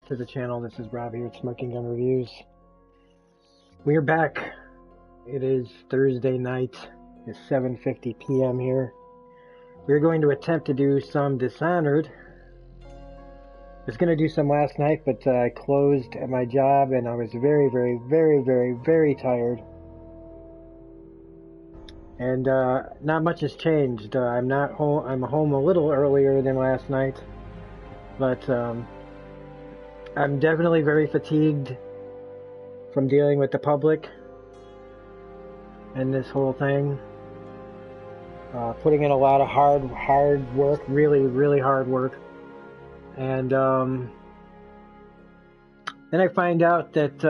to the channel. This is Rob here at Smoking Gun Reviews. We are back. It is Thursday night. It's 7:50 p.m. here. We're going to attempt to do some Dishonored. I was going to do some last night, but I closed at my job and I was very tired. And not much has changed. I'm not home. I'm home a little earlier than last night, but I'm definitely very fatigued from dealing with the public and this whole thing. Putting in a lot of hard work, really hard work. And then I find out that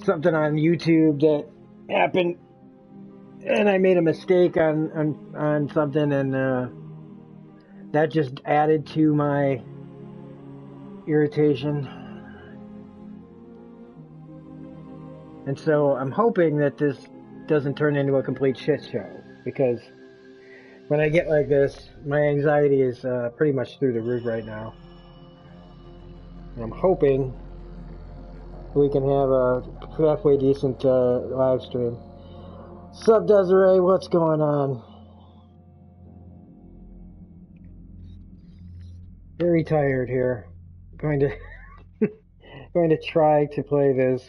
something on YouTube that happened, and I made a mistake on something, and that just added to my irritation. And so I'm hoping that this doesn't turn into a complete shit show, because when I get like this, my anxiety is pretty much through the roof right now. And I'm hoping we can have a halfway decent live stream. Sup, Desiree? What's going on? Very tired here. Going to try to play this.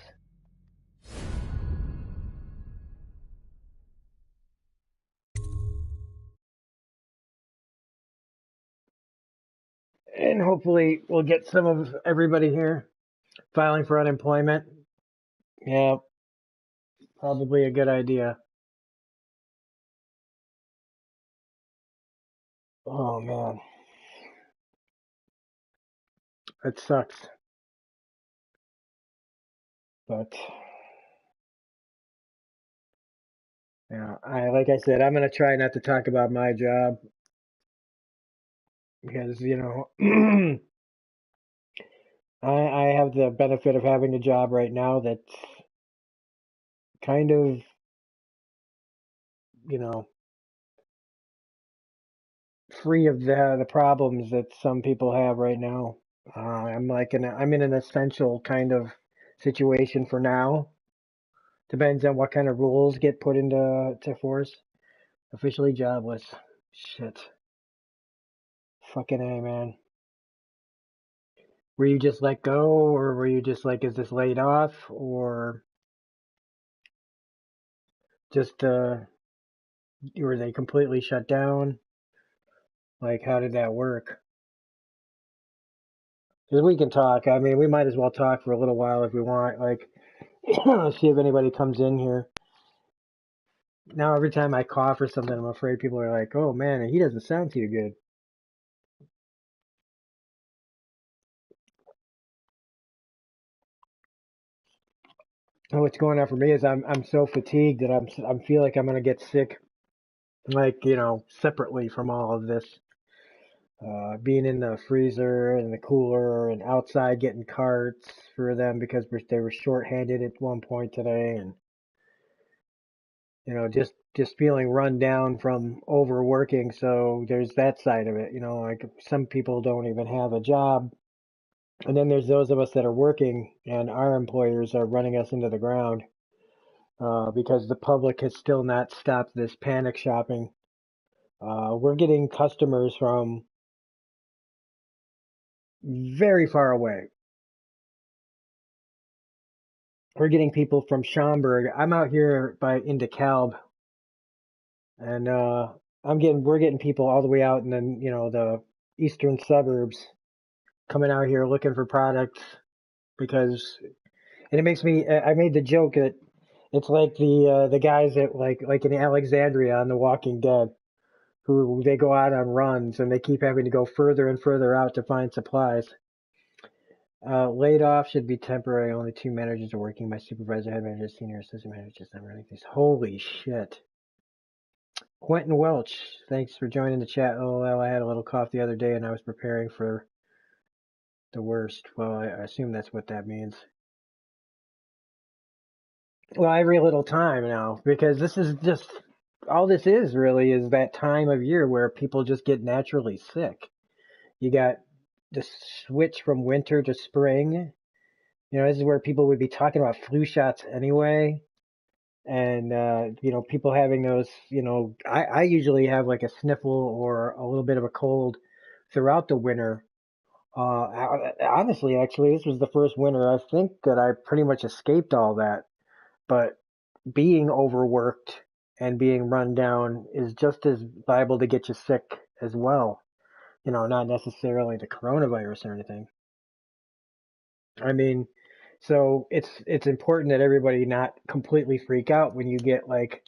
And hopefully we'll get some of everybody here filing for unemployment. Yeah, probably a good idea. Oh man, it sucks. But yeah, like I said, I'm gonna try not to talk about my job, because I have the benefit of having a job right now that's kind of, free of the problems that some people have right now. I'm in an essential kind of situation for now. Depends on what kind of rules get put into force. Officially jobless. Shit. Fucking A, man. Were you just let go, or were you just like, is this laid off, or just were they completely shut down? Like, how did that work? Because we can talk. I mean, we might as well talk for a little while if we want. Like, see if anybody comes in here. Now, every time I cough or something, I'm afraid people are like, oh man, he doesn't sound too good. And what's going on for me is I'm so fatigued that I feel like I'm gonna get sick, like, separately from all of this. Being in the freezer and the cooler and outside getting carts for them because they were shorthanded at one point today, and just feeling run down from overworking. So there's that side of it. Like, some people don't even have a job, and then there's those of us that are working, and our employers are running us into the ground because the public has still not stopped this panic shopping. We're getting customers from very far away. We're getting people from Schaumburg. I'm out here in DeKalb, and we're getting people all the way out, and then the eastern suburbs coming out here looking for products, because, and it makes me. I made the joke that it's like the guys that like in Alexandria on The Walking Dead, who they go out on runs and they keep having to go further and further out to find supplies. Laid off should be temporary. Only 2 managers are working. My supervisor, head manager, senior assistant manager just not running things. Holy shit. Quentin Welch, thanks for joining the chat. Oh, well, I had a little cough the other day and I was preparing for the worst. Well, I assume that's what that means. Well, every little time now, because this is just, all this is really is that time of year where people just get naturally sick. You got the switch from winter to spring. This is where people would be talking about flu shots anyway. And, people having those, I usually have like a sniffle or a little bit of a cold throughout the winter. Honestly, actually, this was the first winter I think that I pretty much escaped all that. But being overworked and being run down is just as liable to get you sick as well. Not necessarily the coronavirus or anything. I mean, so it's important that everybody not completely freak out when you get like,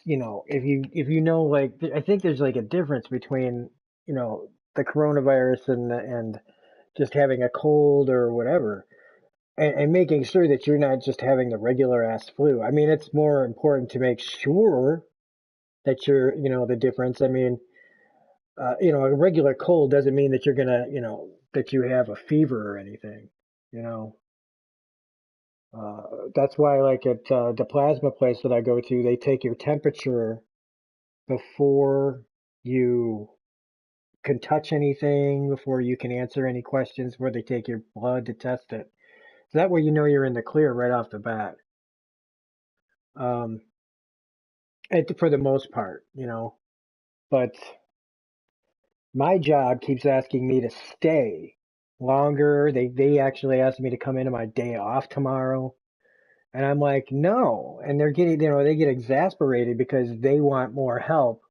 if you know, like, I think there's like a difference between, the coronavirus and just having a cold or whatever, and making sure that you're not just having the regular ass flu. I mean, it's more important to make sure that you're, the difference. I mean, a regular cold doesn't mean that you're gonna, that you have a fever or anything, you know. That's why, like at the plasma place that I go to, they take your temperature before you can touch anything, before you can answer any questions, where they take your blood to test it. So that way you know you're in the clear right off the bat. Um, for the most part, But my job keeps asking me to stay longer. They actually asked me to come into my day off tomorrow. And I'm like, no. And they're getting, they get exasperated because they want more help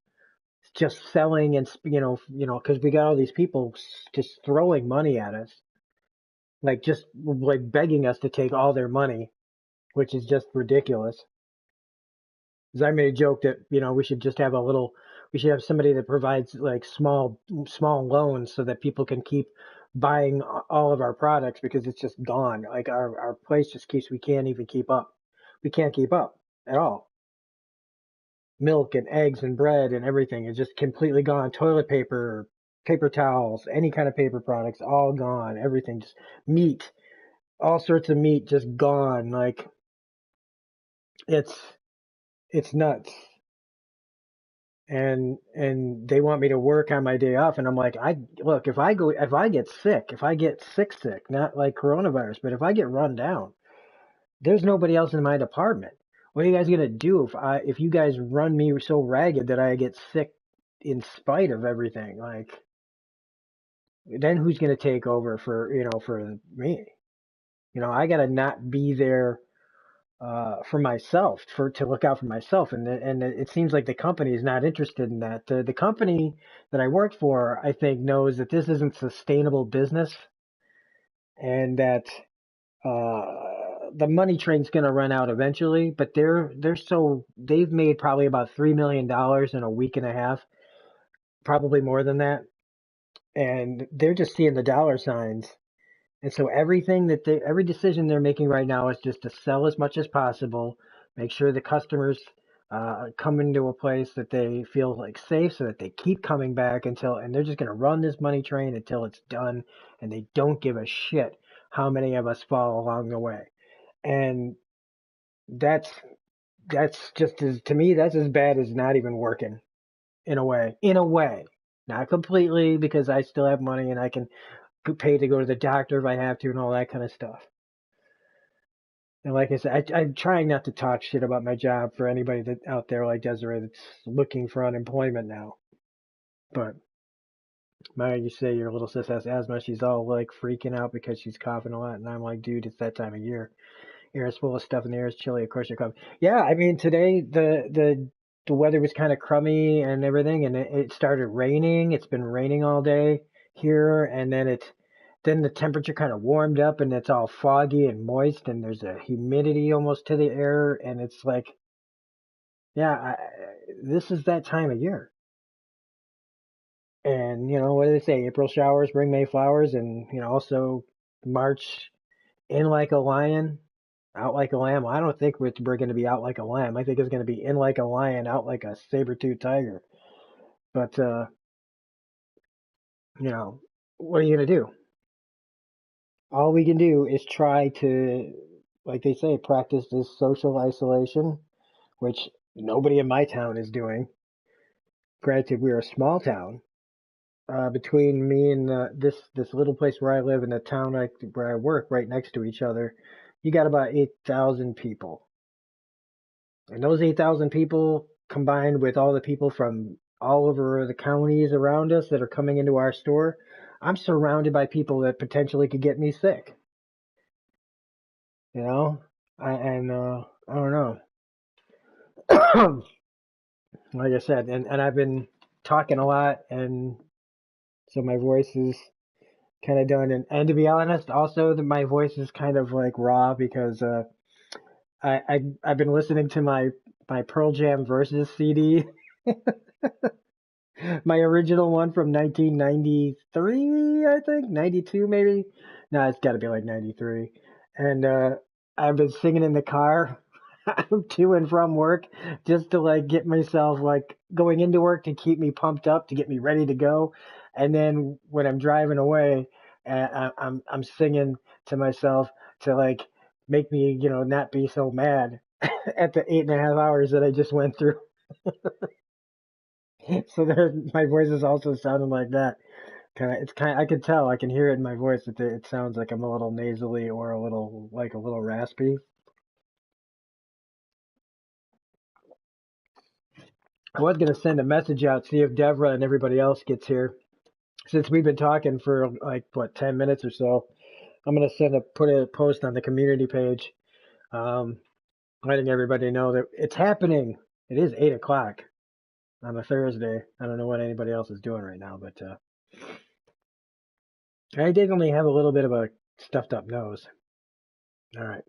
just selling and, because we got all these people just throwing money at us, like just like begging us to take all their money, which is just ridiculous. Because I made a joke that, we should just have we should have somebody that provides like small loans so that people can keep buying all of our products because it's just gone. Like our place just we can't even keep up. We can't keep up at all. Milk and eggs and bread and everything is just completely gone. Toilet paper, paper towels, any kind of paper products, all gone. Everything, just meat, all sorts of meat just gone. Like it's it's nuts. And they want me to work on my day off, and I'm like, I look, if I get sick, if I get sick, not like coronavirus, but if I get run down, there's nobody else in my department. What are you guys gonna do if you guys run me so ragged that I get sick in spite of everything? Like, then who's gonna take over for me? I gotta not be there for myself, to look out for myself, and it seems like the company is not interested in that. The company that I work for, I think, knows that this isn't sustainable business, and that the money train's going to run out eventually. But they've made probably about $3 million in a week and a half, probably more than that, and they're just seeing the dollar signs. And so every decision they're making right now is just to sell as much as possible, make sure the customers come into a place that they feel like safe, so that they keep coming back and they're just going to run this money train until it's done, and they don't give a shit how many of us fall along the way. And that's just to me, that's as bad as not even working, in a way, not completely, because I still have money and I can pay to go to the doctor if I have to and all that kind of stuff. And like I said, I'm trying not to talk shit about my job for anybody that out there like Desiree that's looking for unemployment now. But you say your little sis has asthma. She's all like freaking out because she's coughing a lot. And I'm like, dude, it's that time of year. Air is full of stuff and the air is chilly. Of course you're coughing. Yeah, I mean, today the weather was kind of crummy and everything. And it started raining. It's been raining all day here. And then the temperature kind of warmed up and it's all foggy and moist and there's a humidity almost to the air, and it's like, yeah, this is that time of year. And what do they say? April showers bring May flowers, and also March in like a lion, out like a lamb. Well, I don't think we're going to be out like a lamb. I think it's going to be in like a lion, out like a saber-toothed tiger. But what are you going to do? All we can do is try to, like they say, practice this social isolation, which nobody in my town is doing. Granted, we're a small town, between me and this little place where I live and the town where I work, right next to each other, you got about 8,000 people. And those 8,000 people combined with all the people from all over the counties around us that are coming into our store, I'm surrounded by people that potentially could get me sick. You know, I don't know. Like I said, and I've been talking a lot, and so my voice is kind of done. And to be honest, also my voice is kind of like raw because I've been listening to my Pearl Jam Versus CD, my original one from 1993, I think 92 maybe. No, it's got to be like 93. And I've been singing in the car to and from work just to like get myself like going into work to keep me pumped up to get me ready to go. And then when I'm driving away, I'm singing to myself to like make me, you know, not be so mad at the 8.5 hours that I just went through. So there, my voice is also sounding like that. I can tell, I can hear it in my voice that it sounds like I'm a little nasally or a little raspy. I was gonna send a message out, see if Devra and everybody else gets here. Since we've been talking for like what 10 minutes or so, I'm gonna put a post on the community page, um, letting everybody know that it's happening. It is 8 o'clock on a Thursday. I don't know what anybody else is doing right now, but I did only have a little bit of a stuffed up nose. All right,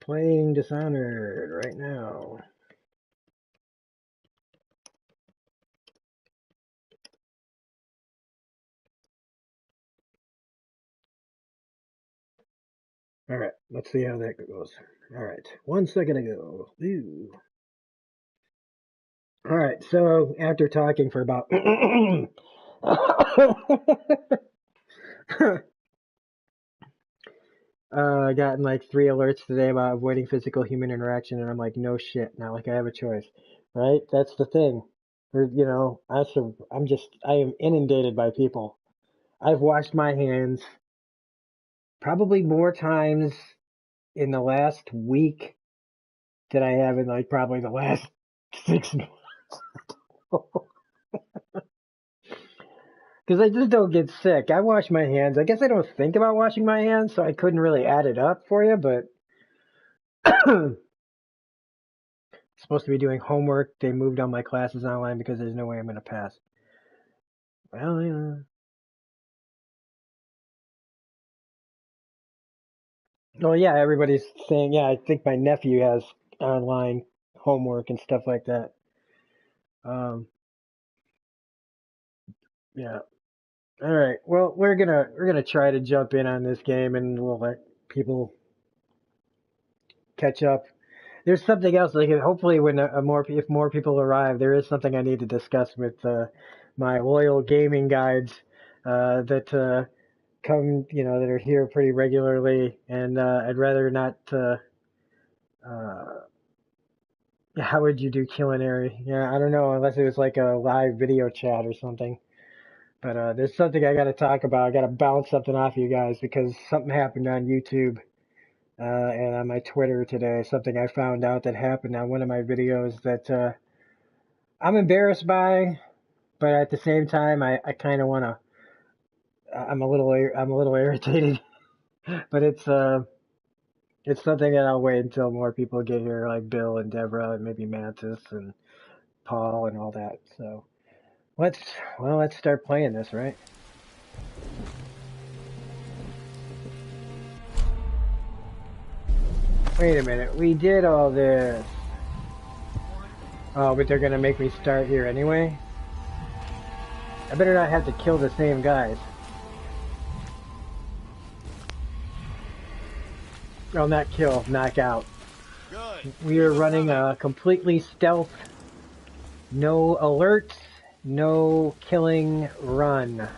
playing Dishonored right now. All right, let's see how that goes. All right, 1 second ago. Ooh. All right, so after talking for about I gotten like 3 alerts today about avoiding physical human interaction, and I'm like, no shit, not like I have a choice, right? That's the thing. You know, I am inundated by people. I've washed my hands probably more times in the last week than I have in like probably the last 6 months. Because I just don't get sick. I wash my hands. I guess I don't think about washing my hands, so I couldn't really add it up for you, but supposed to be doing homework. They moved all my classes online because there's no way I'm going to pass. Well, you know. Oh, yeah, everybody's saying, yeah, I think my nephew has online homework and stuff like that. Um, yeah. All right. Well, we're gonna try to jump in on this game and we'll let people catch up. There's something else. Like hopefully, when if more people arrive, there is something I need to discuss with my loyal gaming guides that come, you know, that are here pretty regularly, and I'd rather not. Uh, how would you do culinary? Yeah, I don't know, unless it was like a live video chat or something. But there's something I got to talk about. I got to bounce something off you guys because something happened on YouTube and on my Twitter today. Something I found out that happened on one of my videos that I'm embarrassed by, but at the same time, I kind of want to. I'm a little irritated, but it's something that I'll wait until more people get here, like Bill and Deborah and maybe Mantis and Paul and all that. So let's let's start playing this, right? Wait a minute, we did all this. Oh, but they're gonna make me start here anyway? I better not have to kill the same guys. Oh, not kill, knock out. We are running a completely stealth, no alerts, no killing run.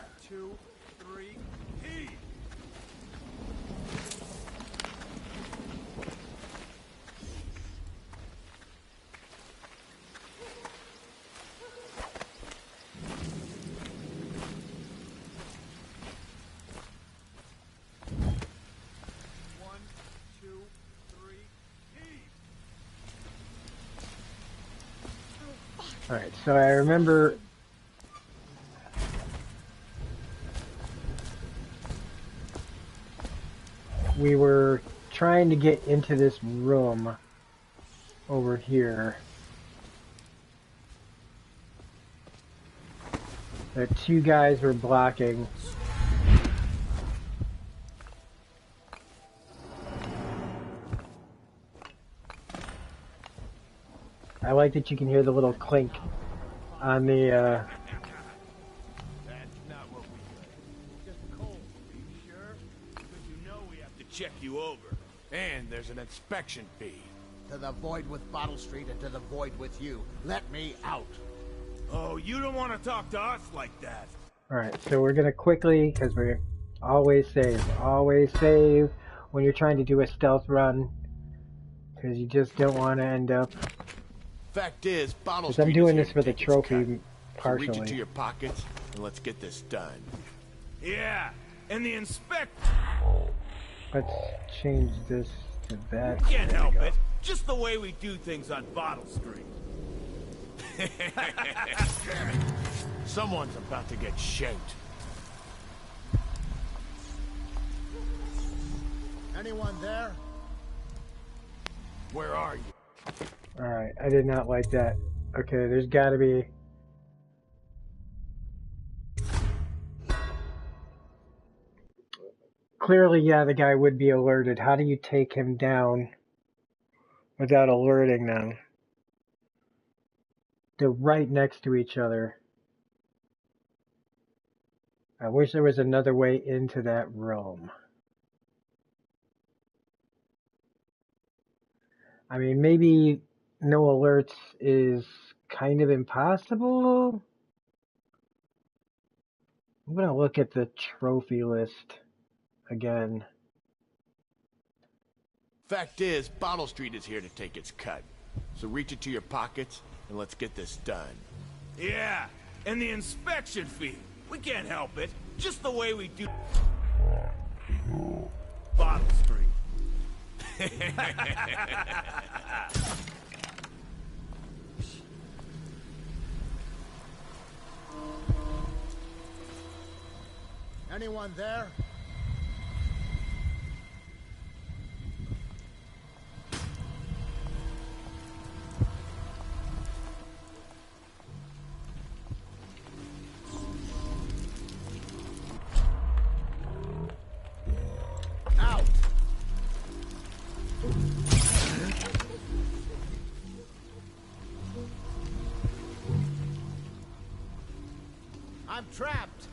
Alright, so I remember we were trying to get into this room over here. The two guys were blocking. I like that you can hear the little clink on the That's not what we do. Just cold. Are you sure? Because you know we have to check you over. And there's an inspection fee. To the void with Bottle Street and to the void with you. Let me out. Oh, you don't want to talk to us like that. Alright, so we're gonna quickly, because we always save when you're trying to do a stealth run, because you just don't want to end up. Fact is, Bottle Street I'm is doing here this to for the take its trophy cut. partially. So reach into your pockets and let's get this done. Yeah, and the inspect. Let's change this to that. Can't help it. Just the way we do things on Bottle Street. Someone's about to get shanked. Anyone there? Where are you? Alright, I did not like that. Okay, there's gotta be... Clearly, yeah, the guy would be alerted. How do you take him down without alerting them? They're right next to each other. I wish there was another way into that room. I mean, maybe no alerts is kind of impossible. I'm gonna look at the trophy list again. Fact is, Bottle Street is here to take its cut. So reach into your pockets and let's get this done. Yeah, and the inspection fee. We can't help it. Just the way we do Bottle Street. Anyone there? Out! I'm trapped!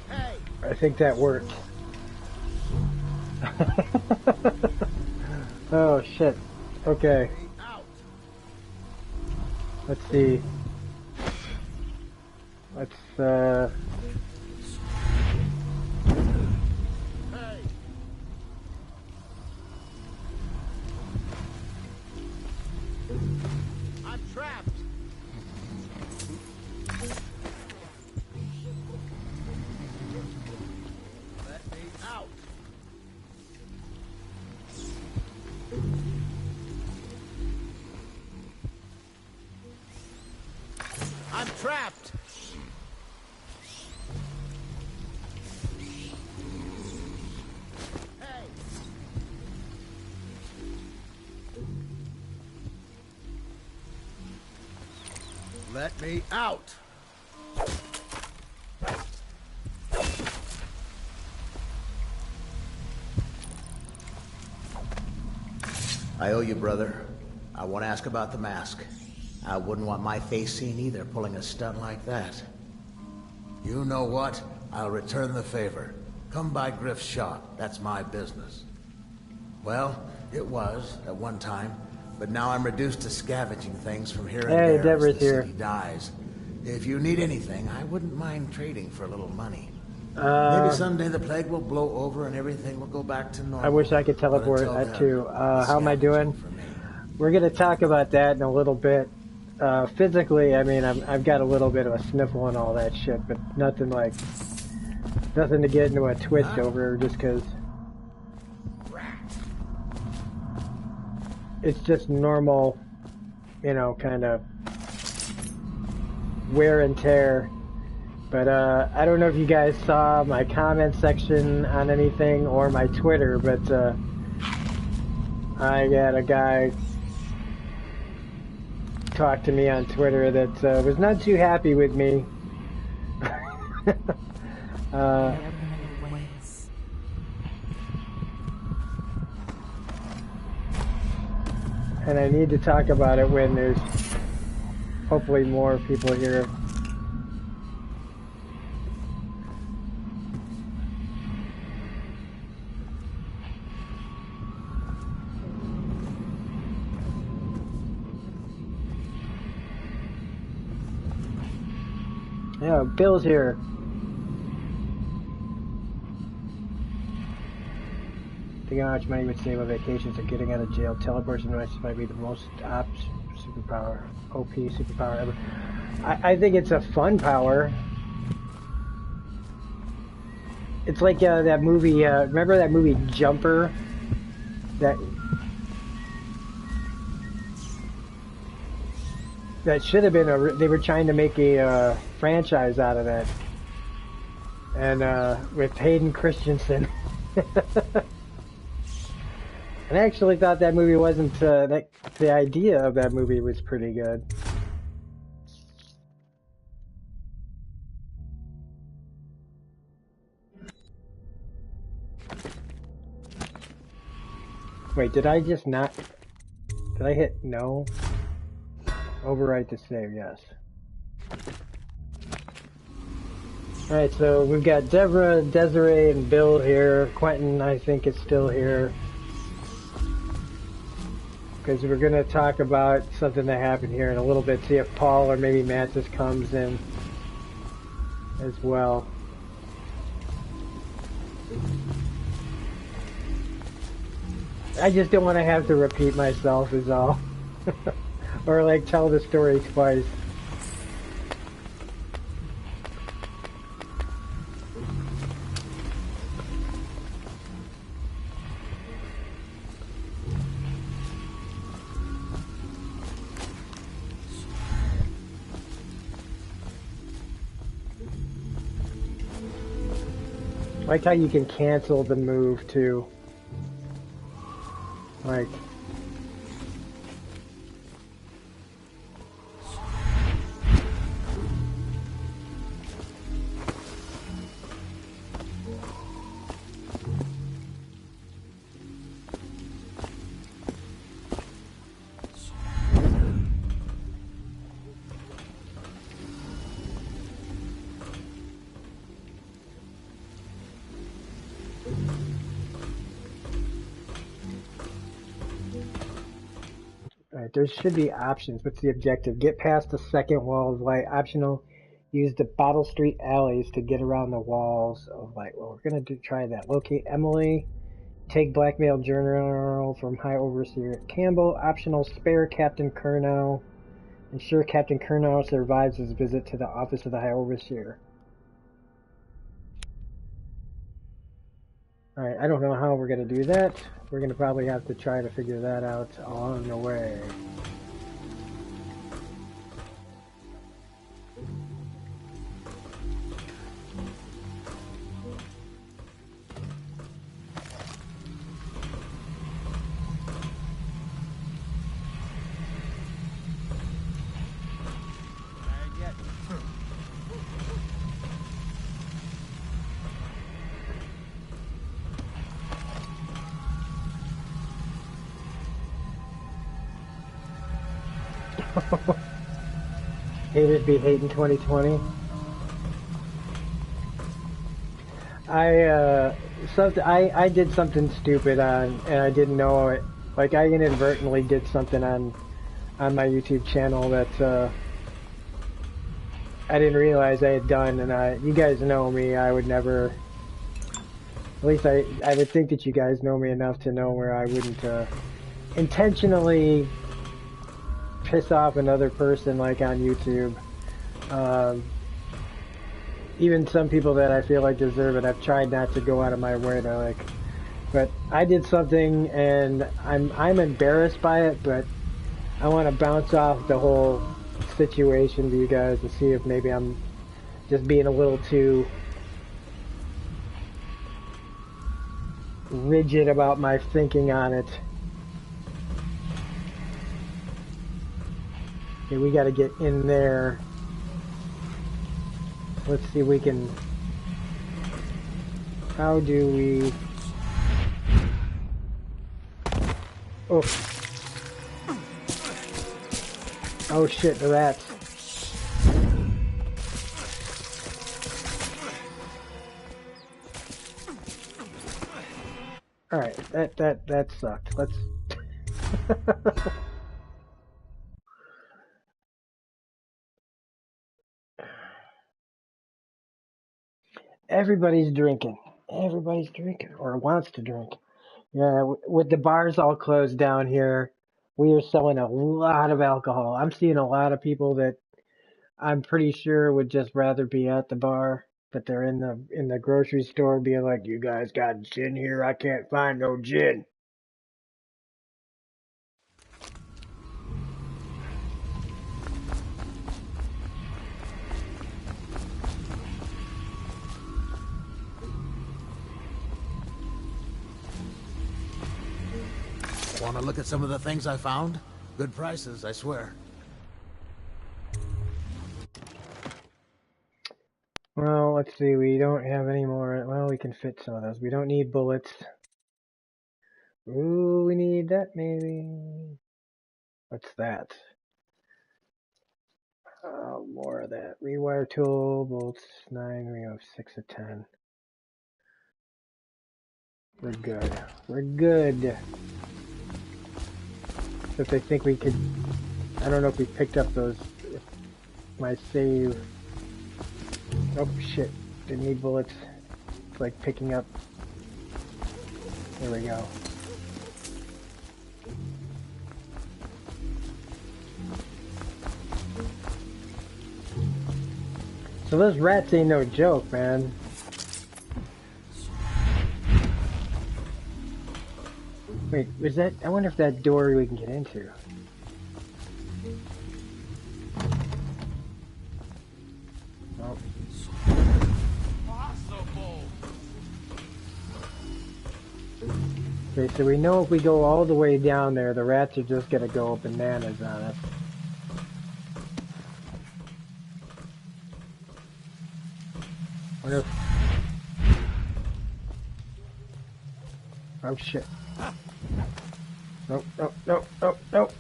Hey! I think that worked. Oh shit. Okay. Out! Let's see. Let's Hey! I'm trapped! Let me out! I'm trapped! Hey! Let me out! I owe you, brother. I want to ask about the mask. I wouldn't want my face seen either, pulling a stunt like that. You know what? I'll return the favor. Come by Griff's shop. That's my business. Well, it was at one time, but now I'm reduced to scavenging things from here and Hey, there Deborah's as the here. city dies. If you need anything, I wouldn't mind trading for a little money. Maybe someday the plague will blow over and everything will go back to normal. I wish I could teleport But until that then, too. How am I doing? scavenging for me. We're gonna talk about that in a little bit. Physically, I mean, I've got a little bit of a sniffle and all that shit, but nothing to get into a twist over just because. it's just normal, you know, kind of wear and tear. But I don't know if you guys saw my comment section on anything or my Twitter, but I had a guy talk to me on Twitter that was not too happy with me. And I need to talk about it when there's hopefully more people here. Yeah, Bill's here. Think how much money would save on vacations or getting out of jail. Teleportation might be the most OP superpower ever. I think it's a fun power. It's like that movie, remember that movie Jumper? That should have been they were trying to make a franchise out of that. And with Hayden Christensen. And I actually thought that movie wasn't, the idea of that movie was pretty good. Wait, did I just not, did I hit no? Overwrite to save, yes. Alright, so we've got Deborah, Desiree, and Bill here. Quentin, I think, is still here. Because we're going to talk about something that happened here in a little bit. See if Paul or maybe Mantis comes in as well. I just don't want to have to repeat myself is all. Or like tell the story twice. I like how you can cancel the move too. Like, there should be options. What's the objective? Get past the second wall of light. Optional. Use the Bottle Street alleys to get around the walls of light. Well, we're going to try that. Locate Emily. Take blackmail journal from High Overseer Campbell. Optional. Spare Captain Curnow. Ensure Captain Curnow survives his visit to the office of the High Overseer. Alright, I don't know how we're going to do that. We're going to probably have to try to figure that out along the way. Haters be hating 2020. I did something stupid and I didn't know it. Like I inadvertently did something on my YouTube channel that I didn't realize I had done, and you guys know me. I would never. At least I would think that you guys know me enough to know where I wouldn't intentionally piss off another person like on YouTube. Even some people that I feel like deserve it, I've tried not to go out of my way to But I did something, and I'm embarrassed by it. But I want to bounce off the whole situation to you guys and see if maybe I'm just being a little too rigid about my thinking on it. Okay, we got to get in there. Let's see if we can. How do we? Oh. Oh shit, the rats. Alright, that sucked. Let's Everybody's drinking. Everybody's drinking or wants to drink. Yeah, with the bars all closed down here, we are selling a lot of alcohol. I'm seeing a lot of people that I'm pretty sure would just rather be at the bar, but they're in the grocery store being like, "You guys got gin here? I can't find no gin." Want to look at some of the things I found? Good prices, I swear. Well, let's see. We don't have any more. Well, we can fit some of those. We don't need bullets. Ooh, we need that maybe. What's that? More of that. Rewire tool, bolts 9, we have 6 of 10. We're good. We're good. Except I think we could, I don't know if we picked up those, my save. Oh shit, didn't need bullets. It's like picking up. There we go. So those rats ain't no joke, man. Wait, was that? I wonder if that door we can get into. Oh. Okay, so we know if we go all the way down there, the rats are just gonna go bananas on us. Wonder if... Oh shit. Nope, nope, nope, nope, nope.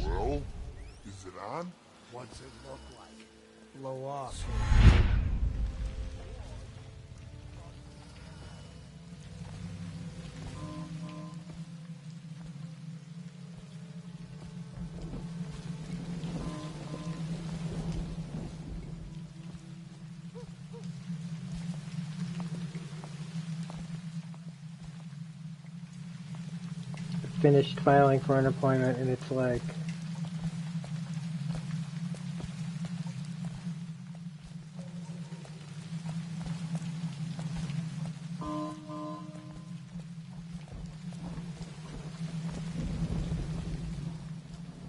Well, is it on? What's it look like? Blow off. Finished filing for unemployment, and it's like...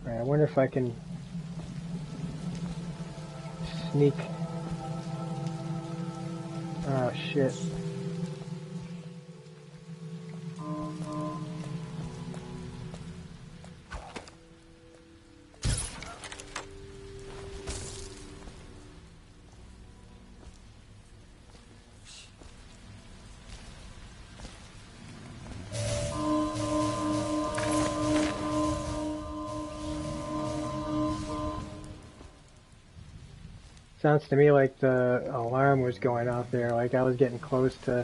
Alright, I wonder if I can sneak... Oh shit. Sounds to me like the alarm was going off there, like I was getting close to...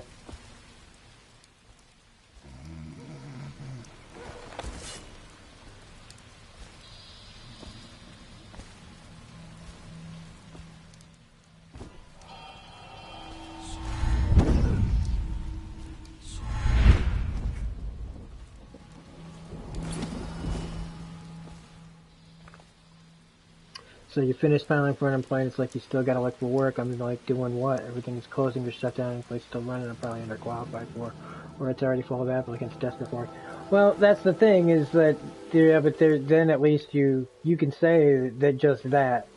So you finish filing for unemployment, it's like you still gotta look for work. I'm like, doing what? Everything's closing or shut down, place still running, I'm probably underqualified for. Or it's already full of applicants desperate for. Well, that's the thing, is that, yeah, but then at least you can say that just that.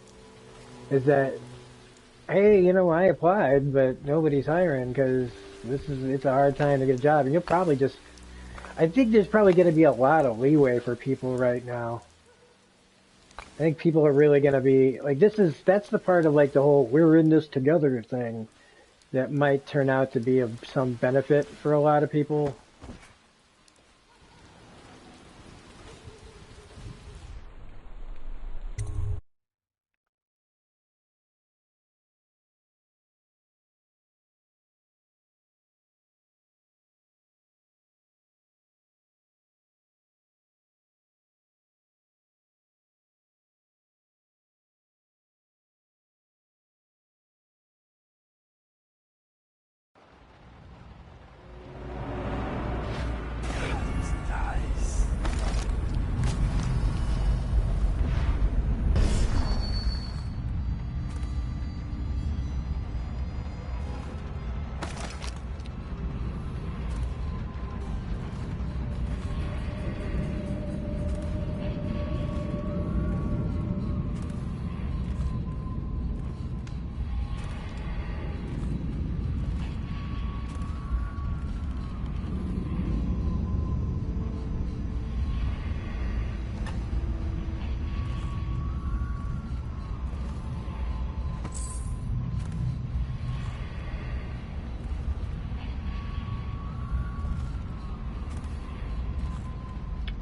Is that, hey, you know, I applied, but nobody's hiring because it's a hard time to get a job. And you'll probably just, I think there's probably going to be a lot of leeway for people right now. I think people are really going to be, like, that's the part of, like, the whole we're in this together thing that might turn out to be of some benefit for a lot of people.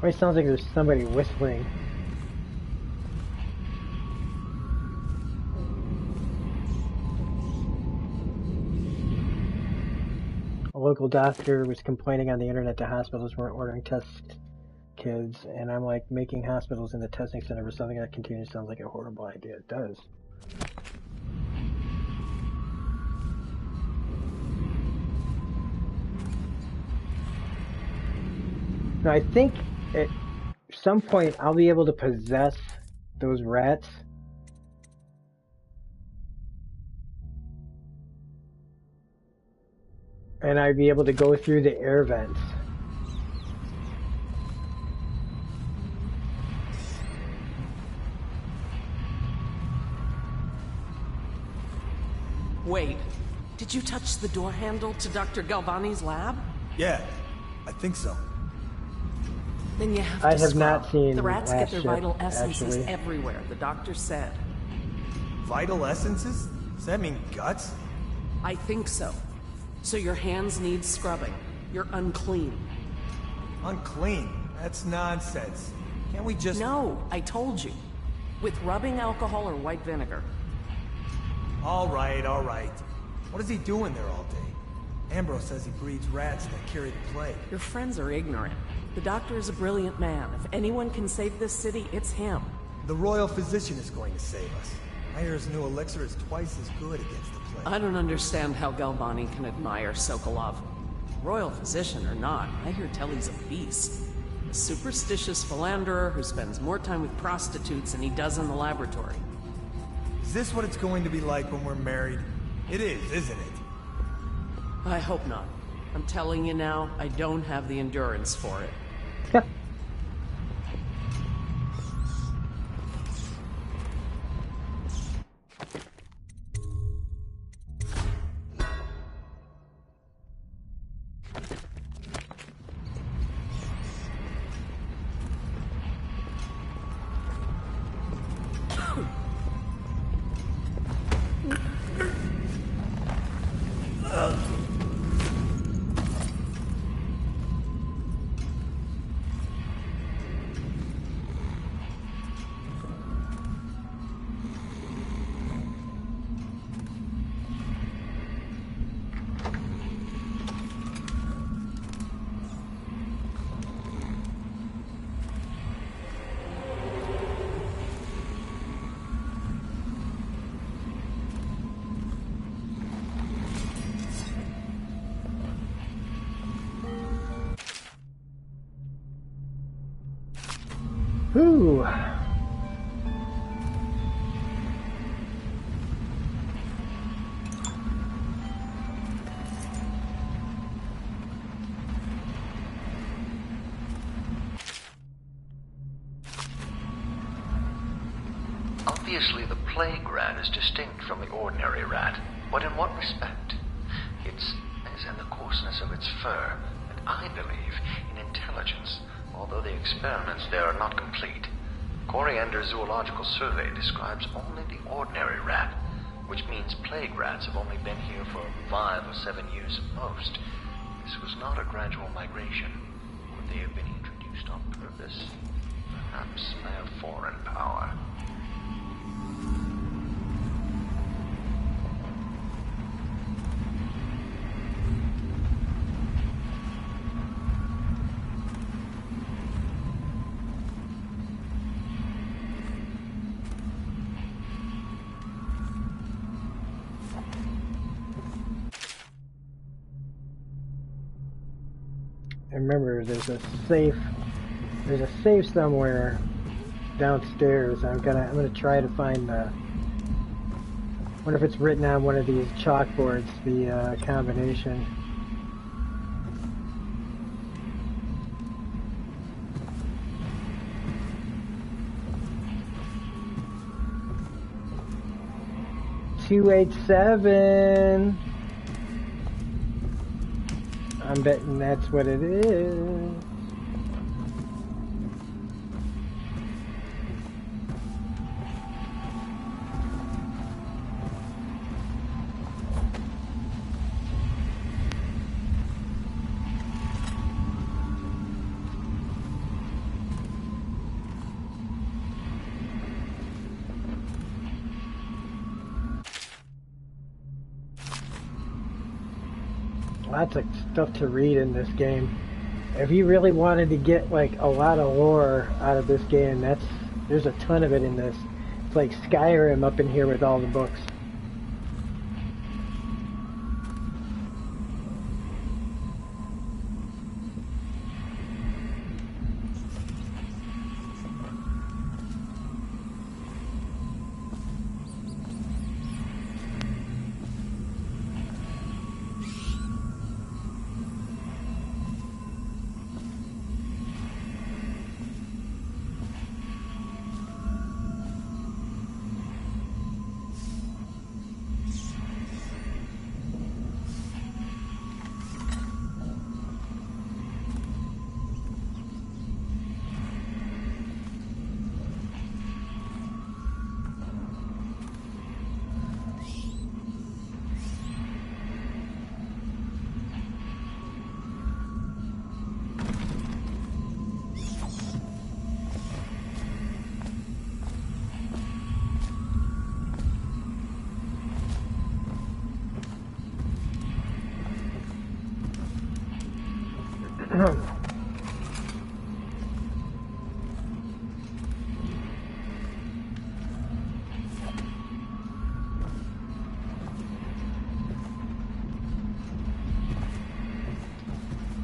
Always sounds like there's somebody whistling. A local doctor was complaining on the internet that hospitals weren't ordering test kids, and I'm like, making hospitals in the testing center for something that continues sounds like a horrible idea. It does. Now, I think at some point I'll be able to possess those rats. And I'd be able to go through the air vents. Wait, did you touch the door handle to Dr. Galvani's lab? Yeah, I think so. Then you have to I have scrub. not seen The rats get their ship, vital essences actually. everywhere, the doctor said. Vital essences? Does that mean guts? I think so. So your hands need scrubbing. You're unclean. Unclean? That's nonsense. Can't we just... No, I told you. With rubbing alcohol or white vinegar. All right, all right. What is he doing there all day? Ambrose says he breeds rats that carry the plague. Your friends are ignorant. The doctor is a brilliant man. If anyone can save this city, it's him. The royal physician is going to save us. I hear his new elixir is twice as good against the plague. I don't understand how Galvani can admire Sokolov. Royal physician or not, I hear tell he's a beast. A superstitious philanderer who spends more time with prostitutes than he does in the laboratory. Is this what it's going to be like when we're married? It is, isn't it? I hope not. I'm telling you now, I don't have the endurance for it. Whew. Obviously, the plague rat is distinct from the ordinary rat, but in what respect? It's as in the coarseness of its fur, and I believe in intelligence, although the experiments there are not complete. Coriander Zoological Survey describes only the ordinary rat, which means plague rats have only been here for 5 or 7 years at most. This was not a gradual migration. Would they have been introduced on purpose? Perhaps by a foreign power. And remember, there's a safe somewhere downstairs. I'm gonna try to find the. Wonder if it's written on one of these chalkboards, the combination. $287. I'm betting that's what it is. Lots of stuff to read in this game. If you really wanted to get like a lot of lore out of this game, there's a ton of it in this. It's like Skyrim up in here with all the books.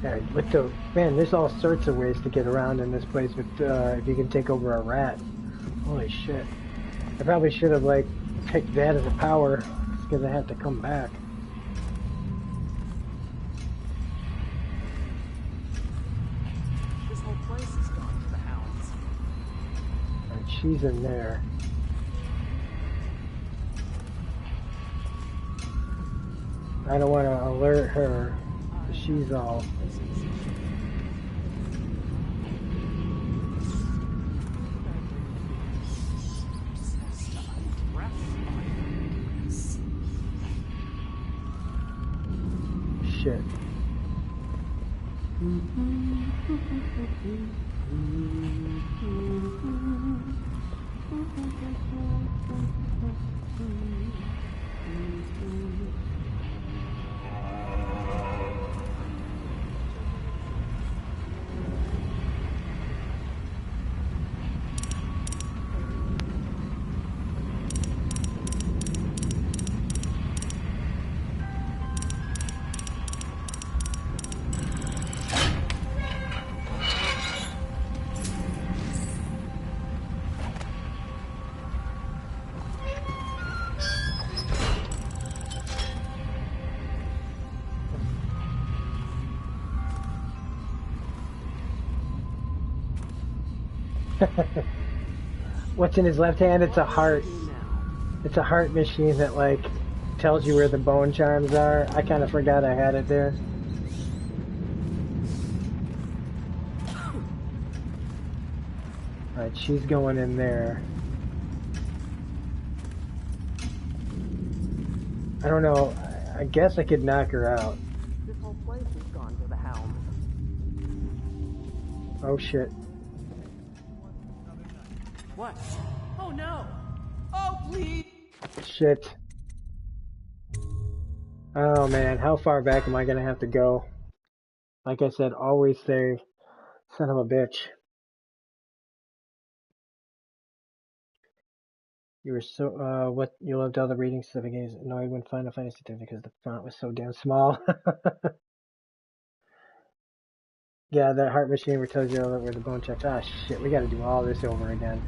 Yeah, with the man, there's all sorts of ways to get around in this place. With if you can take over a rat, holy shit! I probably should have like picked that as a power because I have to come back. This whole place is gone to the hounds. And she's in there. I don't want to alert her. She's all. Shit. What's in his left hand? It's a heart. Now. It's a heart machine that, like, tells you where the bone charms are. I kind of forgot I had it there. Alright, she's going in there. I don't know. I guess I could knock her out. This whole place has gone to the hounds. Oh shit. What? Oh no! Oh please! Shit. Oh man, how far back am I gonna have to go? Like I said, always save. Son of a bitch. You were so, what, you loved all the reading certificates. No, I wouldn't find a finding certificate because the font was so damn small. Yeah, that heart machine where tells you all where the bone checks. Ah, shit, we gotta do all this over again.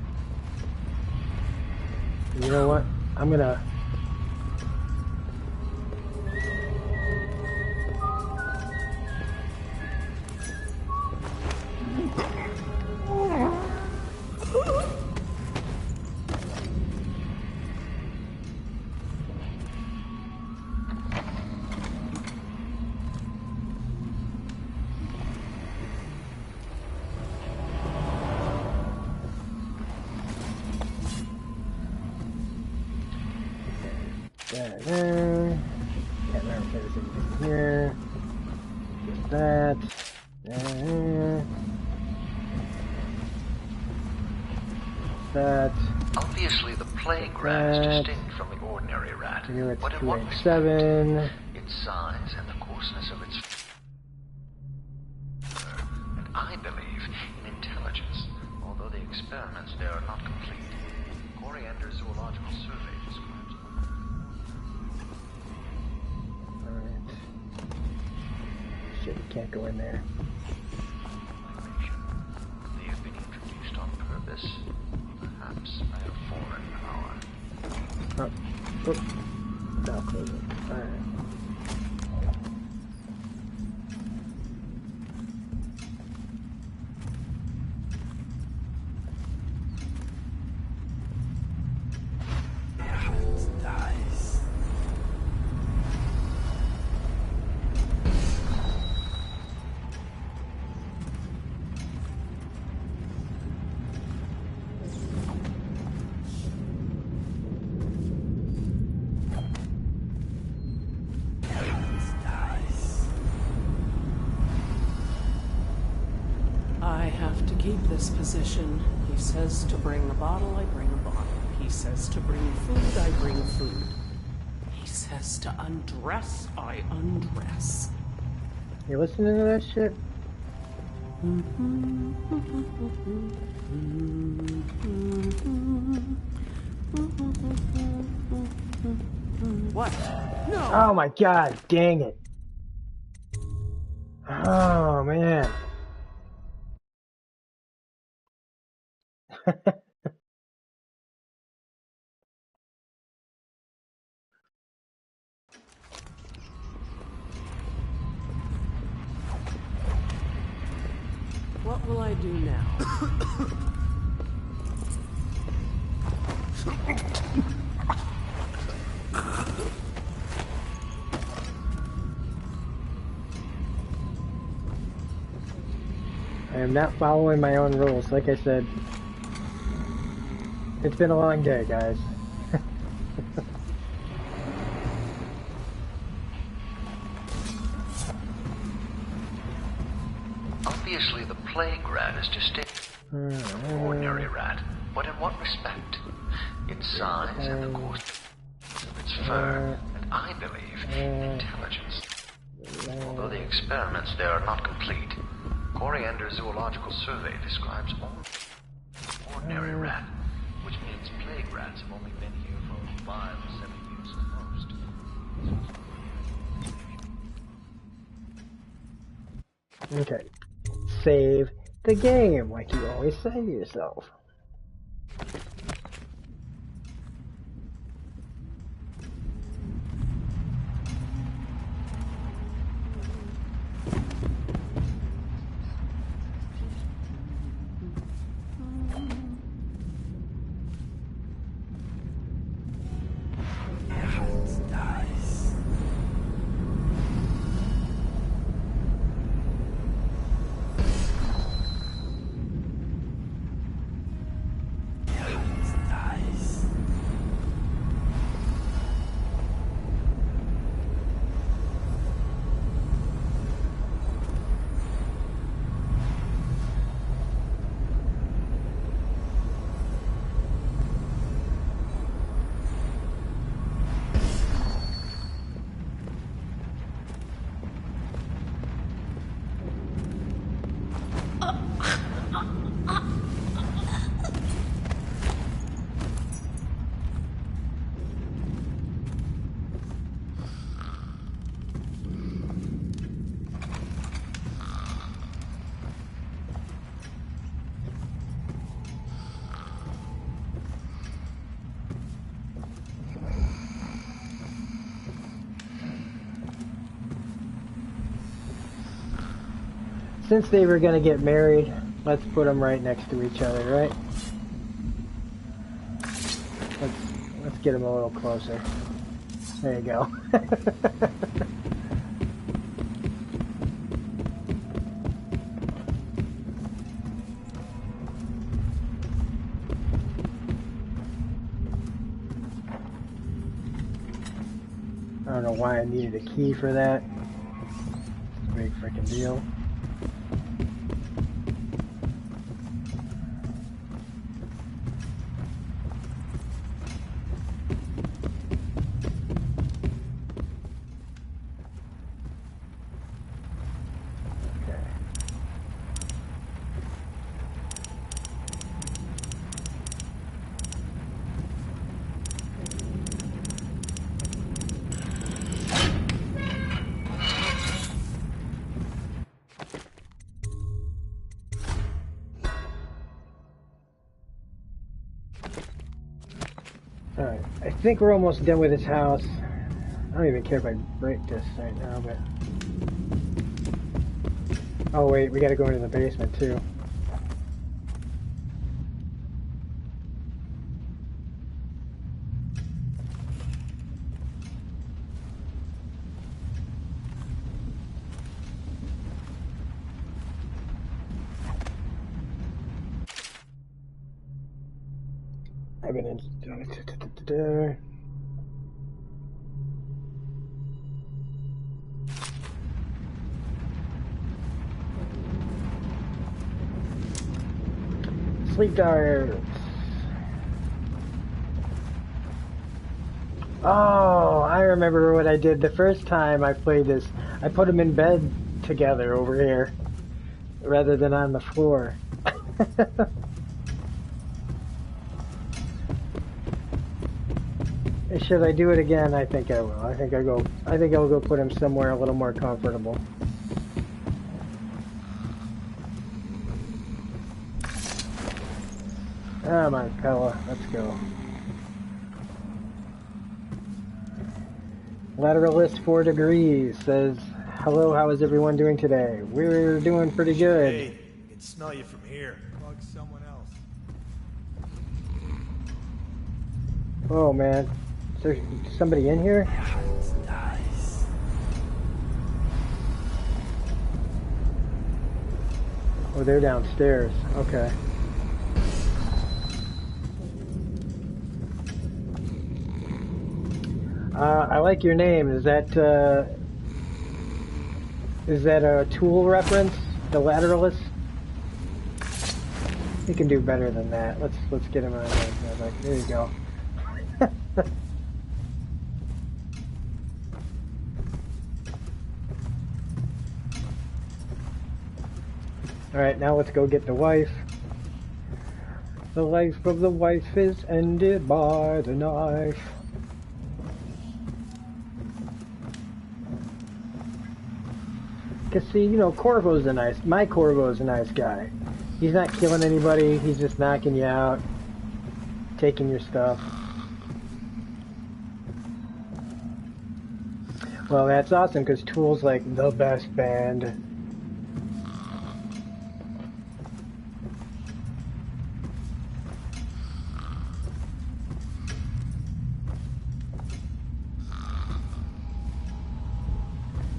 You know what? I'm gonna... There. Can't remember if there's anything here. Just that. There. That. Obviously, the plague rat is distinct from the ordinary rat. Here it's But in what respect? 287. Its size and the coarseness of its fur. And I believe in intelligence, although the experiments there are not complete. Coriander Zoological Survey describes Alright. Shit, you can't go in there. they have been introduced on purpose, perhaps by a foreign power. Oh. Oop. Now close it. Alright. I have to keep this position. He says to bring a bottle, I bring a bottle. He says to bring food, I bring food. He says to undress, I undress. You listening to that shit? What? No! Oh my god, dang it. Oh man. What will I do now? I am not following my own rules. Like I said, it's been a long day, guys. Obviously, the plague rat is distinct from the ordinary rat. But in what respect? Its size and the coarseness of its fur. And I believe in intelligence. Although the experiments there are not complete. Coriander Zoological Survey describes only the ordinary rat, which means plague rats have only been here for 5 or 7 years at most. Okay. Save the game, like you always say to yourself. Since they were gonna get married, let's put them right next to each other, right? Let's get them a little closer. There you go. I don't know why I needed a key for that. It's a big freaking deal. Alright, I think we're almost done with this house. I don't even care if I break this right now, but... Oh wait, we gotta go into the basement too. I've been in... Sleep darts. Oh, I remember what I did the first time I played this. I put them in bed together over here, rather than on the floor. Should I do it again? I think I will. I think I'll go put him somewhere a little more comfortable. Come on, Pella. Let's go. Lateralist 4 degrees says, hello, how is everyone doing today? We're doing pretty good. Hey, I can smell you from here. Bug someone else. Oh, man. Is there somebody in here? Nice. Oh, they're downstairs. Okay. I like your name. Is that a Tool reference? The Lateralist? You can do better than that. Let's get him on there. There you go. Alright, now let's go get the wife. The life of the wife is ended by the knife. Cause see, you know, my Corvo's a nice guy. He's not killing anybody, he's just knocking you out, taking your stuff. Well, that's awesome, cause Tool's like the best band.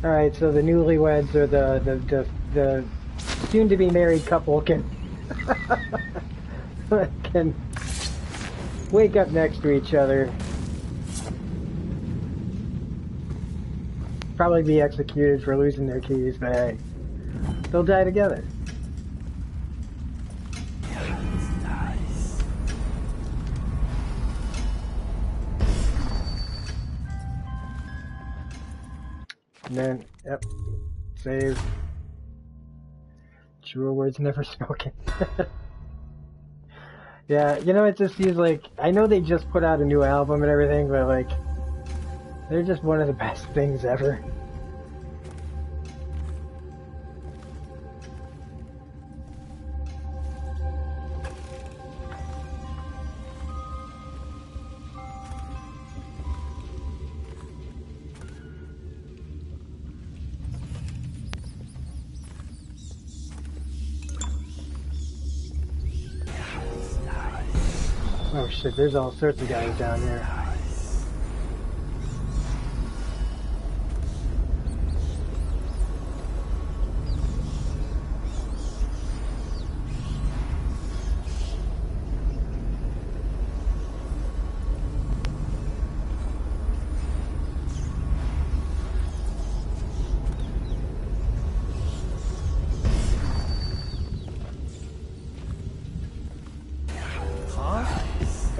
Alright, so the newlyweds or the soon-to-be married couple can can wake up next to each other. Probably be executed for losing their keys, but hey, they'll die together. And then, yep, save. Truer words never spoken. Yeah, you know, it just seems like, I know they just put out a new album and everything, but like, they're just one of the best things ever. Oh shit, there's all sorts of guys down here.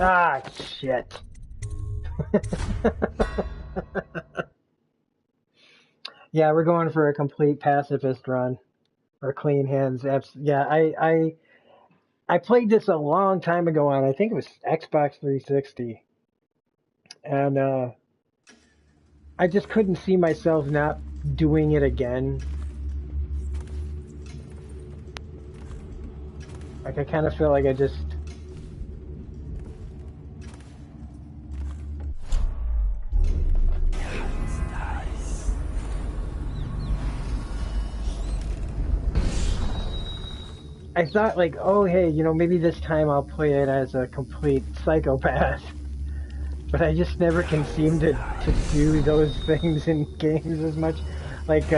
Ah, shit. Yeah, we're going for a complete pacifist run. Or clean hands. Yeah, I played this a long time ago on, I think it was Xbox 360. And I just couldn't see myself not doing it again. Like, I kind of feel like I just... I thought, like, oh, hey, you know, maybe this time I'll play it as a complete psychopath. But I just never can seem to do those things in games as much. Like,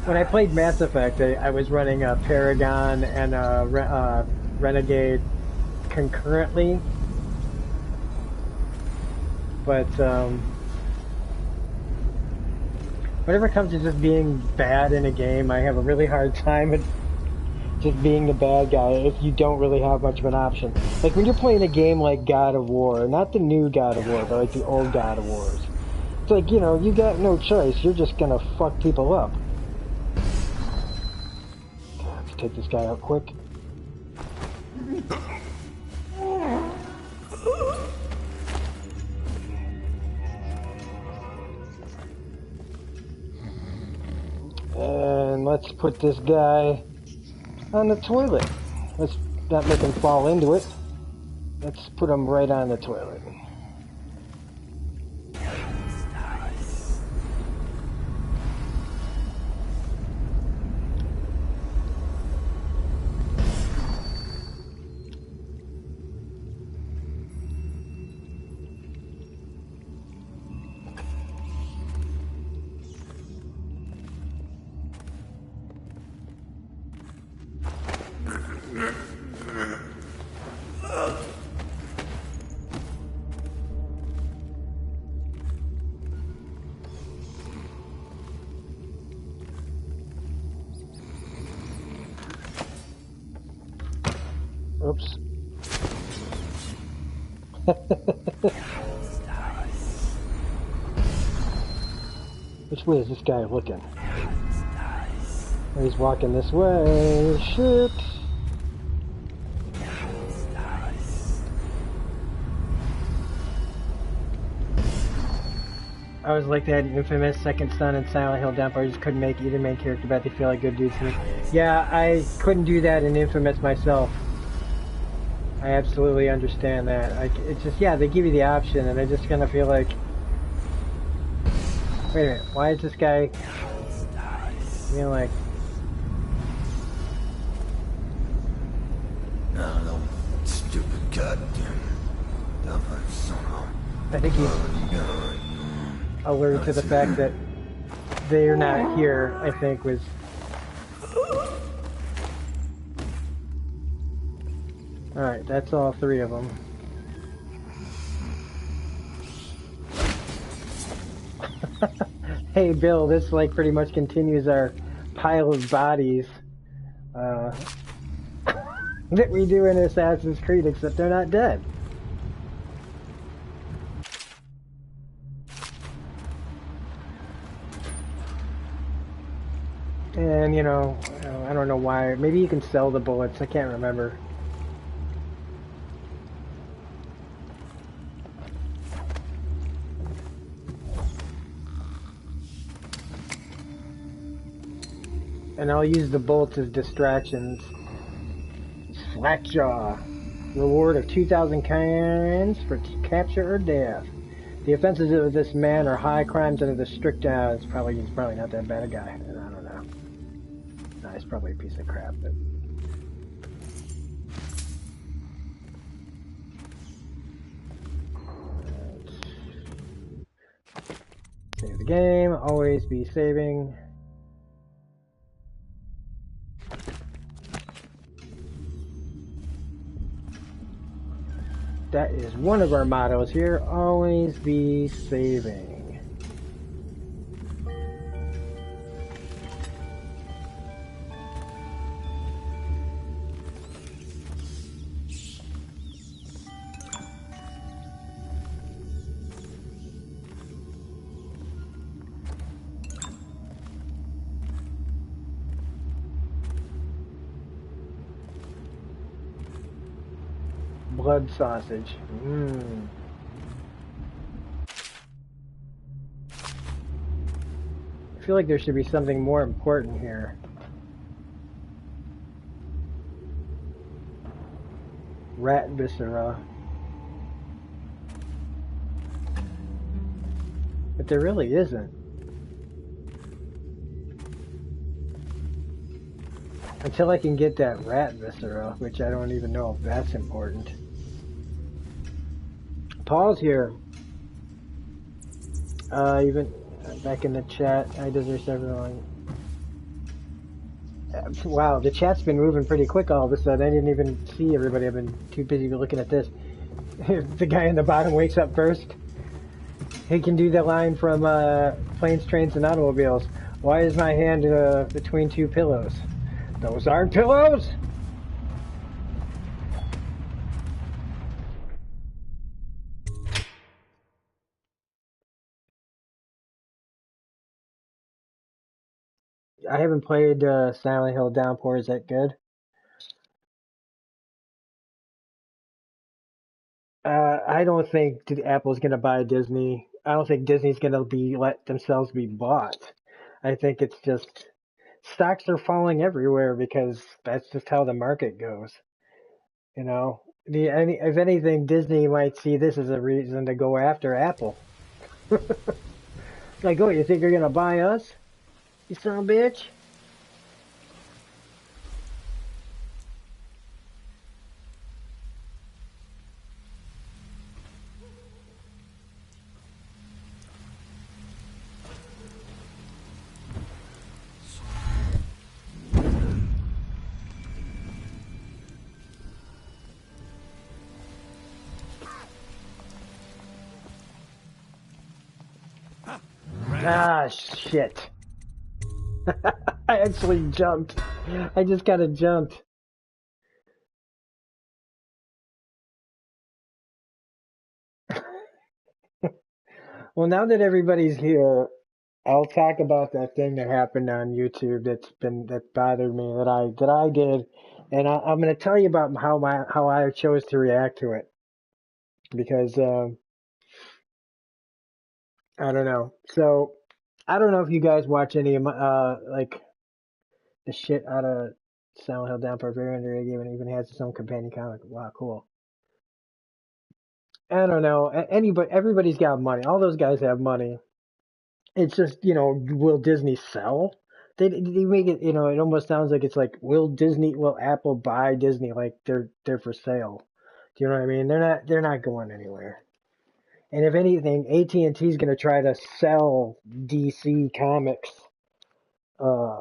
when I played Mass Effect, I was running a Paragon and a Renegade concurrently. But, whenever it comes to just being bad in a game, I have a really hard time at just being the bad guy if you don't really have much of an option. Like when you're playing a game like God of War, not the new God of War, but like the old God of Wars. It's like, you know, you got no choice. You're just gonna fuck people up. Okay, let's take this guy out quick. And let's put this guy on the toilet. Let's not make him fall into it. Let's put him right on the toilet. Oops. Which way is this guy looking? He's walking this way. Shit. I was like that infamous Second Son and Silent Hill Dump. I just couldn't make either main character, but they feel like good dudes to me. Yeah, I couldn't do that in Infamous myself. I absolutely understand that. It's just, yeah, they give you the option, and I just kind of feel like, wait a minute, why is this guy being like, no, stupid goddamn. I think he's alerted to the fact that they're not here, I think, was... Alright, that's all three of them. Hey Bill, this like pretty much continues our pile of bodies that we do in Assassin's Creed, except they're not dead. And, you know, I don't know why. Maybe you can sell the bullets. I can't remember. And I'll use the bolts as distractions. Slackjaw. Reward of 2,000 cans for capture or death. The offenses of this man are high crimes under the strict... he's probably not that bad a guy. I don't know. No, he's probably a piece of crap, but... the game. Always be saving. That is one of our mottos here. Always be saving. Blood sausage. Mmm. I feel like there should be something more important here. Rat viscera. But there really isn't. Until I can get that rat viscera, which I don't even know if that's important. Paul's here. Even back in the chat, I deserve several. Wow, the chat's been moving pretty quick all of a sudden. I didn't even see everybody. I've been too busy looking at this. The guy in the bottom wakes up first. He can do that line from Planes, Trains, and Automobiles. Why is my hand between two pillows? Those aren't pillows! I haven't played Silent Hill Downpour. Is that good? I don't think Apple's going to buy Disney. I don't think Disney's going to let themselves be bought. I think it's just stocks are falling everywhere because that's just how the market goes. You know, if anything, Disney might see this as a reason to go after Apple. Like, oh, you think you're going to buy us? You son of a bitch. Ah, shit. I actually jumped. I just kind of jumped. Well, now that everybody's here, I'll talk about that thing that happened on YouTube that bothered me that I did, and I'm going to tell you about how I chose to react to it because I don't know. So I don't know if you guys watch any of my like the shit out of Silent Hill Downpour. Very underrated game, and even has its own companion comic. Wow, cool. I don't know. Everybody's got money. All those guys have money. It's just, will Disney sell? They make it, it almost sounds like it's like, will Apple buy Disney? Like they're for sale. Do you know what I mean? They're not going anywhere. And if anything, AT&T is going to try to sell DC Comics, uh,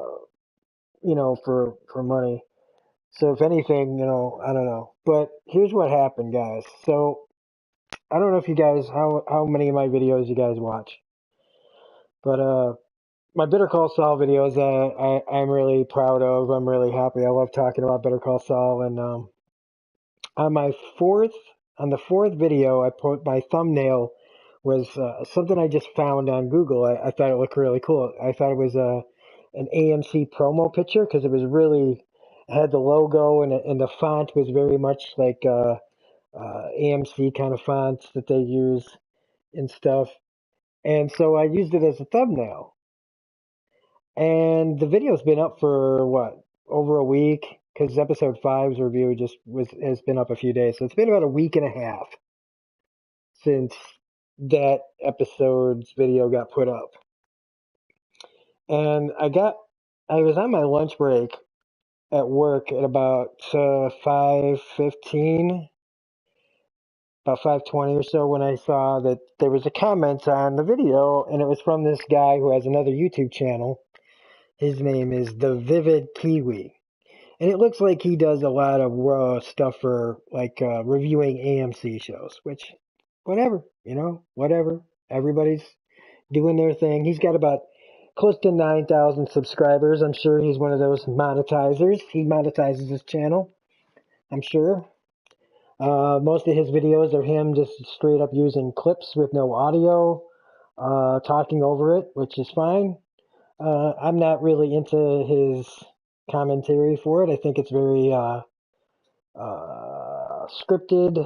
for money. So if anything, I don't know. But here's what happened, guys. So I don't know if you guys, how many of my videos you guys watch, but my Better Call Saul videos, I'm really proud of. I'm really happy. I love talking about Better Call Saul. And on my on the fourth video, I put my thumbnail was something I just found on Google. I thought it looked really cool. I thought it was an AMC promo picture because it was really had the logo and the font was very much like AMC kind of fonts that they use and stuff. And so I used it as a thumbnail. And the video's been up for what, over a week? Because episode 5's review has been up a few days. So it's been about a week and a half since that episode's video got put up. And I was on my lunch break at work at about 5:15, about 5:20 or so, when I saw that there was a comment on the video, and it was from this guy who has another YouTube channel. His name is The Vivid Kiwi. And it looks like he does a lot of stuff for, like, reviewing AMC shows, which, whatever, whatever. Everybody's doing their thing. He's got about close to 9,000 subscribers. I'm sure he's one of those monetizers. He monetizes his channel, I'm sure. Most of his videos are him just straight up using clips with no audio, talking over it, which is fine. I'm not really into his commentary for it. I think it's very scripted.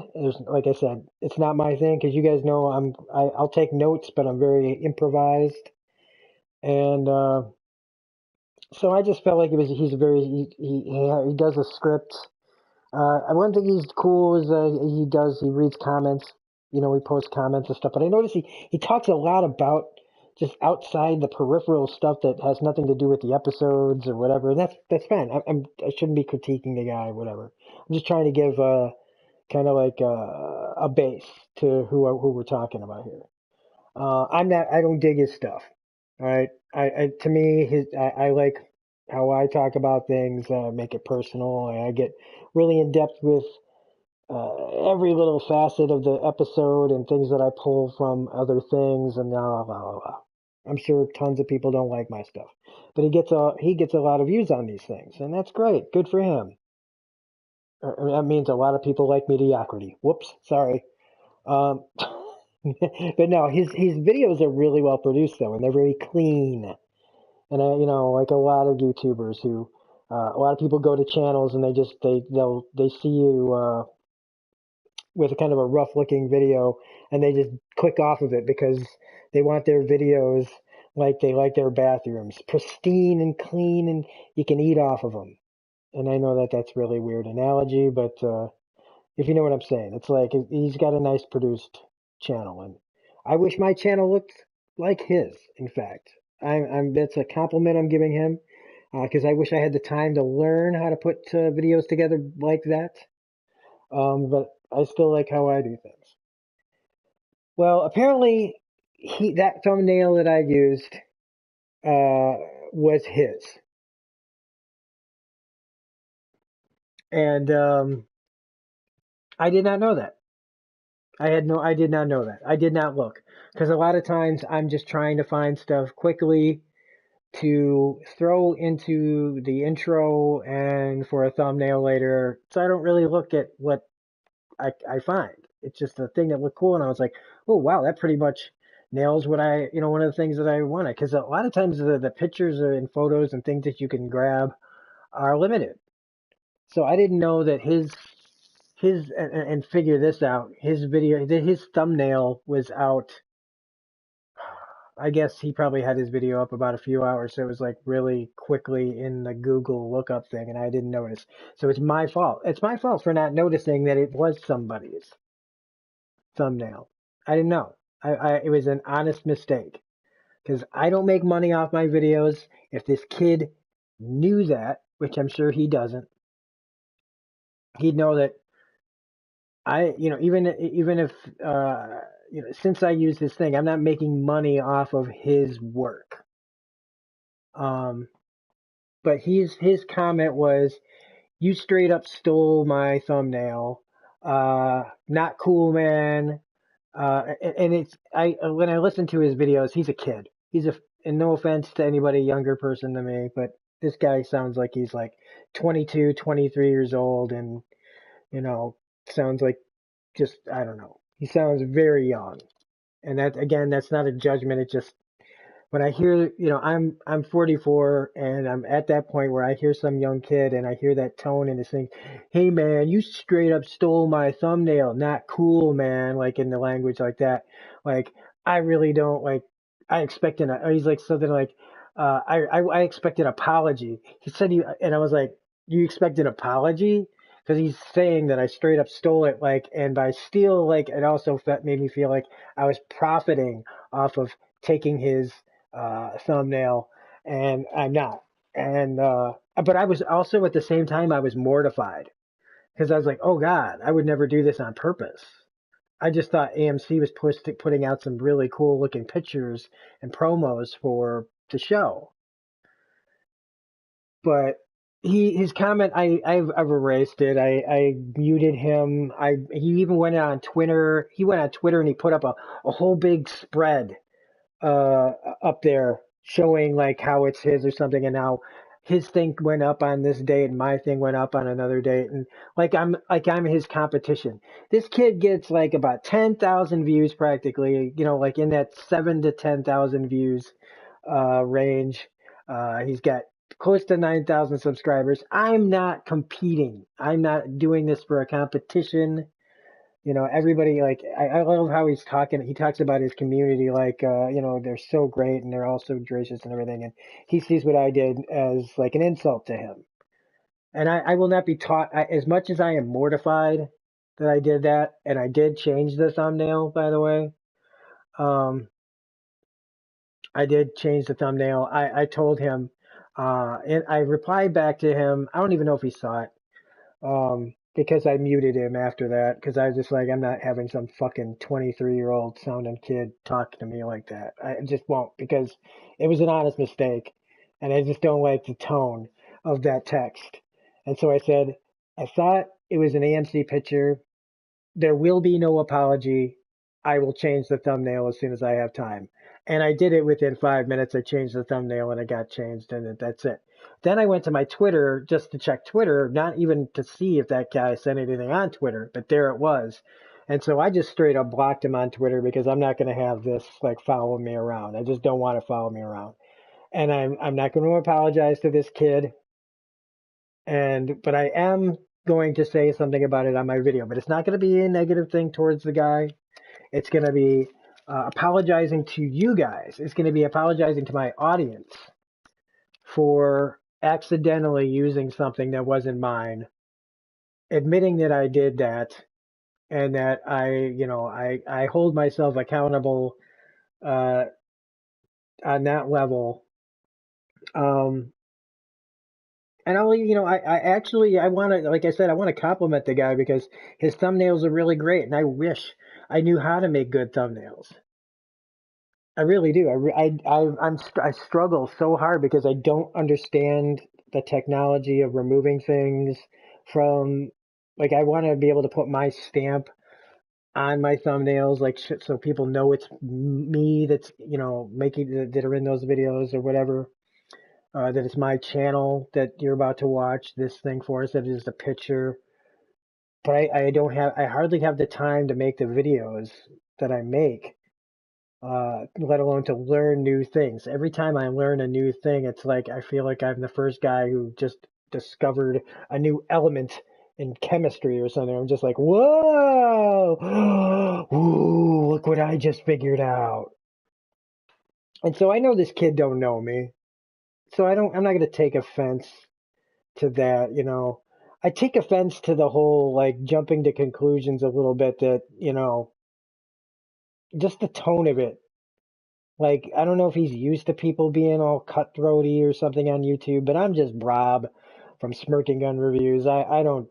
Like I said, it's not my thing, because you guys know I'll take notes, but I'm very improvised. And so I just felt like he does a script. One thing he's cool is he reads comments. He posts comments and stuff. But I notice he talks a lot about just outside the peripheral stuff that has nothing to do with the episodes or whatever. And that's fine. I shouldn't be critiquing the guy, whatever. I'm just trying to give kind of like a base to who we're talking about here. I don't dig his stuff. All right. To me, I like how I talk about things, make it personal. I get really in depth with every little facet of the episode and things that I pull from other things, and blah, blah, blah, blah. I'm sure tons of people don't like my stuff, but he gets a lot of views on these things, and that's great. Good for him. That means a lot of people like mediocrity. Whoops, sorry. Um, but no, his videos are really well produced though, and they're very clean. And like a lot of YouTubers who, a lot of people go to channels and they see you with a kind of a rough looking video, and they just click off of it because they want their videos like they like their bathrooms, pristine and clean, and you can eat off of them. And I know that that's really weird analogy, but if you know what I'm saying, it's like he's got a nice produced channel, and I wish my channel looked like his. In fact, that's a compliment I'm giving him, because I wish I had the time to learn how to put videos together like that. But I still like how I do things. Well, apparently that thumbnail that I used was his, and I did not know that. I did not know that. I did not look, because a lot of times I'm just trying to find stuff quickly to throw into the intro and for a thumbnail later. So I don't really look at what I find. It's just a thing that looked cool, and I was like, oh wow, that pretty much nails what one of the things that I wanted. Because a lot of times the pictures and photos and things that you can grab are limited. So I didn't know that and figure this out. His thumbnail was out. I guess he probably had his video up about a few hours, so it was like really quickly in the Google lookup thing, and I didn't notice. So it's my fault. It's my fault for not noticing that it was somebody's thumbnail. I didn't know. It was an honest mistake, because I don't make money off my videos. If this kid knew that, which I'm sure he doesn't, he'd know that even if since I use this thing, I'm not making money off of his work. But his comment was, "You straight up stole my thumbnail. Not cool, man." And when I listen to his videos, he's a kid. And no offense to anybody younger person than me, but this guy sounds like he's like 22, 23 years old, and sounds like, just, I don't know. He sounds very young. And that, again, that's not a judgment. It's just, when I hear, I'm 44, and I'm at that point where I hear some young kid and I hear that tone and it's saying, "Hey man, you straight up stole my thumbnail. Not cool, man." Like in the language like that. Like, I really don't like, he's like something like, I expect an apology. He said, and I was like, "You expect an apology?" Because he's saying that I straight up stole it, like, and by steal, like, it also made me feel like I was profiting off of taking his thumbnail, and I'm not. And but I was also, at the same time, I was mortified, because I was like, oh God, I would never do this on purpose. I just thought AMC was putting out some really cool looking pictures and promos for the show. But his comment, I've erased it. I muted him. He even went on Twitter. He went on Twitter and he put up a whole big spread up there showing like how it's his or something, and how his thing went up on this date and my thing went up on another date, and I'm his competition. This kid gets like about 10,000 views practically, like in that 7 to 10,000 views range. He's got close to 9,000 subscribers. I'm not competing. I'm not doing this for a competition. Everybody, like, I love how he's talking. He talks about his community, like, they're so great and they're all so gracious and everything. And he sees what I did as like an insult to him. And I will not be taught, as much as I am mortified that I did that. And I did change the thumbnail, by the way. I did change the thumbnail. I told him, and I replied back to him. I don't even know if he saw it. Because I muted him after that, because I was just like, I'm not having some fucking 23-year-old sounding kid talk to me like that. I just won't, because it was an honest mistake, and I just don't like the tone of that text. And so I said, I thought it was an AMC picture. There will be no apology. I will change the thumbnail as soon as I have time. And I did it within 5 minutes. I changed the thumbnail and it got changed, and that's it. Then I went to my Twitter just to check Twitter, not even to see if that guy sent anything on Twitter, but there it was. And so I just straight up blocked him on Twitter, because I'm not going to have this like follow me around. I just don't want to follow me around. And I'm not going to apologize to this kid. But I am going to say something about it on my video, but it's not going to be a negative thing towards the guy. It's going to be apologizing to you guys. It's going to be apologizing to my audience for accidentally using something that wasn't mine, admitting that I did that, and that I hold myself accountable on that level. And I want to, like I said, I want to compliment the guy, because his thumbnails are really great, and I wish I knew how to make good thumbnails. I really do. I struggle so hard because I don't understand the technology of removing things from, like, I want to be able to put my stamp on my thumbnails, like, so people know it's me that's, making that are in those videos or whatever. That it's my channel that you're about to watch this thing for, instead of just a picture. But I hardly have the time to make the videos that I make, let alone to learn new things. Every time I learn a new thing, it's like I feel like I'm the first guy who just discovered a new element in chemistry or something. I'm just like, whoa, ooh, look what I just figured out. And so I know this kid don't know me. So I'm not going to take offense to that, I take offense to the whole, like, jumping to conclusions a little bit, that, just the tone of it. Like, I don't know if he's used to people being all cutthroaty or something on YouTube, but I'm just Rob from Smirking Gun Reviews. I don't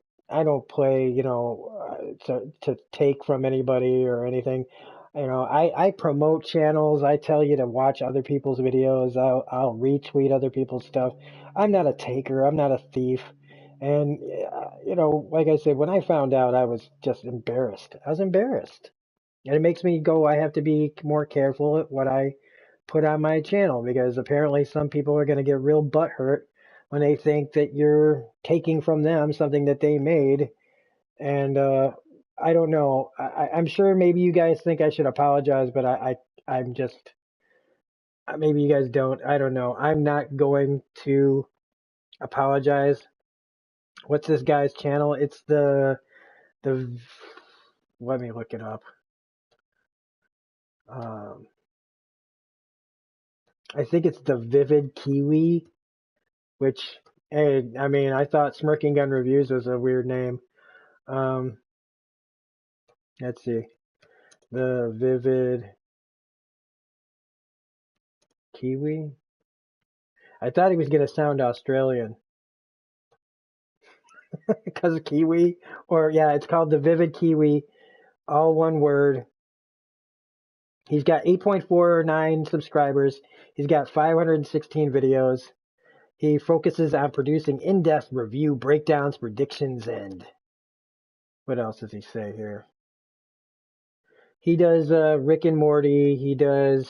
play, to take from anybody or anything. I promote channels. I tell you to watch other people's videos. I'll retweet other people's stuff. I'm not a taker. I'm not a thief. And, like I said, when I found out, I was just embarrassed. I was embarrassed. And it makes me go, I have to be more careful at what I put on my channel, because apparently some people are going to get real butthurt when they think that you're taking from them something that they made. And, I don't know. I'm sure maybe you guys think I should apologize, but I'm just, maybe you guys don't. I don't know. I'm not going to apologize. What's this guy's channel? It's let me look it up. I think it's the Vivid Kiwi, which, hey, I mean, I thought Smirking Gun Reviews was a weird name. Let's see. The Vivid Kiwi. I thought he was going to sound Australian because of Kiwi. Or, yeah, it's called the Vivid Kiwi all one word. He's got 8.49 subscribers. He's got 516 videos. He focuses on producing in-depth review, breakdowns, predictions, and what else does he say here? He does Rick and Morty. He does,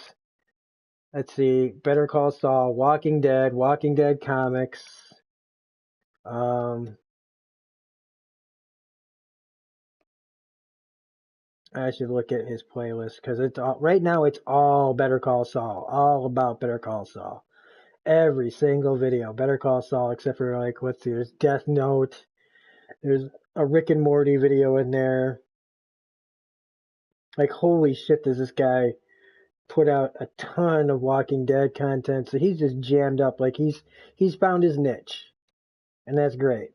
let's see, Better Call Saul, Walking Dead comics. I should look at his playlist because it's all, right now it's all Better Call Saul, all about Better Call Saul. Every single video, Better Call Saul, except for like, let's see, there's Death Note, there's a Rick and Morty video in there. Like, holy shit, does this guy put out a ton of Walking Dead content? So he's just jammed up, like he's found his niche, and that's great.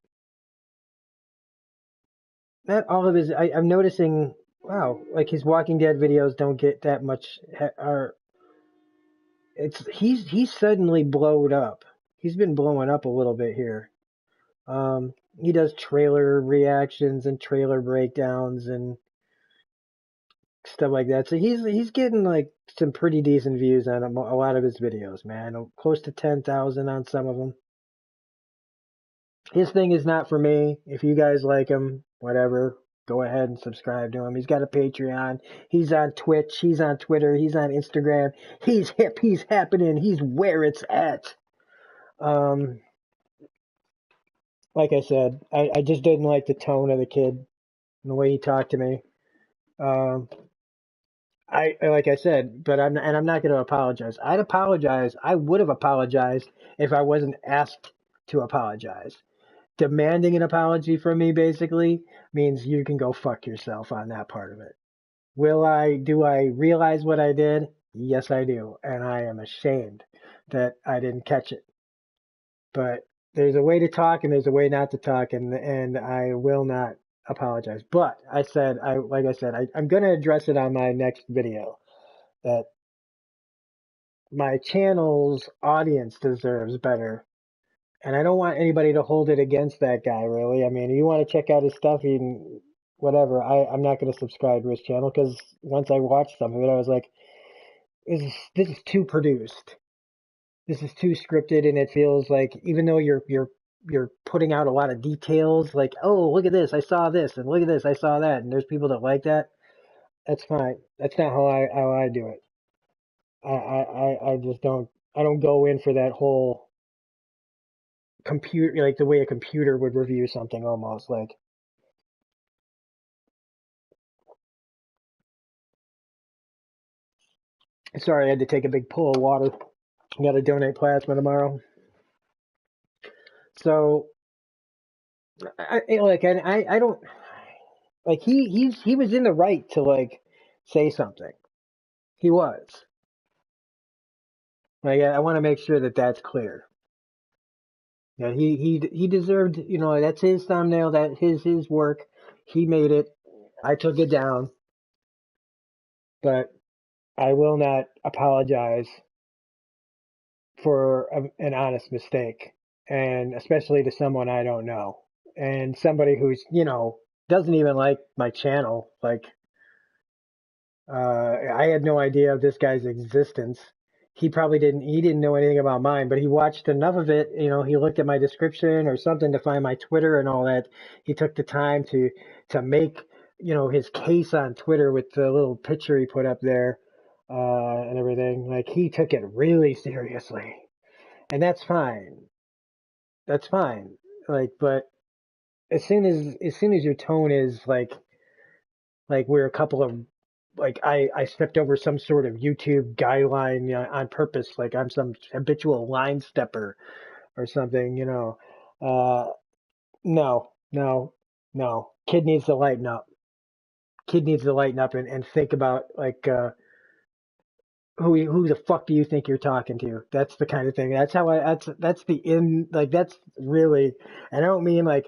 Not all of his, I'm noticing, wow, like his Walking Dead videos don't get that much, he's suddenly blowed up. He's been blowing up a little bit here. He does trailer reactions and trailer breakdowns and stuff like that. So he's getting like some pretty decent views on a lot of his videos, man. Close to 10,000 on some of them. His thing is not for me. If you guys like him, whatever, go ahead and subscribe to him. He's got a Patreon. He's on Twitch. He's on Twitter. He's on Instagram. He's hip. He's happening. He's where it's at. Like I said, I just didn't like the tone of the kid and the way he talked to me. Like I said, but I'm not going to apologize. I'd apologize. I would have apologized if I wasn't asked to apologize. Demanding an apology from me basically means you can go fuck yourself on that part of it. Do I realize what I did? Yes, I do. And I am ashamed that I didn't catch it. But there's a way to talk and there's a way not to talk, and I will not apologize. But I'm going to address it on my next video, that my channel's audience deserves better. And I don't want anybody to hold it against that guy, really. I mean, you want to check out his stuff, whatever. I'm not going to subscribe to his channel because once I watched some of it, I was like, this is too produced. This is too scripted, and it feels like even though you're putting out a lot of details, like, oh, look at this, I saw this, and look at this, I saw that, and there's people that like that. That's fine. That's not how I do it. I just don't. I don't go in for that whole computer, like the way a computer would review something, almost like. Sorry, I had to take a big pull of water. I got to donate plasma tomorrow. So, I don't like he was in the right to like say something. He was. Like, I want to make sure that that's clear. Yeah, he deserved, that's his thumbnail, that his work. He made it. I took it down. But I will not apologize for an honest mistake, and especially to someone I don't know, and somebody who's, doesn't even like my channel. Like, I had no idea of this guy's existence. He didn't know anything about mine, but he watched enough of it. He looked at my description or something to find my Twitter and all that. He took the time to make, his case on Twitter with the little picture he put up there, and everything. Like, he took it really seriously, and that's fine. That's fine. Like, but as soon as your tone is like we're a couple of, like, I stepped over some sort of YouTube guideline, on purpose, like I'm some habitual line stepper or something, no, no, no. Kid needs to lighten up. Kid needs to lighten up and think about, like, who the fuck do you think you're talking to? That's the kind of thing. That's how that's really, and I don't mean like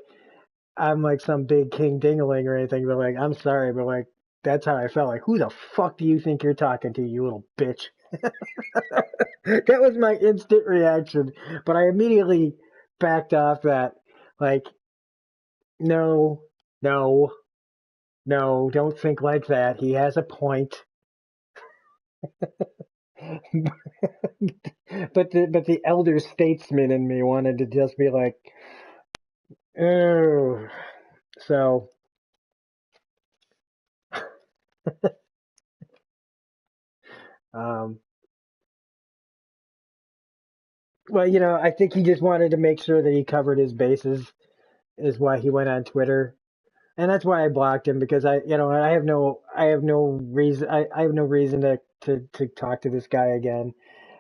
I'm like some big king dingling or anything, but like, I'm sorry, but like, that's how I felt. Like, who the fuck do you think you're talking to, you little bitch? That was my instant reaction, but I immediately backed off that. Like, no, no, No, don't think like that. He has a point. But the elder statesman in me wanted to just be like, oh. So, um, well, I think he just wanted to make sure that he covered his bases, is why he went on Twitter. And that's why I blocked him, because I have no reason to talk to this guy again.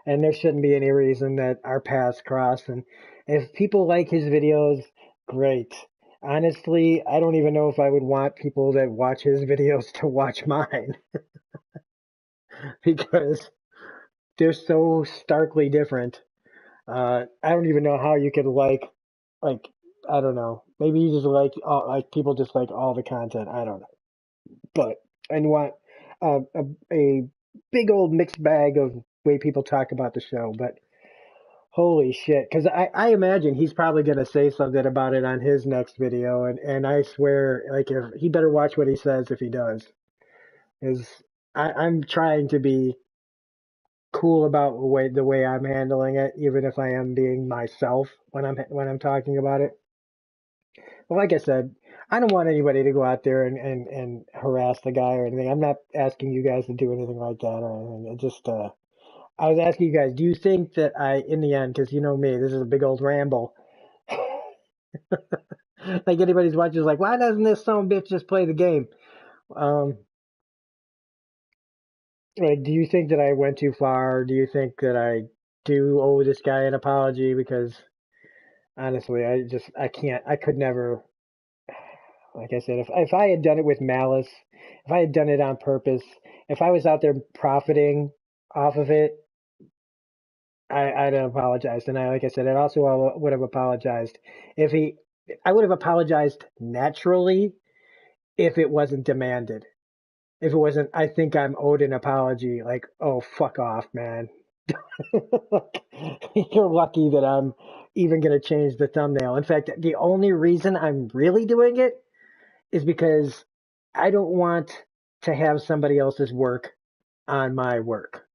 And there shouldn't be any reason that our paths cross. And if people like his videos, great. Honestly, I don't even know if I would want people that watch his videos to watch mine because they're so starkly different. I don't even know how you could like, I don't know. Maybe you just like people just like all the content. I don't know. But and want a big old mixed bag of way people talk about the show. But holy shit, because I imagine he's probably gonna say something about it on his next video, and I swear, like, if he better watch what he says if he does, is I'm trying to be cool about the way I'm handling it, even if I am being myself when I'm talking about it. Well, like I said, I don't want anybody to go out there and harass the guy or anything. I'm not asking you guys to do anything like that or anything. It just, I was asking you guys, do you think that in the end, because you know me, this is a big old ramble. Like anybody's watching is like, why doesn't this son of a bitch just play the game? Um, like, do you think that I went too far? Do you think that I do owe this guy an apology? Because honestly, I can't, I could never. Like I said, if I had done it with malice, if I had done it on purpose, if I was out there profiting off of it, I'd have apologized. And like I said, I also would have apologized if I would have apologized naturally if it wasn't demanded. If it wasn't, I think I'm owed an apology. Like, oh, fuck off, man. You're lucky that I'm even going to change the thumbnail. In fact, the only reason I'm really doing it is because I don't want to have somebody else's work on my work.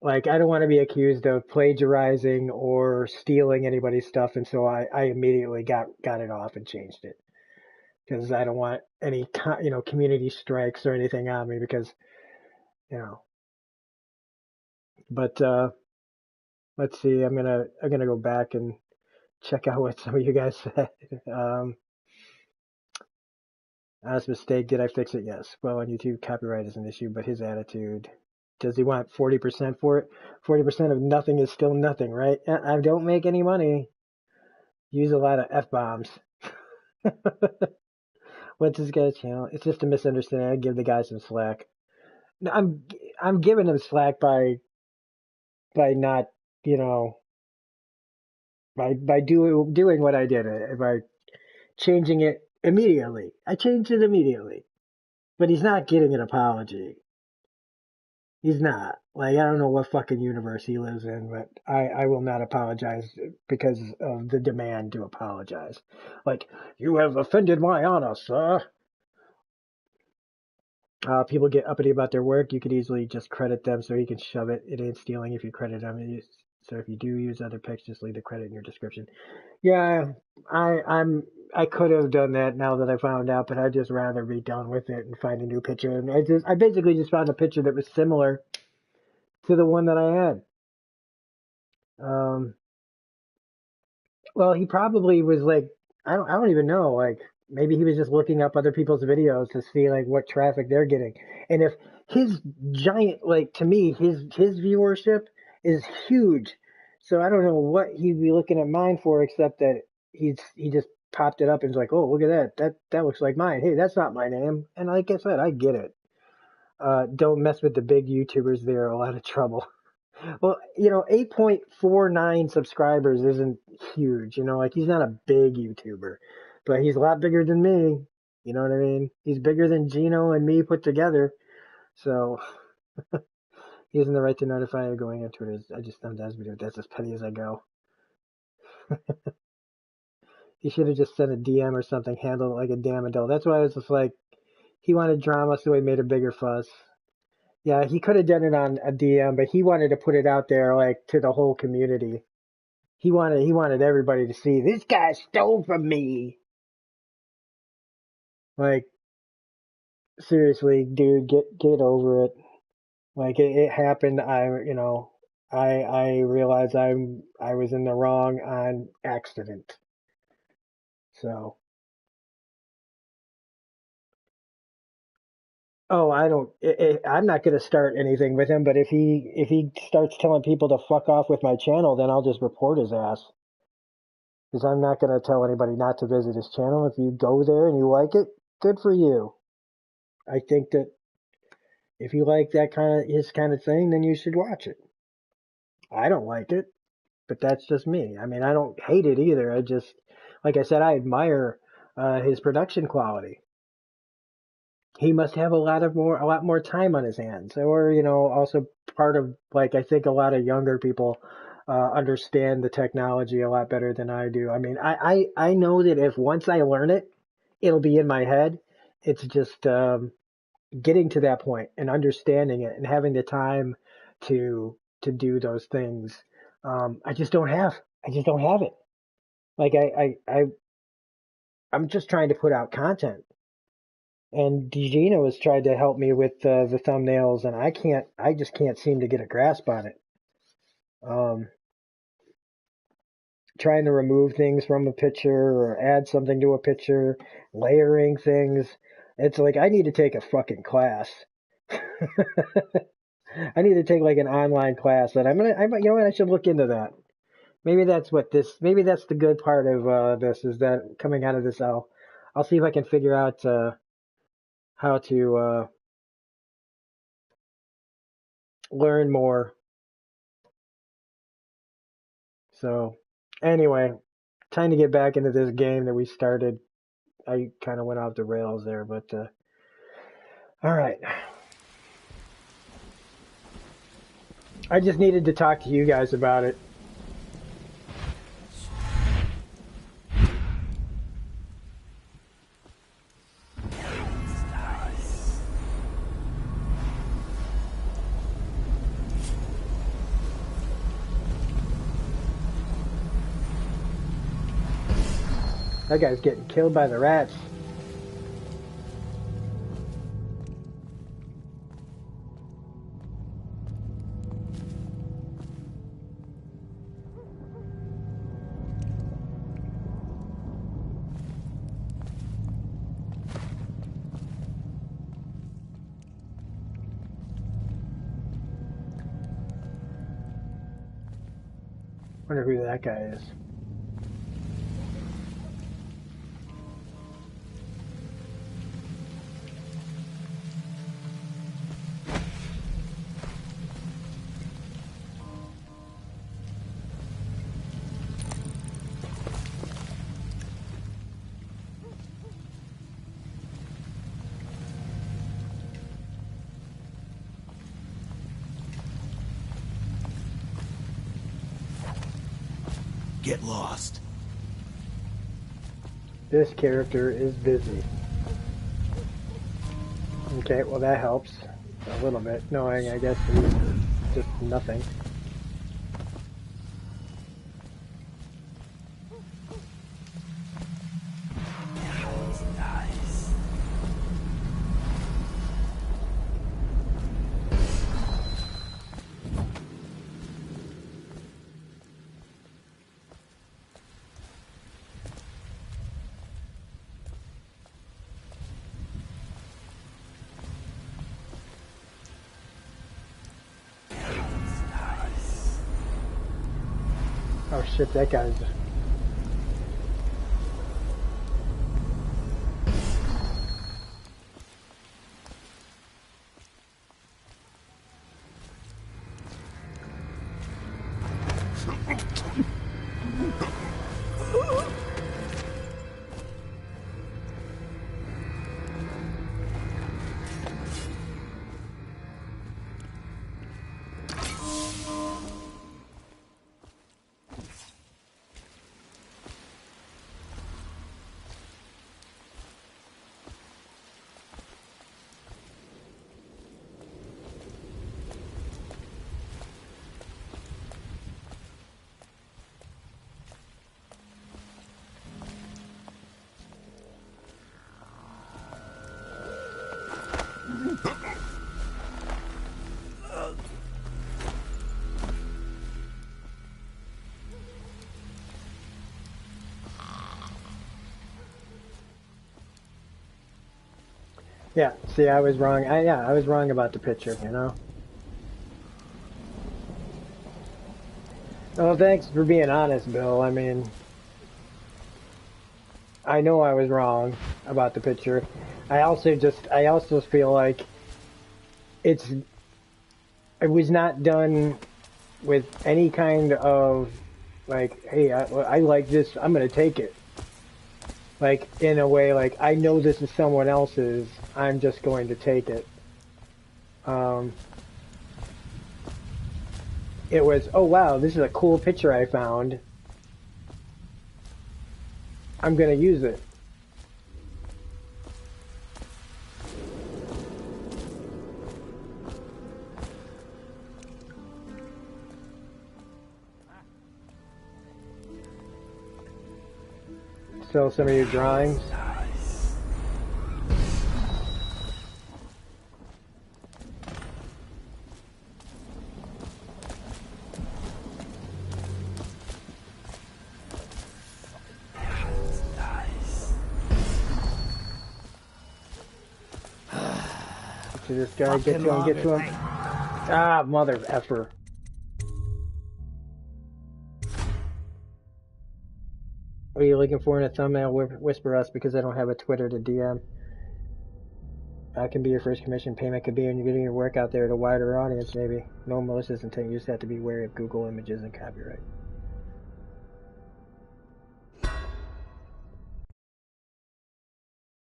Like, I don't want to be accused of plagiarizing or stealing anybody's stuff, and so I immediately got it off and changed it because I don't want any community strikes or anything on me because you know. But let's see, I'm gonna go back and check out what some of you guys said. Um, Honest mistake. Did I fix it? Yes. Well, on YouTube, copyright is an issue, but his attitude. Does he want 40% for it? 40% of nothing is still nothing, right? I don't make any money. Use a lot of F-bombs. What's this guy's channel? It's just a misunderstanding. I give the guy some slack. No, I'm giving him slack by not, you know, by doing what I did, by changing it immediately. I changed it immediately. But he's not getting an apology. He's not. Like, I don't know what fucking universe he lives in, but I will not apologize because of the demand to apologize. Like, you have offended my honor, sir. People get uppity about their work. You could easily just credit them so he can shove it. It ain't stealing if you credit them. So if you do use other pics, just leave the credit in your description. Yeah, I could have done that now that I found out, but I'd just rather be done with it and find a new picture. And I basically just found a picture that was similar to the one that I had. Um, well, he probably was like, I don't even know. Like, maybe he was just looking up other people's videos to see like what traffic they're getting. And if his giant, like to me, his viewership is huge. So I don't know what he'd be looking at mine for, except that he just popped it up and was like, oh, look at that. That looks like mine. Hey, that's not my name. And like I said, I get it. Don't mess with the big YouTubers. They're a lot of trouble. Well, 8.49 subscribers isn't huge. Like he's not a big YouTuber, but he's a lot bigger than me. You know what I mean? He's bigger than Gino and me put together. So he has the right to notify you going on Twitter. I just thumbed his video. That's as petty as I go. He should have just sent a DM or something, handled it like a damn adult. That's why I was just like, he wanted drama, so he made a bigger fuss. Yeah, he could have done it on a DM, but he wanted to put it out there like to the whole community. He wanted everybody to see this guy stole from me. Like, seriously, dude, get over it. Like it happened. I realized I was in the wrong on accident. So, oh, I'm not gonna start anything with him. But if he starts telling people to fuck off with my channel, then I'll just report his ass. Because I'm not gonna tell anybody not to visit his channel. If you go there and you like it, good for you. I think that if you like that his kind of thing, then you should watch it. I don't like it, but that's just me. I mean, I don't hate it either. I just, like I said, I admire his production quality. He must have a lot more time on his hands, or also part of like I think a lot of younger people understand the technology a lot better than I do. I mean, I know that if once I learn it, it'll be in my head. It's just getting to that point and understanding it and having the time to do those things. I just don't have. I just don't have it. Like I'm just trying to put out content. And Gina has tried to help me with the thumbnails, and I just can't seem to get a grasp on it. Trying to remove things from a picture or add something to a picture, layering things. It's like I need to take a fucking class. I need to take like an online class that you know what, I should look into that. Maybe that's the good part of this is that coming out of this, I'll see if I can figure out how to learn more. So anyway, time to get back into this game that we started. I kind of went off the rails there, but all right. I just needed to talk to you guys about it. That guy's getting killed by the rats. Wonder who that guy is. Get lost. This character is busy. Okay, well that helps a little bit, knowing I guess he's just nothing. Oh shit, that guy's... Yeah, see, I was wrong. I was wrong about the picture, you know? Oh, thanks for being honest, Bill. I mean, I know I was wrong about the picture. I also feel like it's, it was not done with any kind of, like, hey, I like this, I'm gonna take it. Like, in a way, like, I know this is someone else's, I'm just going to take it. Um, it was, oh wow, this is a cool picture I found. I'm gonna use it. Sell some of your drawings. To this guy, get to him, get to him. Ah, mother effer. What are you looking for in a thumbnail? Whisper us because I don't have a Twitter to DM. I can be your first commission payment. Could be when you're getting your work out there to a wider audience, maybe. No malicious intent. You just have to be wary of Google images and copyright.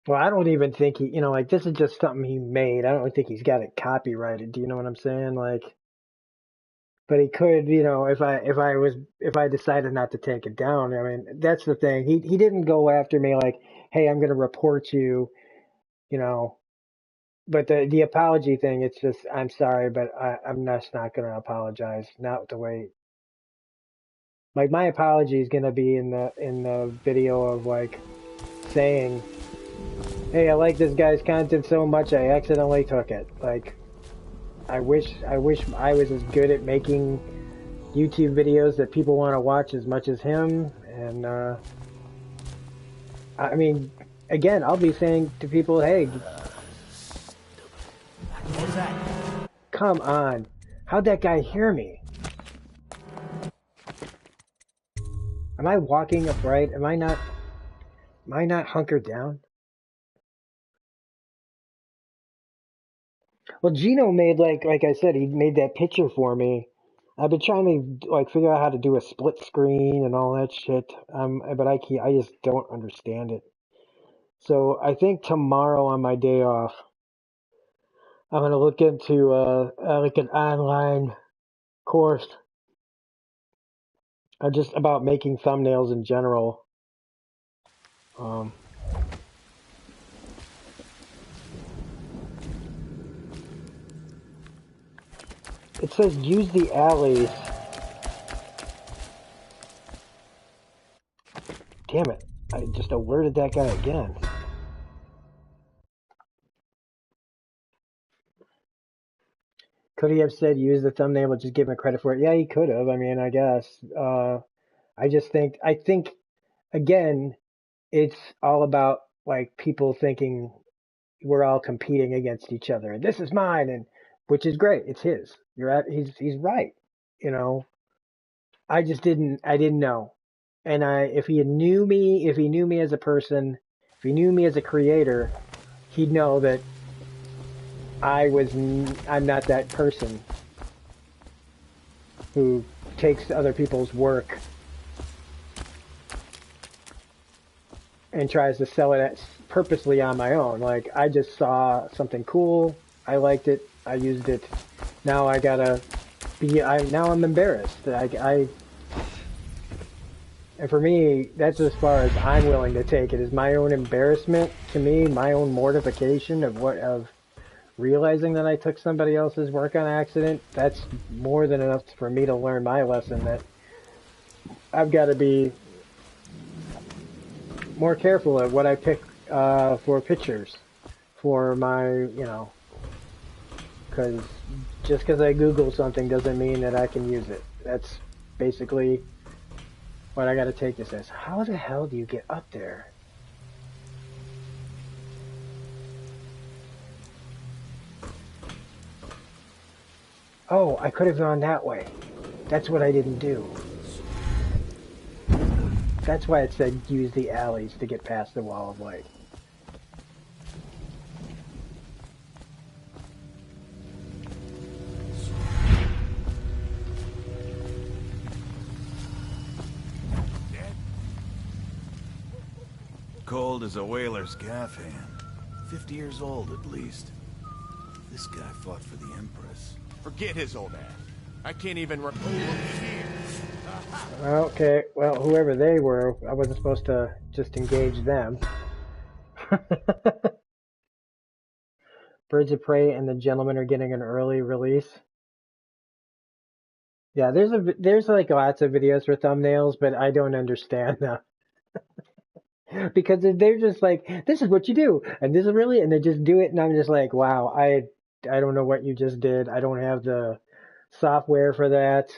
Well, I don't even think he, you know, like this is just something he made. I don't think he's got it copyrighted. Do you know what I'm saying? Like, but he could, you know, if I decided not to take it down. I mean, that's the thing. He didn't go after me like, hey, I'm going to report you, you know. But the apology thing, it's just, I'm sorry, but I'm just not going to apologize. Not the way. Like my apology is going to be in the video of like saying, hey, I like this guy's content so much I accidentally took it. Like, I wish I was as good at making YouTube videos that people want to watch as much as him. And I mean, again, I'll be saying to people, hey, What's that? come on, how'd that guy hear me? Am I walking upright? Am I not hunkered down? Well, Gino made like I said, he made that picture for me. I've been trying to like figure out how to do a split screen and all that shit. But I just don't understand it. So I think tomorrow on my day off, I'm gonna look into like an online course just about making thumbnails in general. Um, it says use the alleys. Damn it! I just alerted that guy again. Could he have said use the thumbnail but just give him credit for it? Yeah, he could have. I mean, I guess. I think again, it's all about like people thinking we're all competing against each other and this is mine and which is great. It's his. He's right. You know, I didn't know. And if he knew me as a person, if he knew me as a creator, he'd know that I'm not that person who takes other people's work and tries to sell it purposely on my own. Like I just saw something cool, I liked it, I used it. Now I gotta now I'm embarrassed. And for me, that's as far as I'm willing to take it. Is my own embarrassment to me, my own mortification of realizing that I took somebody else's work on accident. That's more than enough for me to learn my lesson that I've got to be more careful at what I pick for pictures for my, you know, because just because I Google something doesn't mean that I can use it. That's basically what I got to take this as. How the hell do you get up there? Oh, I could have gone that way. That's what I didn't do. That's why it said use the alleys to get past the wall of light. Cold as a whaler's gaff hand. 50 years old at least. This guy fought for the Empress. Forget his old ass. I can't even Okay, well, whoever they were, I wasn't supposed to just engage them. Birds of Prey and the Gentlemen are getting an early release. Yeah, there's like lots of videos for thumbnails, but I don't understand them. Because they're just like, this is what you do, and this is really, and they just do it, and I'm just like, wow, I don't know what you just did. I don't have the software for that.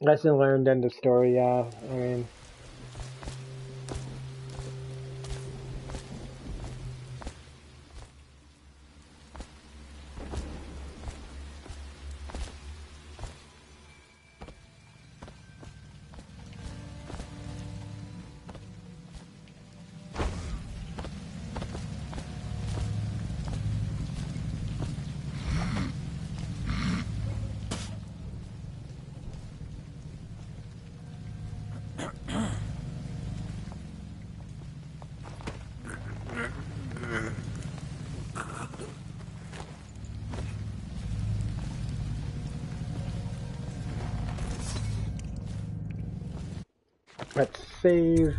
Lesson learned, end of story. Yeah, I mean. Let's save.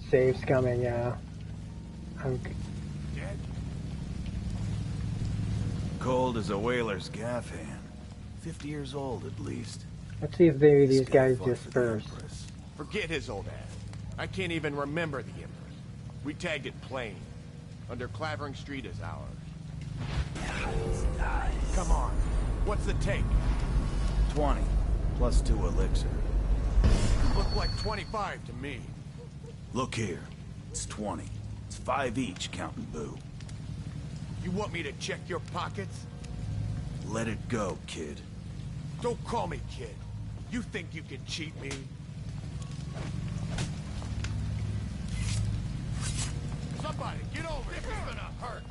Save's coming, yeah. Dead? Cold as a whaler's gaff hand. 50 years old at least. Let's see if maybe This these guy guys fought for the disperse. Empress. Forget his old ass. I can't even remember the Empress. We tagged it plain. Under Clavering Street is ours. Come on. What's the take? 20, plus 2 elixir. Look like 25 to me. Look here. It's 20. It's 5 each, counting Boo. You want me to check your pockets? Let it go, kid. Don't call me kid. You think you can cheat me? Somebody, get over here. It's gonna hurt.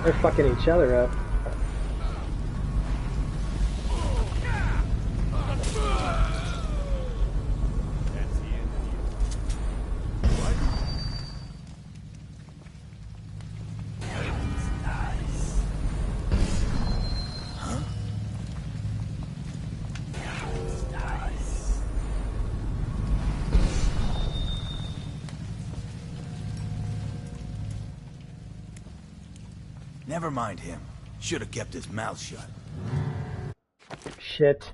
They're fucking each other up. That's the end of you. What? Huh? Never mind him. Should have kept his mouth shut. Shit.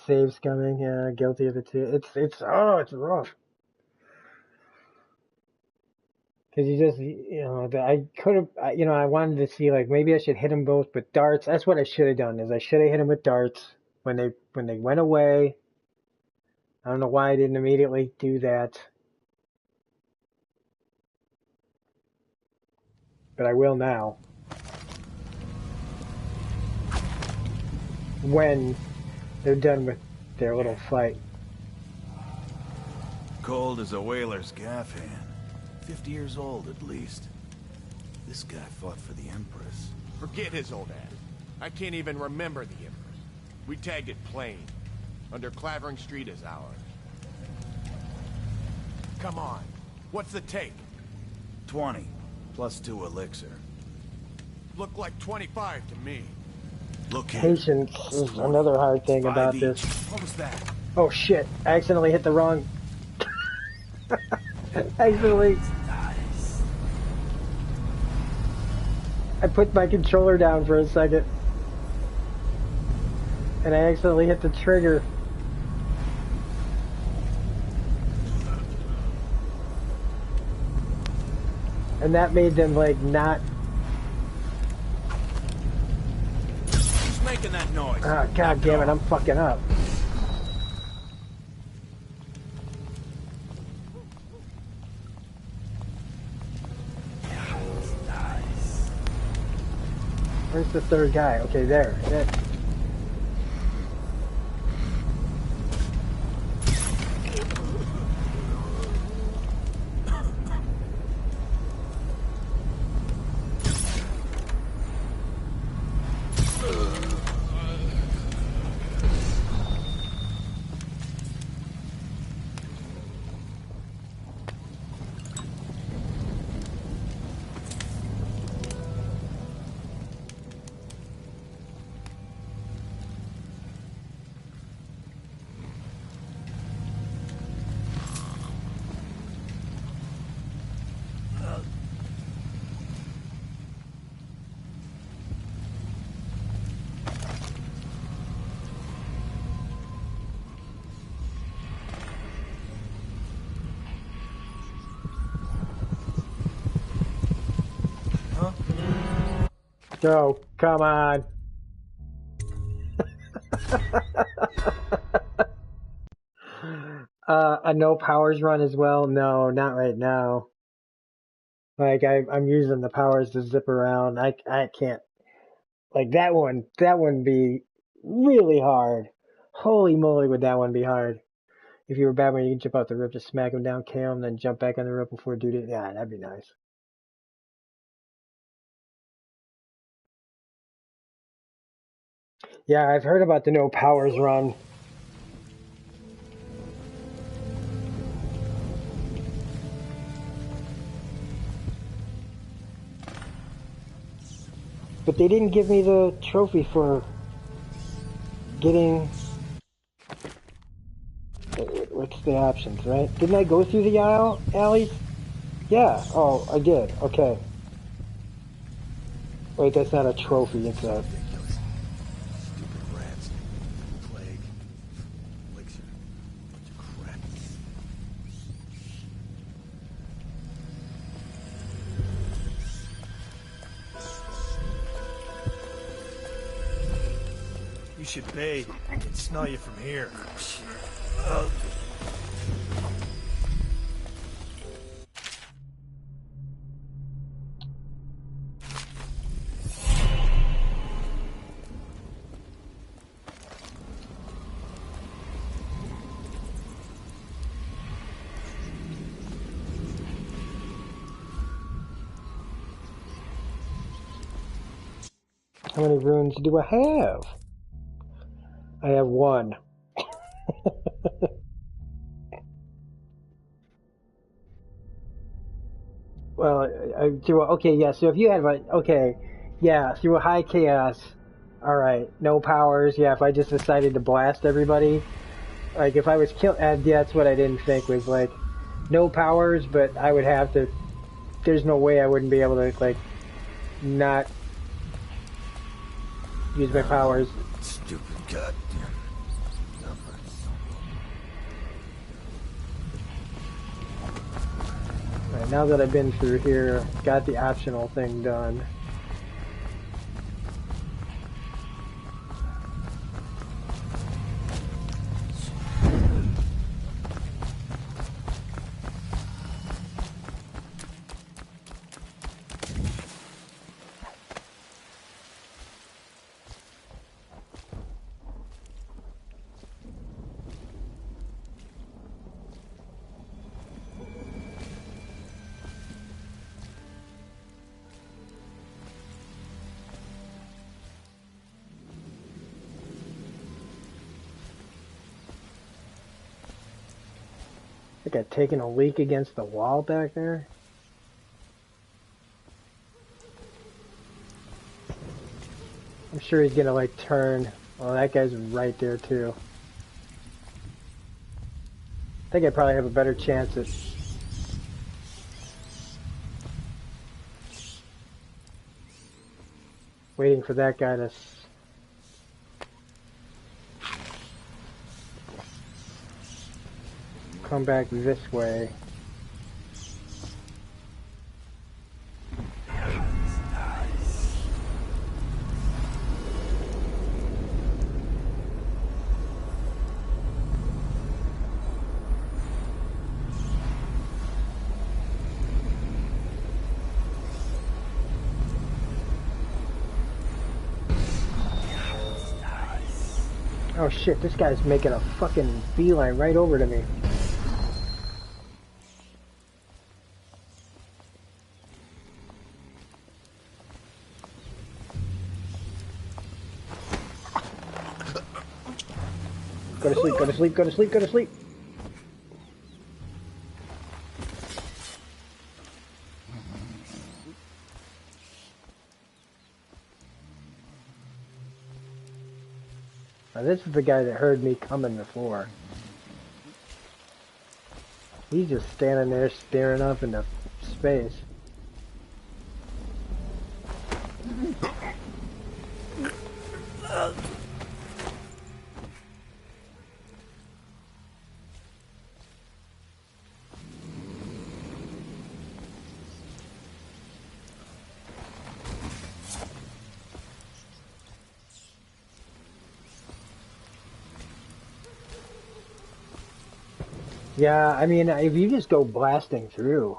Save's coming, yeah, guilty of it too. It's rough. Cause you just, I could have, I wanted to see, like, maybe I should hit them both with darts. That's what I should have done, is I should have hit them with darts when they went away. I don't know why I didn't immediately do that. But I will now. When they're done with their little fight. Cold as a whaler's gaff hand. 50 years old at least. This guy fought for the Empress. Forget his old ass. I can't even remember the Empress. We tagged it plain. Under Clavering Street is ours. Come on. What's the take? 20, plus 2 elixir. Look like 25 to me. Look here. Patience is another hard thing Five about each. this. What was that? Oh shit, I accidentally hit the wrong... accidentally... I put my controller down for a second. And I accidentally hit the trigger. And that made them, like, not... Who's making that noise? Ah, god damn it, I'm fucking up. Nice. Where's the third guy? Okay, there. Go, come on. A no powers run as well? No, not right now. Like I'm using the powers to zip around. I can't. Like that one be really hard. Holy moly, would that one be hard? If you were Batman, you can jump out the roof, just smack him down, KO him, then jump back on the roof before duty. Yeah, that'd be nice. Yeah, I've heard about the no powers run. But they didn't give me the trophy for getting... What's the options, right? Didn't I go through the alleys? Yeah. Oh, I did. Okay. Wait, that's not a trophy. It's a... Stupid rats. Plague. Elixir. Bunch of crap. You should bathe. I can smell you from here. How many runes do I have? I have one. Well, okay, yeah, so if you had, okay, yeah, through a high chaos, alright, no powers, yeah, if I just decided to blast everybody, like, if I was killed, that's what I didn't think, was, like, no powers, but I would have to, there's no way I wouldn't be able to, like, not use my powers. Stupid goddamn. Right, now that I've been through here, got the optional thing done. I think I've taken a leak against the wall back there. I'm sure he's gonna like turn. Well, that guy's right there too. I think I probably have a better chance at... Waiting for that guy to come back this way. Oh shit, this guy's making a fucking beeline right over to me. Go to sleep, go to sleep, go to sleep, go to sleep. Now this is the guy that heard me coming before. He's just standing there staring up into space. Yeah, I mean, if you just go blasting through.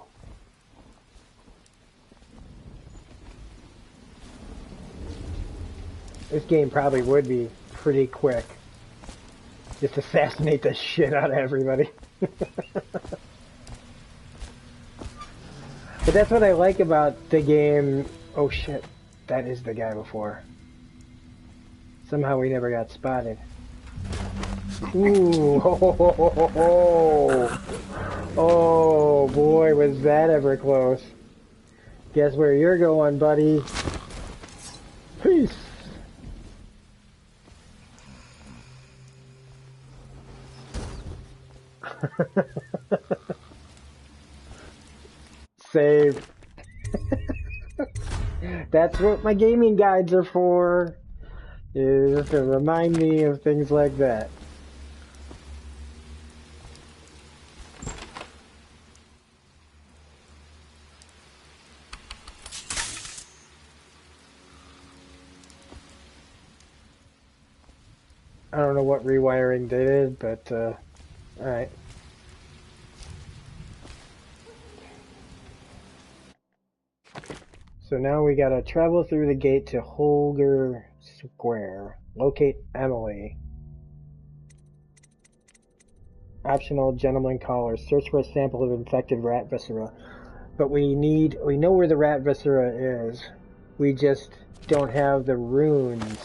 This game probably would be pretty quick. Just assassinate the shit out of everybody. But that's what I like about the game. Oh shit, that is the guy before. Somehow we never got spotted. Ooh, ho, ho, ho, ho, ho, ho. Oh boy, was that ever close. Guess where you're going, buddy. Peace. Save. That's what my gaming guides are for, is to remind me of things like that. I don't know what rewiring they did, but alright. So now we gotta travel through the gate to Holger Square. Locate Emily. Optional gentleman caller. Search for a sample of infected rat viscera. But we know where the rat viscera is. We just don't have the runes.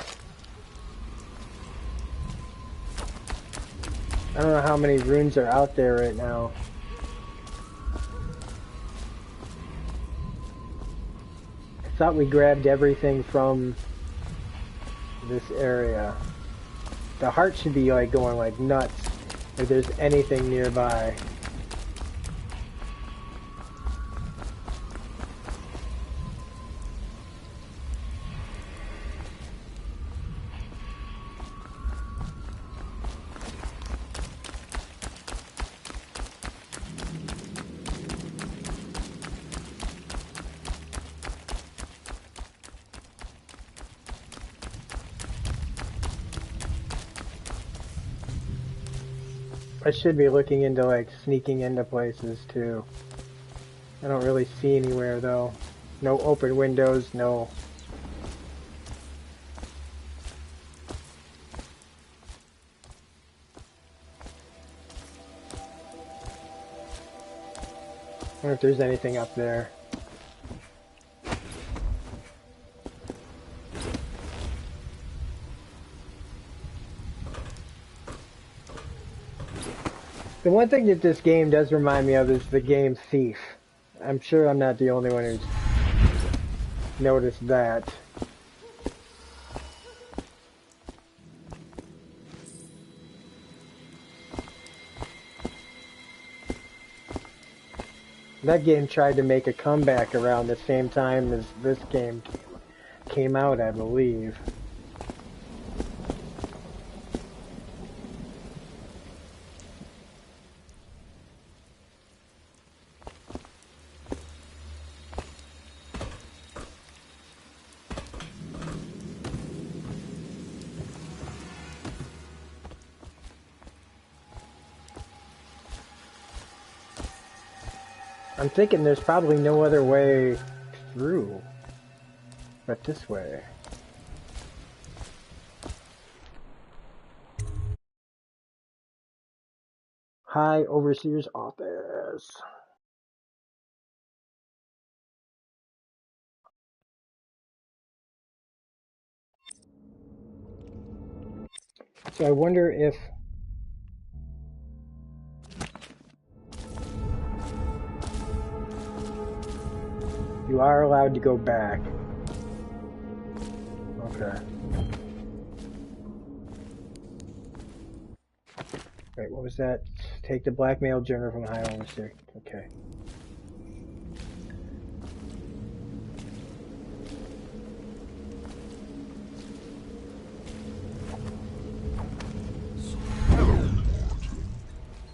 I don't know how many runes are out there right now. I thought we grabbed everything from this area. The heart should be like going like nuts if there's anything nearby. I should be looking into like sneaking into places too. I don't really see anywhere though. No open windows, no. I wonder if there's anything up there. The one thing that this game does remind me of is the game Thief. I'm sure I'm not the only one who's noticed that. That game tried to make a comeback around the same time as this game came out, I believe. I'm thinking there's probably no other way through but this way. High Overseer's office. So I wonder if you are allowed to go back. Okay. Wait, what was that? Take the blackmail journal from High Overseer. Okay.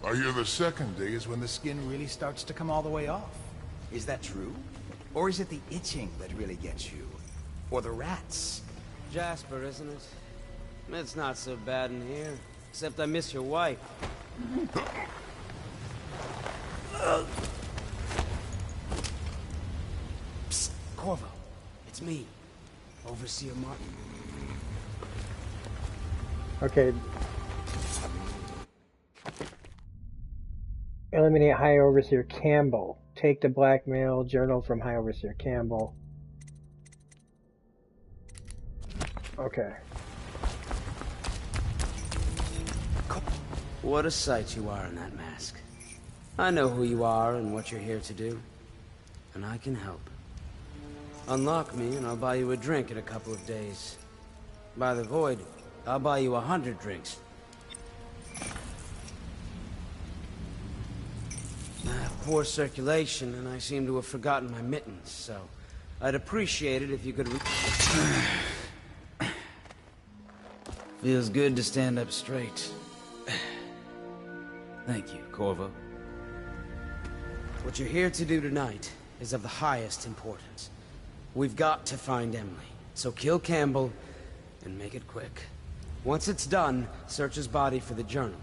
I hear the second day is when The skin really starts to come all the way off. Is that true? Or is it the itching that really gets you? Or the rats? Jasper, isn't it? It's not so bad in here. Except I miss your wife. Psst, Corvo. It's me, Overseer Martin. Okay. Eliminate High Overseer Campbell. Take the blackmail journal from High Overseer Campbell. Okay. What a sight you are in that mask. I know who you are and what you're here to do. And I can help. Unlock me and I'll buy you a drink in a couple of days. By the void, I'll buy you 100 drinks. I have poor circulation and I seem to have forgotten my mittens, so I'd appreciate it if you could Feels good to stand up straight. Thank you, Corvo. What you're here to do tonight is of the highest importance. We've got to find Emily, so kill Campbell and make it quick. Once it's done, search his body for the journal,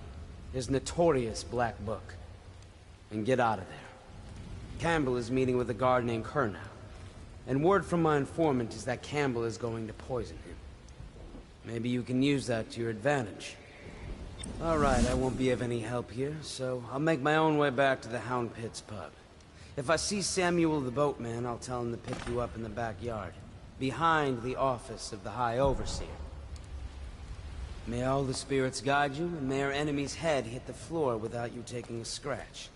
his notorious black book, and get out of there. Campbell is meeting with a guard named Kernow, and word from my informant is that Campbell is going to poison him. Maybe you can use that to your advantage. All right, I won't be of any help here, so I'll make my own way back to the Hound Pits pub. If I see Samuel the boatman, I'll tell him to pick you up in the backyard, behind the office of the High Overseer. May all the spirits guide you, and may our enemy's head hit the floor without you taking a scratch.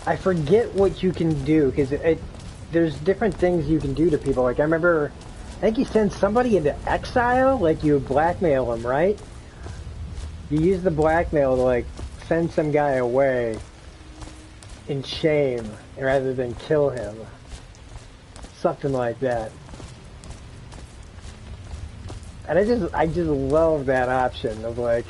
I forget what you can do, because there's different things you can do to people. Like, I remember, I think you send somebody into exile, like you blackmail them, right? You use the blackmail to, like, send some guy away in shame, rather than kill him. Something like that. And I just love that option of, like,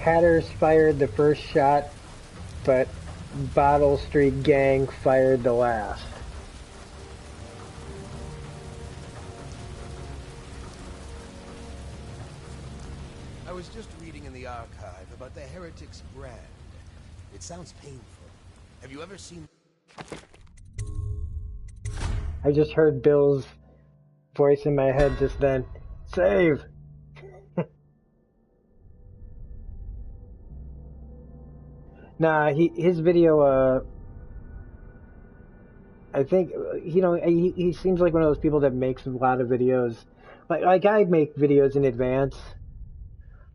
Hatters fired the first shot, but Bottle Street Gang fired the last. I was just reading in the archive about the Heretics brand. It sounds painful. Have you ever seen... I just heard Bill's voice in my head just then. Save! Nah, his video. I think he seems like one of those people that makes a lot of videos. Like I make videos in advance.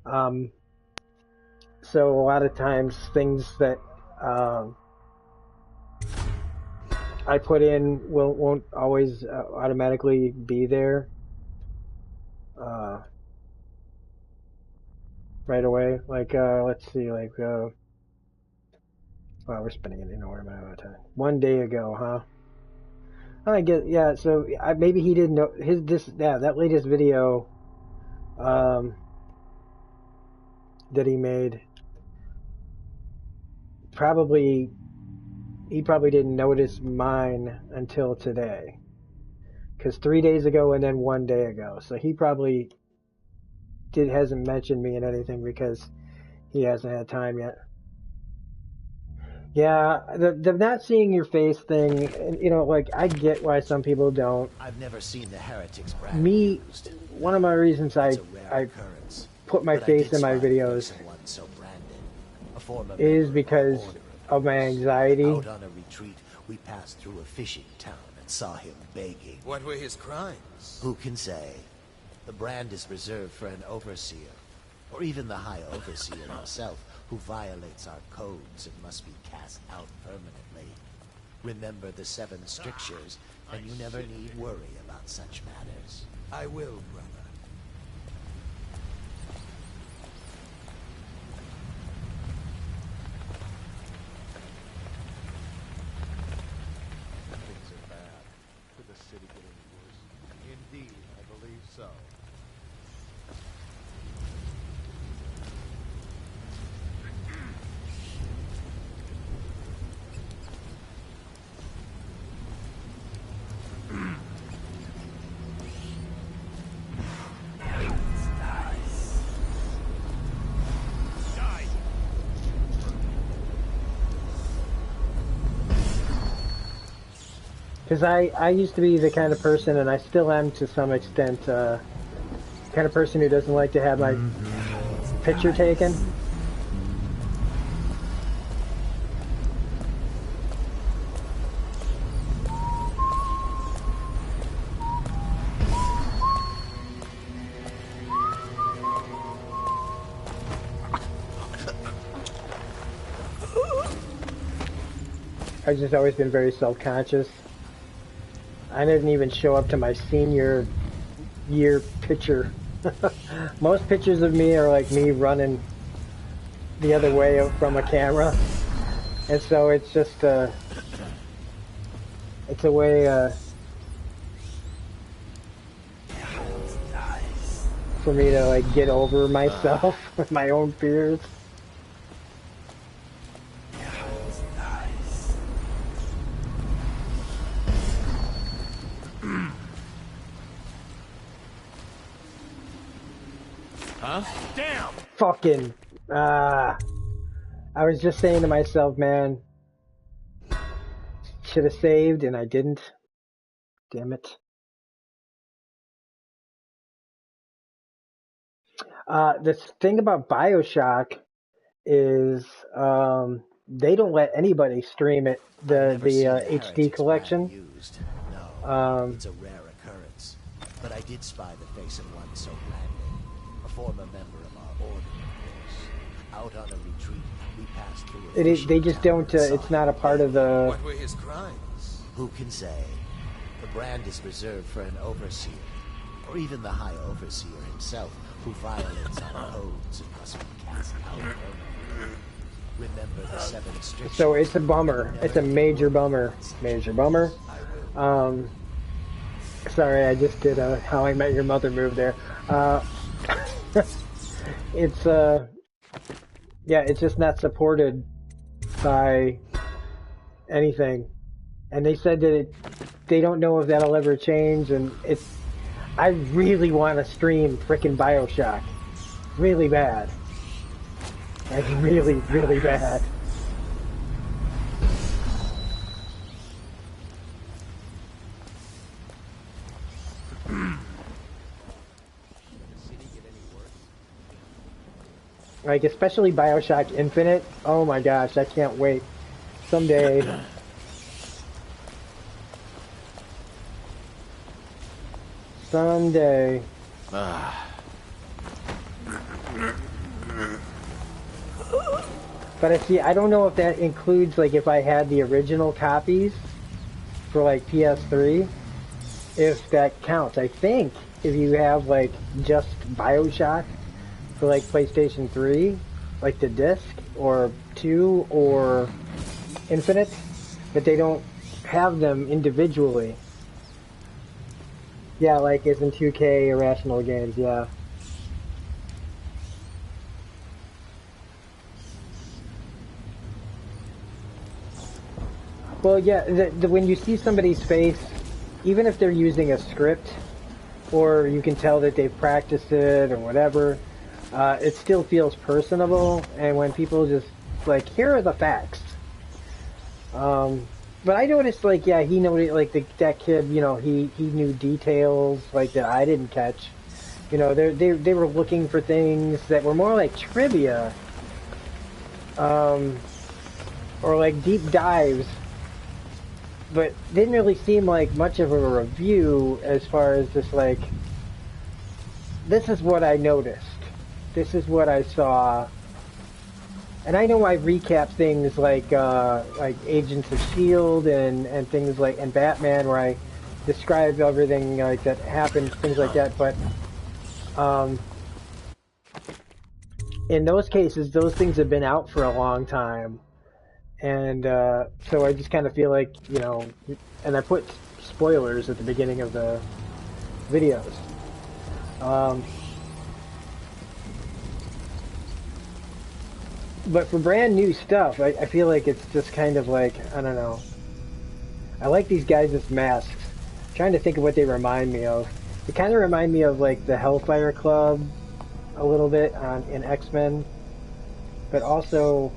So a lot of times things that I put in won't always automatically be there right away. Like let's see, like wow, we're spinning it in order amount of time. 1 day ago, huh? I get, yeah. So maybe he didn't know that latest video that he made. He probably didn't notice mine until today, because 3 days ago and then 1 day ago. So he probably hasn't mentioned me in anything because he hasn't had time yet. Yeah, the not seeing your face thing, like I get why some people don't. I've never seen the heretics brand Me, used. one of my reasons I Occurrence. put my But I face did in my spy the videos face of one so branded. A former is member because of, of my anxiety. Out on a retreat, we passed through a fishing town and saw him begging. What were his crimes? Who can say? The brand is reserved for an overseer, or even the High Overseer himself, who violates our codes and must be cast out permanently. Remember the 7 strictures, and you never need worry about such matters. I will, brother. Things are bad. Could the city get any worse? Indeed, I believe so. Because I used to be the kind of person, and I still am to some extent, kind of person who doesn't like to have my picture taken. I've just always been very self-conscious. I didn't even show up to my senior year picture. Most pictures of me are like me running the other way from a camera. And so it's just, it's a way, for me to like get over myself, my own fears. Huh? Damn! Fucking, I was just saying to myself, man, should have saved and I didn't. Damn it. The thing about BioShock is, they don't let anybody stream it, the HD collection. Used. No, it's a rare occurrence. But I did spy the face of one so branded. A former member of our order, of course. Out on a retreat, we passed through They just don't, it's not a part of the... What were his crimes? Who can say? The brand is reserved for an overseer, or even the High Overseer himself, who violates our codes and must be cast out permanently. Remember the 7 strictures. So it's a bummer. It's a major bummer. Major bummer. Sorry, I just did a How I Met Your Mother move there. It's yeah, it's just not supported by anything, and they said that they don't know if that'll ever change. And I really want to stream frickin' BioShock, really bad, like really, really bad. Like, especially Bioshock Infinite. Oh my gosh, I can't wait. Someday. Someday. But I don't know if that includes, like, if I had the original copies for, like, PS3, if that counts. I think if you have, like, just Bioshock for, like, PlayStation 3, like the disc, or 2, or Infinite, that they don't have them individually. Yeah, like, as in 2K Irrational Games, yeah. Well, yeah, when you see somebody's face, even if they're using a script, or you can tell that they've practiced it or whatever, it still feels personable. And when people just, like, here are the facts. But I noticed, like, yeah, he noted, like, that kid, you know, he knew details, like, that I didn't catch. You know, they were looking for things that were more like trivia, or like deep dives, but didn't really seem like much of a review as far as just like, this is what I noticed, this is what I saw. And I know I recap things like Agents of S.H.I.E.L.D. and things like, and Batman, where I describe everything like that happened, things like that, but in those cases, those things have been out for a long time. And so I just kind of feel like, you know, and I put spoilers at the beginning of the videos. But for brand new stuff, I feel like it's just kind of like, I don't know. I like these guys with masks. I'm trying to think of what they remind me of. They kind of remind me of like the Hellfire Club a little bit in X-Men. But also...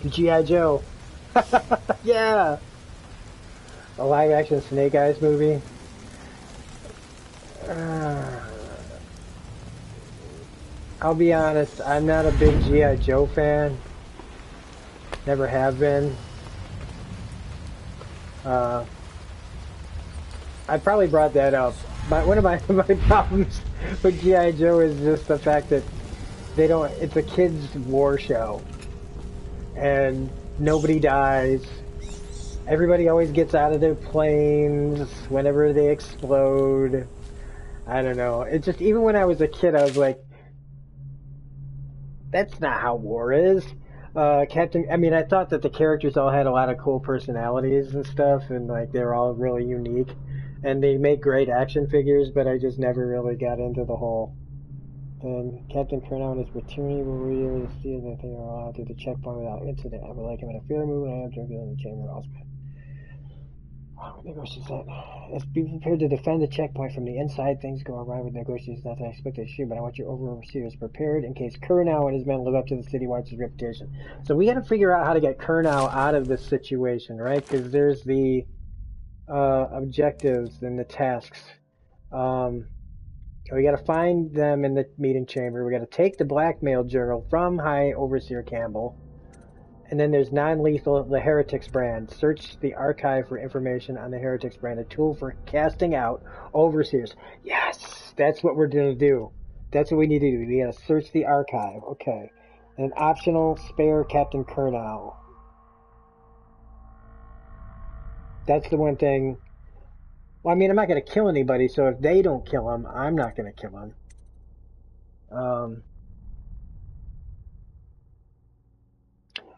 G.I. Joe. Yeah! A live-action Snake Eyes movie. I'll be honest, I'm not a big G.I. Joe fan. Never have been. I probably brought that up. But one of my problems with G.I. Joe is just the fact that it's a kids' war show. And nobody dies. Everybody always gets out of their planes whenever they explode. I don't know. It just, even when I was a kid, I was like, that's not how war is. I thought that the characters all had a lot of cool personalities and stuff, and like they're all really unique. And they make great action figures, but I just never really got into the whole thing. Captain Kurnow and his platoon were able to see that they were allowed to the checkpoint without incident. I would like him in a fair movement. I have to in the chamber also. Negotiations that. Let's be prepared to defend the checkpoint from the inside. Things go awry with negotiations. Not that I expect they should, but I want your overseers prepared in case Kurnow and his men live up to the City Watch's reputation. So we got to figure out how to get Kurnow out of this situation, right? Because there's the objectives and the tasks. We got to find them in the meeting chamber. We got to take the blackmail journal from High Overseer Campbell. And then there's non-lethal, the Heretics brand. Search the archive for information on the Heretics brand, a tool for casting out overseers. Yes, that's what we're going to do. That's what we need to do. We got to search the archive. Okay. And optional, spare Captain Kurnow. That's the one thing. Well, I mean, I'm not going to kill anybody, so if they don't kill him, I'm not going to kill him.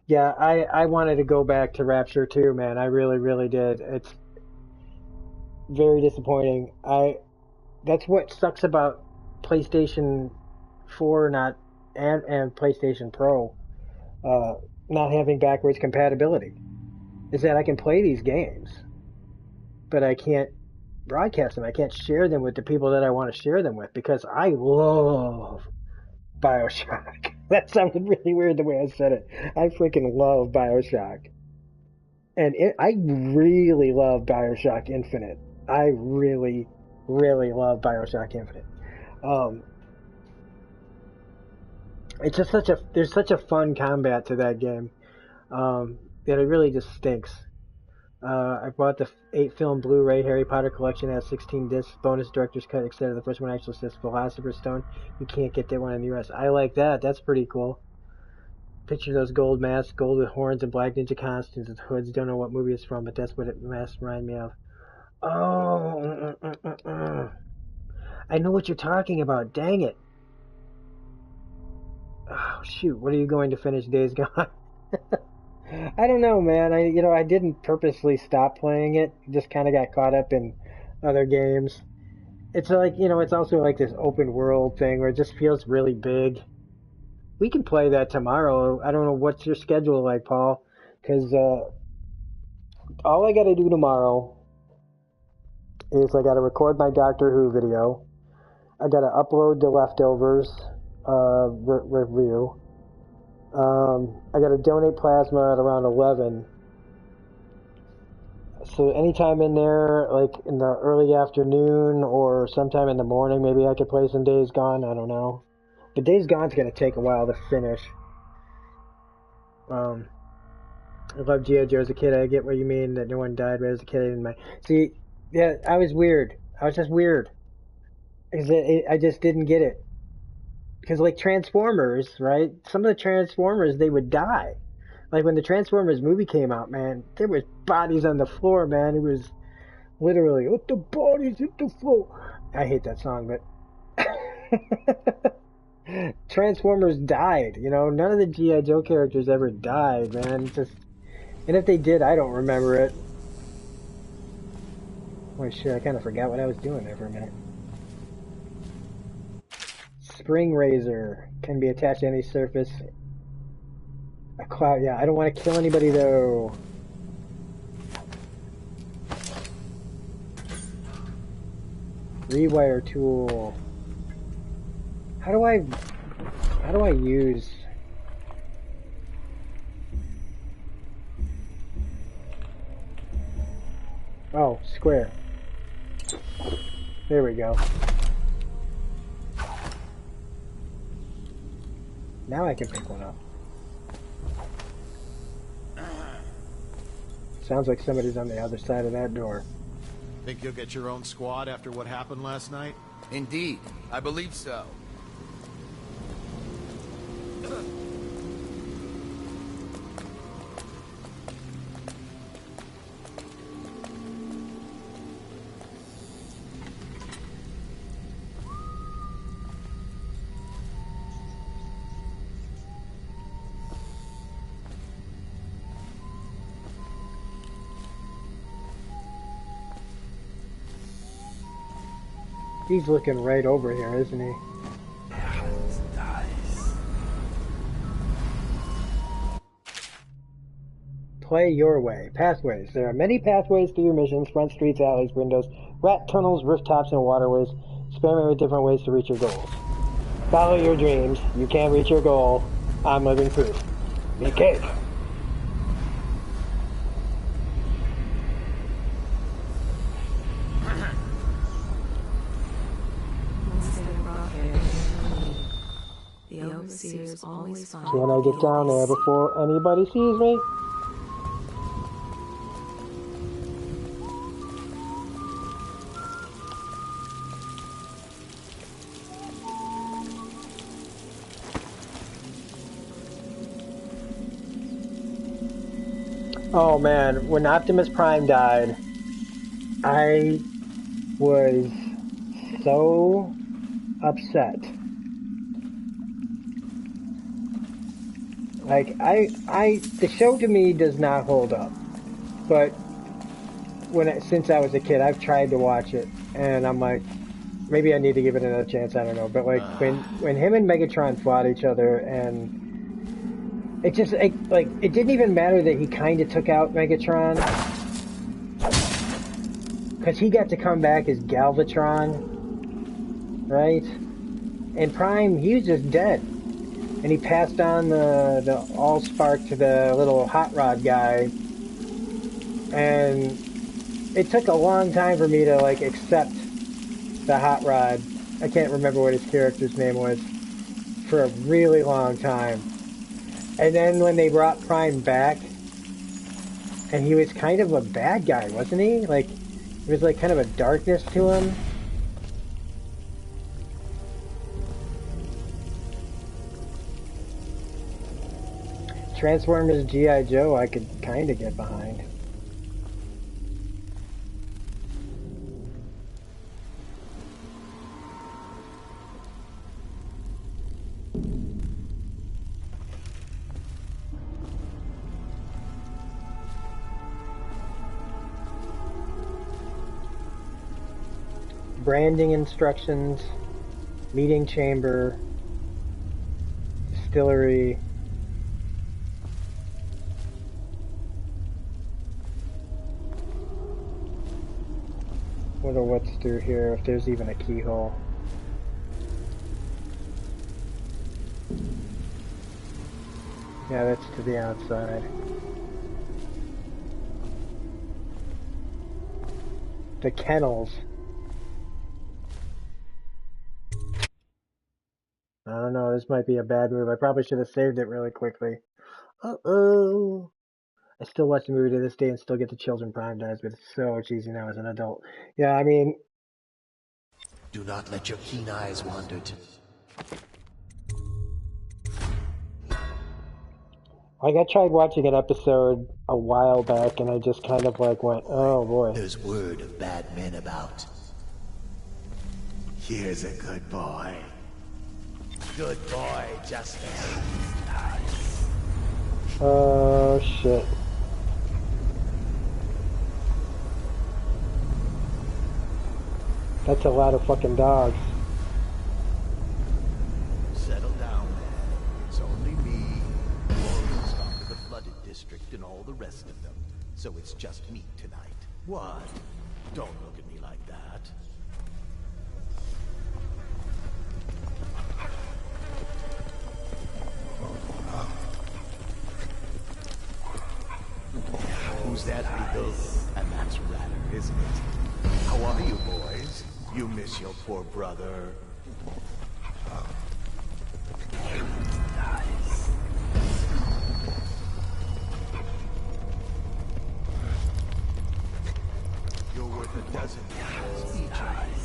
Yeah, I wanted to go back to Rapture too, man. I really, really did. It's very disappointing. That's what sucks about PlayStation 4 and PlayStation Pro not having backwards compatibility, is that I can play these games. but I can't broadcast them. I can't share them with the people that I want to share them with because I love BioShock. That sounded really weird the way I said it. I freaking love BioShock. And I really love BioShock Infinite. I really, really love BioShock Infinite. It's just there's such a fun combat to that game. That it really just stinks. I bought the 8-film Blu-ray Harry Potter collection. It has 16 discs, bonus director's cut, etc. The first one actually says Philosopher's Stone. You can't get that one in the US. I like that. That's pretty cool. Picture those gold masks, gold with horns and black ninja costumes with hoods. Don't know what movie it's from, but that's what it masks remind me of. Oh, I know what you're talking about. Dang it. Oh, shoot. What are you going to finish Days Gone? I don't know, man. I didn't purposely stop playing it. Just kind of got caught up in other games. It's like, it's also like this open world thing where it just feels really big. We can play that tomorrow. I don't know what's your schedule like, Paul, because all I got to do tomorrow is I got to record my Doctor Who video. I got to upload the Leftovers review. I got to donate plasma at around 11. So anytime in there, like in the early afternoon or sometime in the morning, maybe I could play some Days Gone. I don't know. But Days Gone's going to take a while to finish. I love G.I. Joe as a kid. I get what you mean that no one died, but as a kid I didn't mind. See, yeah, I was weird. I was just weird. I just didn't get it. Because like Transformers, right? Some of the Transformers, they would die. Like when the Transformers movie came out, man, there was bodies on the floor, man. It was literally, "Let the bodies hit the floor." I hate that song, but Transformers died. None of the G.I. Joe characters ever died, man. And if they did, I don't remember it. Oh shit, I kind of forgot what I was doing there for a minute. Spring Razor can be attached to any surface. A cloud, yeah, I don't want to kill anybody though. Rewire tool. How do I use... Oh, square. There we go. Now I can pick one up. Sounds like somebody's on the other side of that door. Think you'll get your own squad after what happened last night? Indeed, I believe so. He's looking right over here, isn't he? Play your way. Pathways. There are many pathways to your missions: front streets, alleys, windows, rat tunnels, rooftops, and waterways. Experiment with different ways to reach your goals. Follow your dreams. You can't reach your goal. I'm living proof. Be cake. Can I get down there before anybody sees me? Oh man, when Optimus Prime died, I was so upset. Like, the show to me does not hold up. But since I was a kid, I've tried to watch it, and I'm like, maybe I need to give it another chance, I don't know. But like, when him and Megatron fought each other, and it just, it didn't even matter that he kind of took out Megatron. Because he got to come back as Galvatron, right? And Prime, he was just dead. And he passed on the Allspark to the little hot rod guy. And it took a long time for me to, like, accept the hot rod. I can't remember what his character's name was. For a really long time. And then when they brought Prime back, and he was kind of a bad guy, wasn't he? Like, there was like kind of a darkness to him. Transformers G.I. Joe I could kind of get behind. Branding instructions, meeting chamber, distillery. Wonder what's through here, if there's even a keyhole. Yeah, that's to the outside. The kennels. I don't know, this might be a bad move. I probably should have saved it really quickly. Uh-oh. I still watch the movie to this day and still get the children Prime dies, but it's so cheesy now as an adult. Yeah, I mean... Do not let your keen eyes wander to... Like, I tried watching an episode a while back, and I just kind of, like, went, oh, boy. There's word of bad men about. Here's a good boy. Good boy, Justice. Oh, shit. That's a lot of fucking dogs. Settle down, man. It's only me, Warriors of the flooded district, and all the rest of them. So it's just me tonight. What? Don't look at me like that. Who's that, Beagle? And that's Ratter, isn't it? How are you, boys? You miss your poor brother. You're worth a dozen each of you.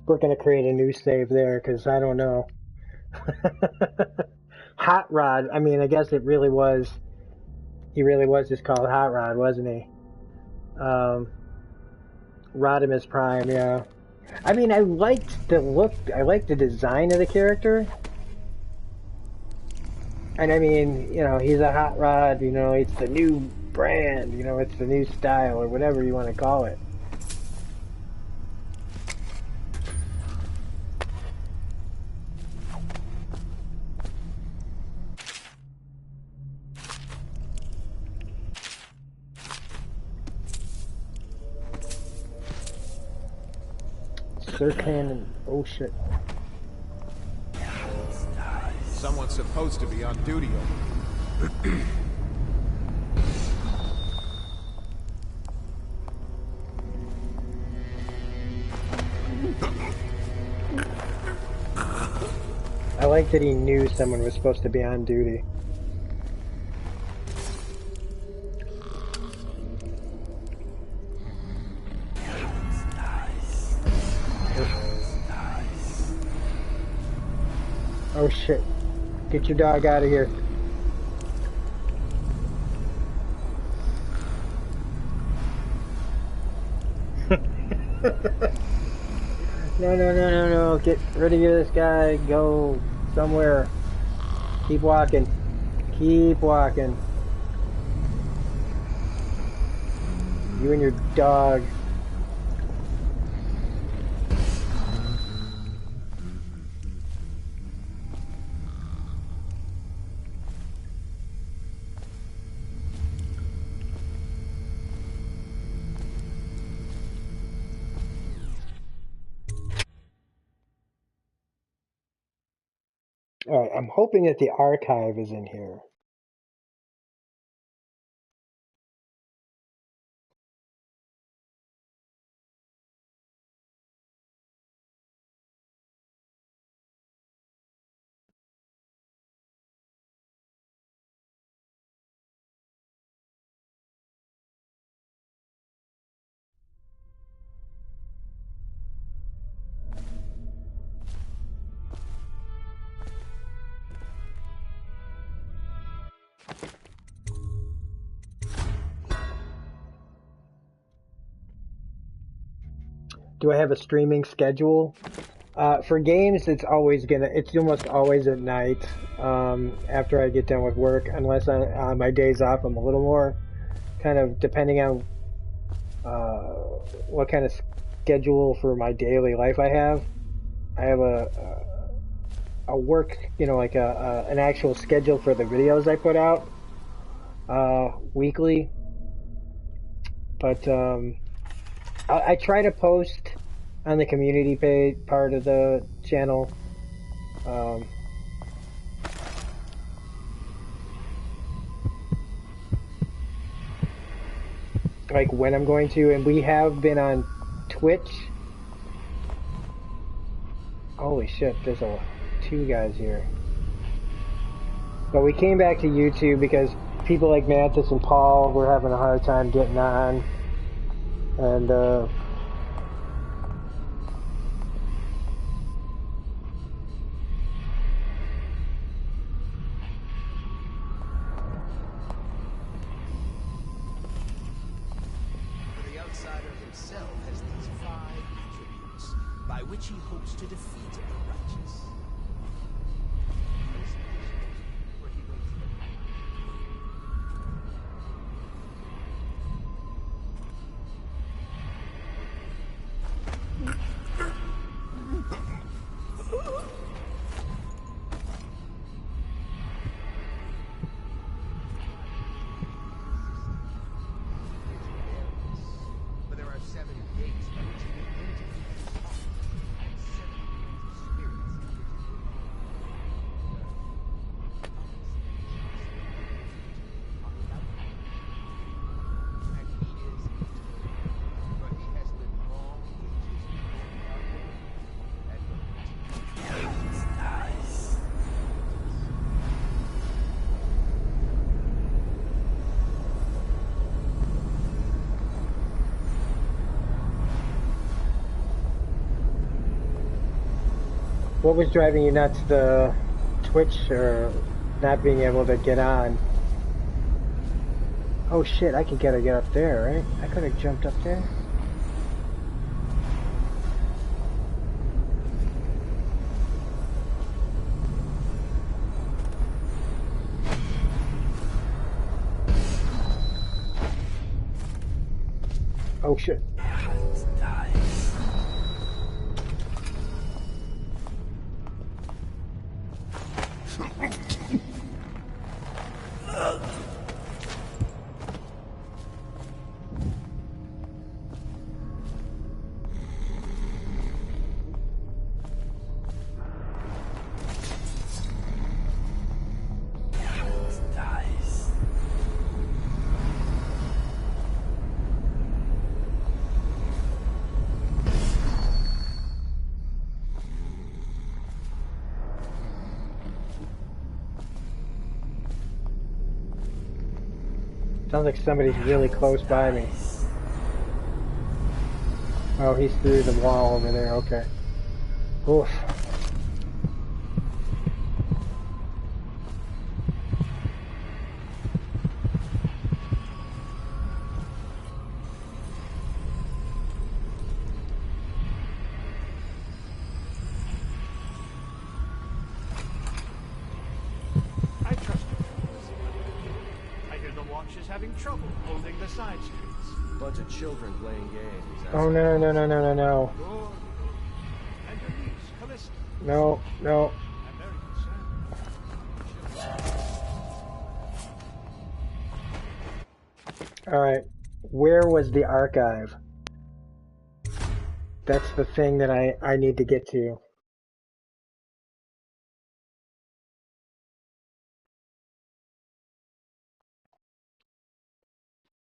We're gonna create a new save there, because I don't know. Hot Rod, I mean, I guess it really was, he really was just called Hot Rod, wasn't he? Rodimus Prime, yeah. I mean, I liked the look, I liked the design of the character. And I mean, you know, he's a hot rod, you know, it's the new brand, you know, it's the new style, or whatever you want to call it. Cannon. Oh shit. Someone's supposed to be on duty over here. I like that he knew someone was supposed to be on duty. Oh shit. Get your dog out of here. No, no, no, no, no. Get rid of this guy. Go somewhere. Keep walking. Keep walking. You and your dog. Alright, I'm hoping that the archive is in here. Do I have a streaming schedule? For games, it's almost always at night after I get done with work, unless on my days off, I'm a little more kind of depending on what kind of schedule for my daily life I have. I have a work, like an actual schedule for the videos I put out weekly, but I try to post on the community page part of the channel. Like when I'm going to, and we have been on Twitch. Holy shit, there's two guys here. But we came back to YouTube because people like Mantis and Paul were having a hard time getting on. And The outsider himself has these 5 attributes by which he hopes to defeat the righteous. Where he waits but there are 7 gates by which he may enter into his heart, and 7 kinds of spirits in which he will and he is eternal, but he has lived long ages before God and what was driving you nuts? The Twitch or not being able to get on? Oh shit, I could get up there, right? I could have jumped up there. Oh shit. Sounds like somebody's really close by me. Oh, he's through the wall over there, okay. Oof. having trouble holding the side streets. Bunch of children playing games. Oh no, no, no, no, no, no. Good. And your niece, Callista. No, no. I'm very concerned. Alright. Where was the archive? That's the thing that I need to get to.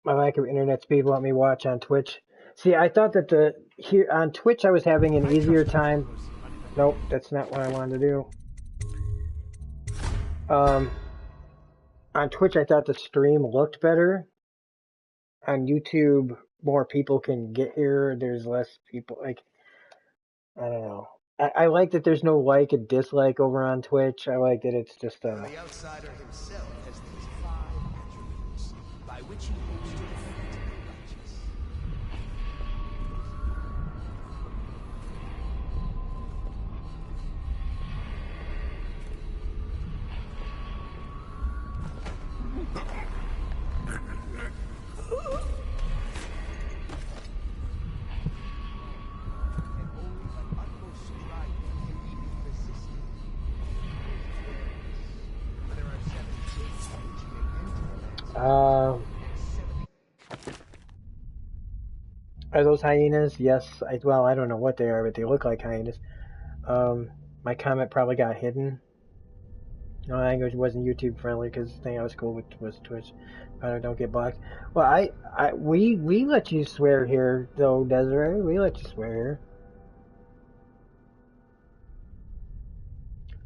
My lack of internet speed won't let me watch on Twitch. See, I thought that here on Twitch I was having an easier time. Nope, that's not what I wanted to do. On Twitch I thought the stream looked better. On YouTube, more people can get here. There's less people. Like, I don't know. I like that there's no like and dislike over on Twitch. I like that it's just The outsider himself has these 5 attributes by which he hopes to defeat the righteous. Are those hyenas? Yes. Well, I don't know what they are, but they look like hyenas. My comment probably got hidden. No, language wasn't YouTube friendly because the thing I was cool with was Twitch. I don't get blocked. Well, we let you swear here, though, Desiree. We let you swear here.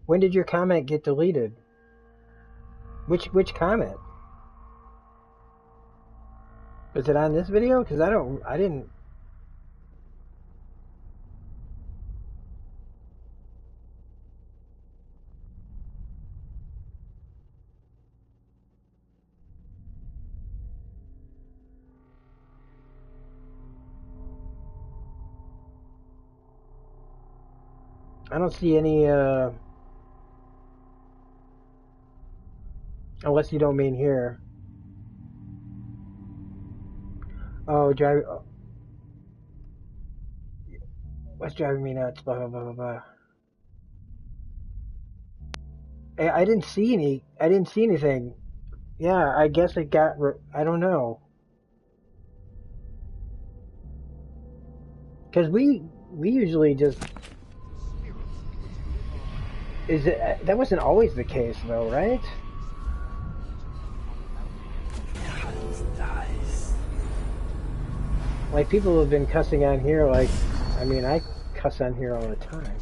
When did your comment get deleted? Which comment? Was it on this video? Because I didn't. I don't see any, unless you don't mean here. Oh, what's driving me nuts? Blah, blah, blah, blah, blah. I didn't see anything. Yeah, I guess it got, I don't know. Because we usually just, that wasn't always the case though, right? Like, people have been cussing on here, like, I mean, I cuss on here all the time.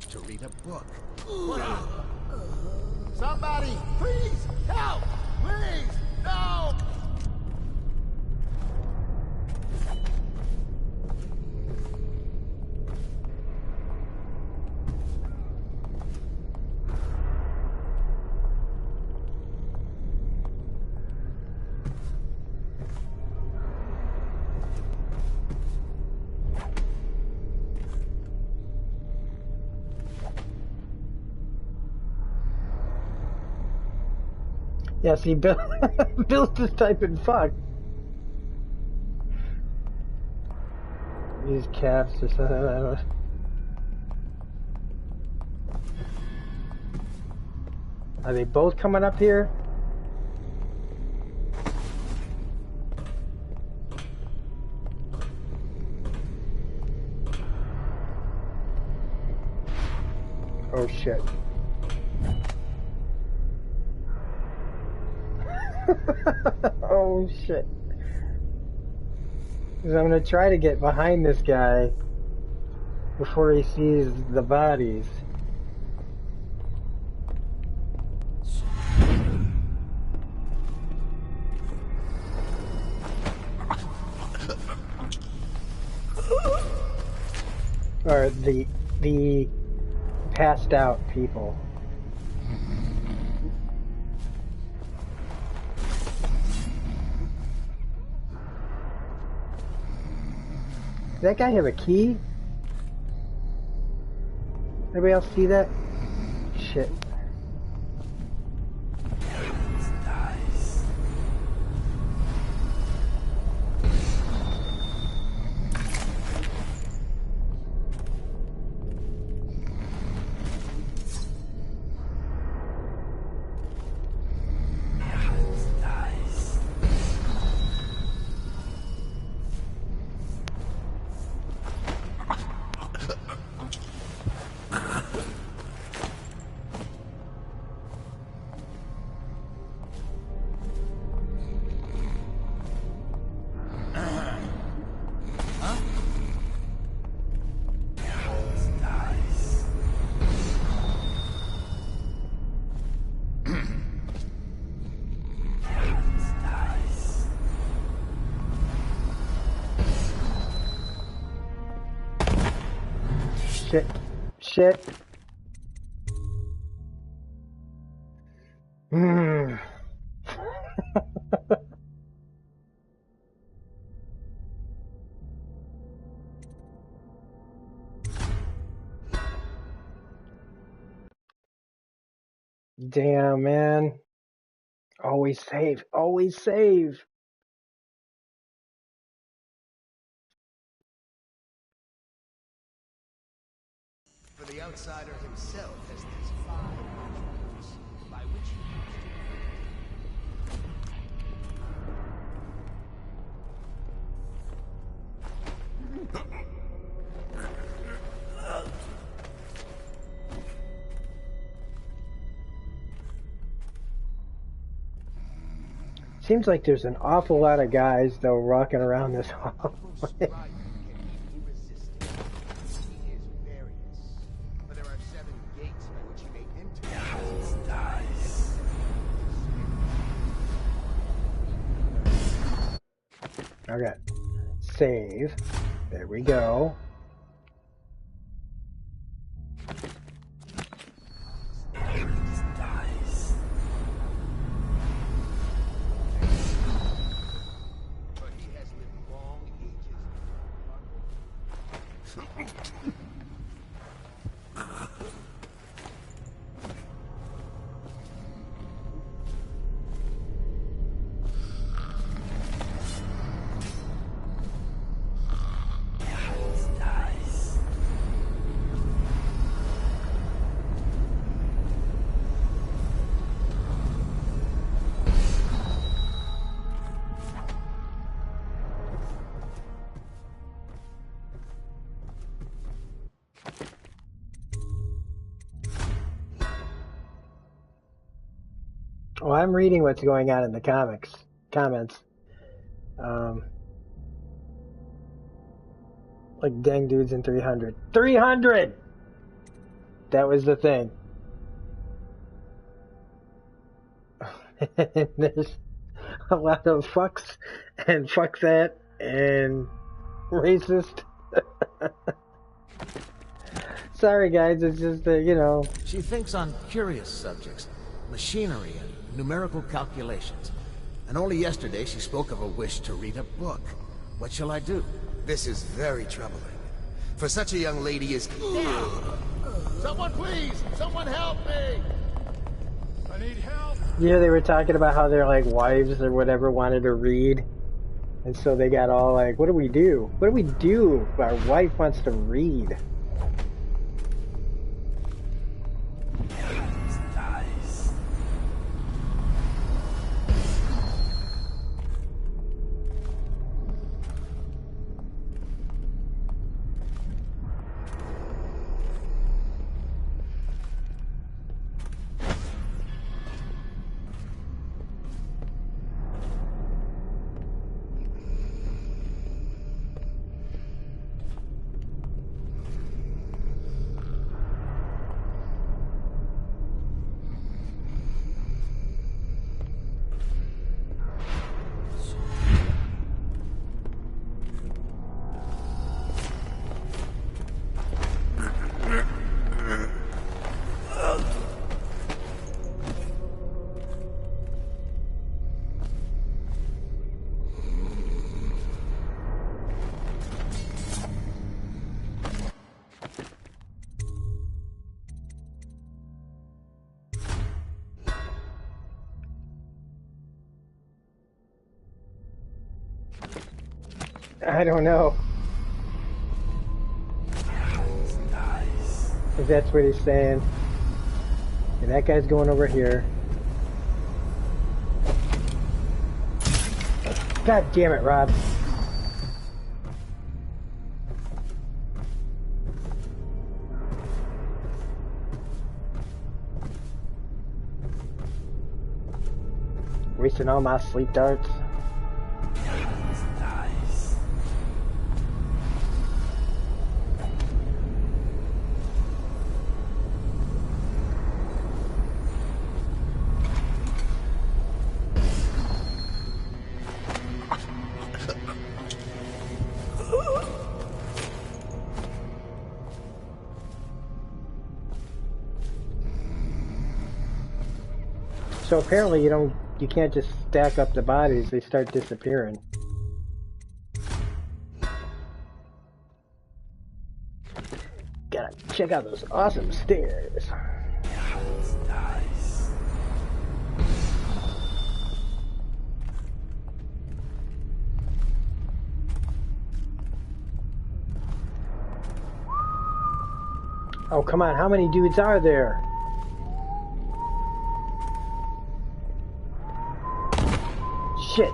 To read a book. Somebody, please, help! Please, no! Yeah, see, Bill's just typing fuck. These caps or something, I don't know. Are they both coming up here? Oh shit. Oh shit. Because I'm gonna try to get behind this guy. before he sees the bodies. Or the passed out people. Does that guy have a key? Anybody else see that? Shit. Shit. Shit. Hmm. Damn, man. Always save. Always save. For the outsider himself has these 5 attributes by which he Seems like there's an awful lot of guys, though, rocking around this hallway. Okay. Save. There we go. Well, I'm reading what's going on in the comments. Like dang dudes in 300. 300! That was the thing. There's a lot of fucks and fuck that and racist. Sorry guys, it's just you know. She thinks on curious subjects, machinery and numerical calculations. And only yesterday she spoke of a wish to read a book. What shall I do? This is very troubling. For such a young lady as... Someone please! Someone help me! I need help! Yeah, they were talking about how their like wives or whatever wanted to read. And so they got all like, what do we do? What do we do if our wife wants to read? I don't know. If that's what he's saying. And that guy's going over here. God damn it, Rob. Wasting all my sleep darts. So apparently you can't just stack up the bodies, they start disappearing. Gotta check out those awesome stairs. Oh, come on, how many dudes are there? Shit.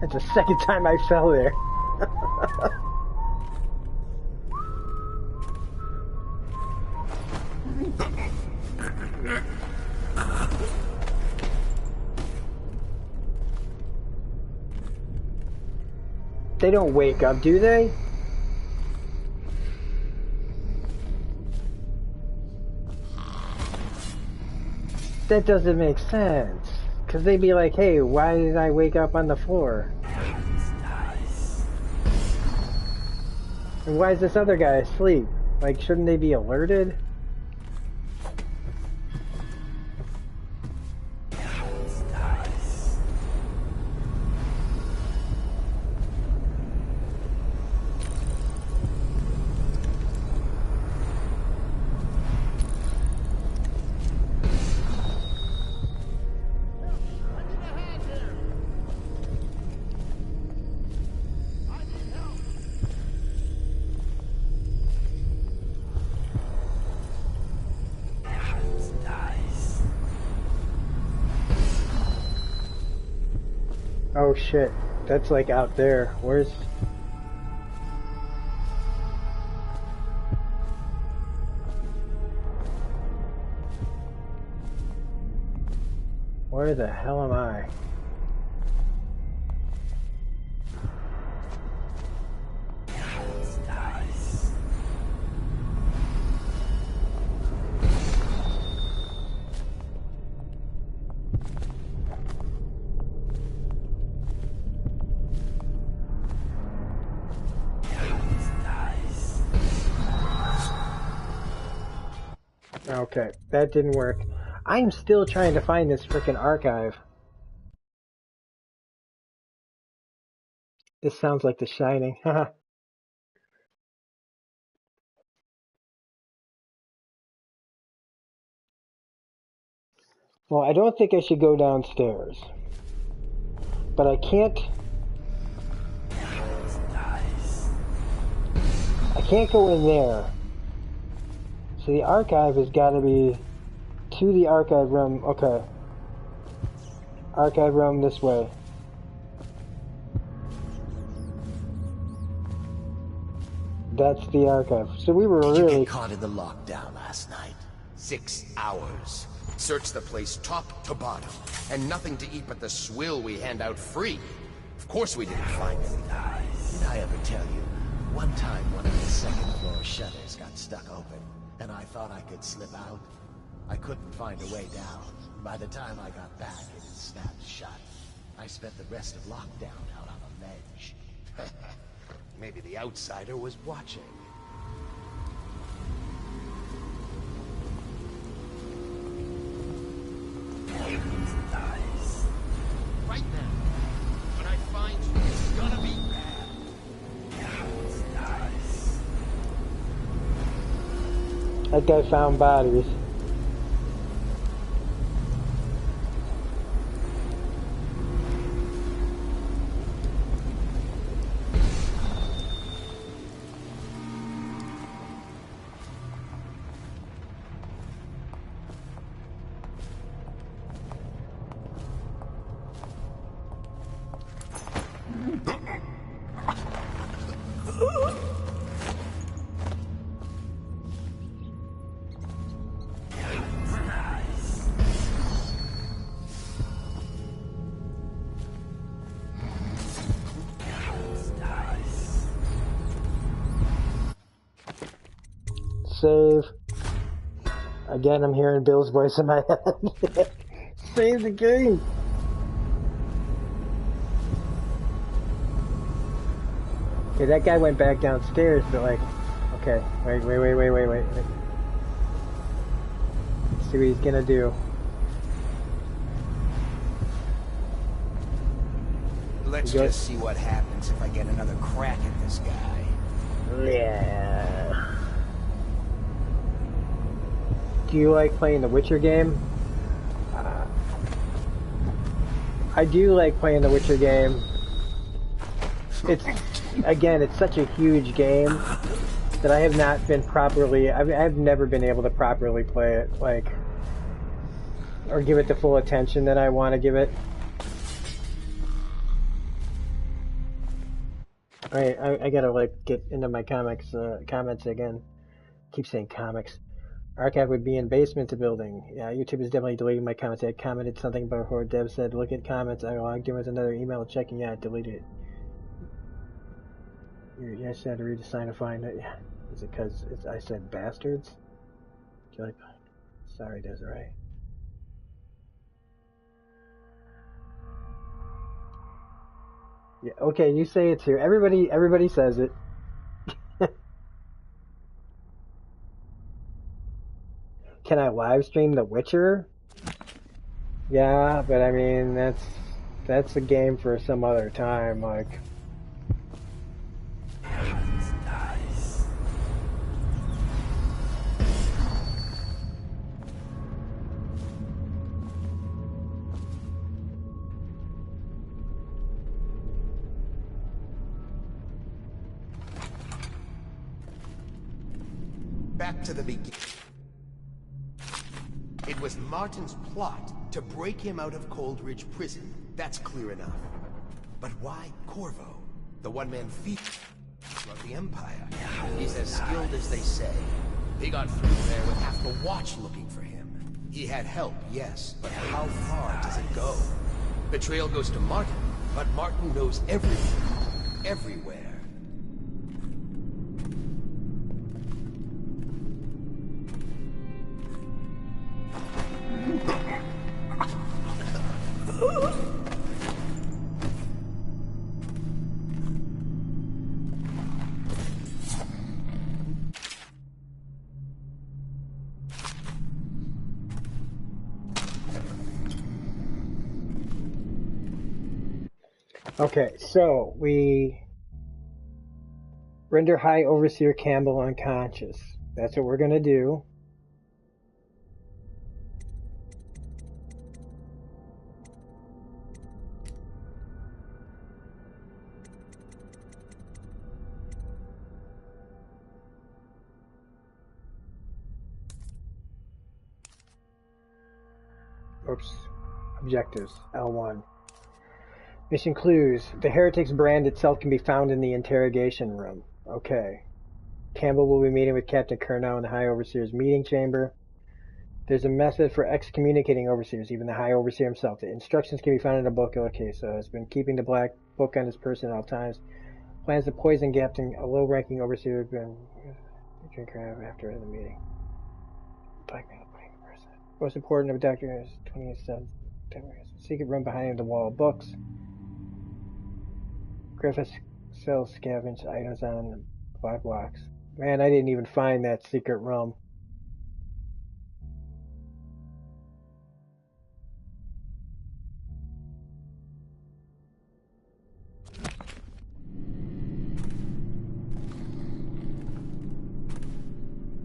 That's the second time I fell there. They don't wake up, do they? That doesn't make sense. Because they'd be like, hey, why did I wake up on the floor? And why is this other guy asleep? Like, shouldn't they be alerted? Oh shit, that's like out there. Where's... Where the hell am I? Okay, that didn't work. I'm still trying to find this frickin' archive. This sounds like The Shining. Well, I don't think I should go downstairs. But I can't go in there. So the archive has got to be to the archive room. Okay. Archive room this way. That's the archive. So we were Did you really get caught in the lockdown last night? 6 hours. Searched the place top to bottom, and nothing to eat but the swill we hand out free. Of course we didn't find anything. Did I ever tell you? One time one of the second floor shutters got stuck open, and I thought I could slip out. I couldn't find a way down. By the time I got back, it had snapped shut. I spent the rest of lockdown out on a ledge. Maybe the outsider was watching. Nice. Right now, when I find you, it's gonna be bad. Nice. that guy found bodies. save. Again, I'm hearing Bill's voice in my head. Save the game! Okay, that guy went back downstairs, but like... Okay, wait. Let's see what he's gonna do. Let's just see what happens if I get another crack at this guy. Yeah. Do you like playing the Witcher game? I do like playing the Witcher game. It's such a huge game that I have not been properly, I've never been able to properly play it, like, or give it the full attention that I want to give it. I gotta, like, get into my comments again. Keep saying comics. Archive would be in basement to building. Yeah, YouTube is definitely deleting my comments. I commented something before Dev said, look at comments. I logged in with another email checking. Yeah, I deleted it. Yes, I had to read the sign to find it. Yeah. Is it because I said bastards? Like, sorry, Desiree. Yeah, okay, you say it too. Everybody says it. Can I live stream The Witcher? Yeah, but I mean that's a game for some other time, like. Nice. Back to the beginning. It was Martin's plot to break him out of Coldridge Prison. That's clear enough. But why Corvo? The one-man feat of the Empire. He's as skilled as they say. He got through there with half the watch looking for him. He had help, yes, but how far does it go? The trail goes to Martin, but Martin knows everything. Everywhere. Okay, so we render High Overseer Campbell unconscious. That's what we're going to do. Oops. Objectives, L1. Mission clues. The Heretics brand itself can be found in the interrogation room. Okay. Campbell will be meeting with Captain Curnow in the High Overseer's meeting chamber. There's a method for excommunicating overseers, even the High Overseer himself. The instructions can be found in a book. Okay, so has been keeping the black book on his person at all times. Plans to poison Captain, a low-ranking overseer who been drinker after the meeting. Blackmail putting the person. Most important of Dr. is 27. Secret room behind the wall of books. Griffiths sells scavenged items on black blocks. Man, I didn't even find that secret room.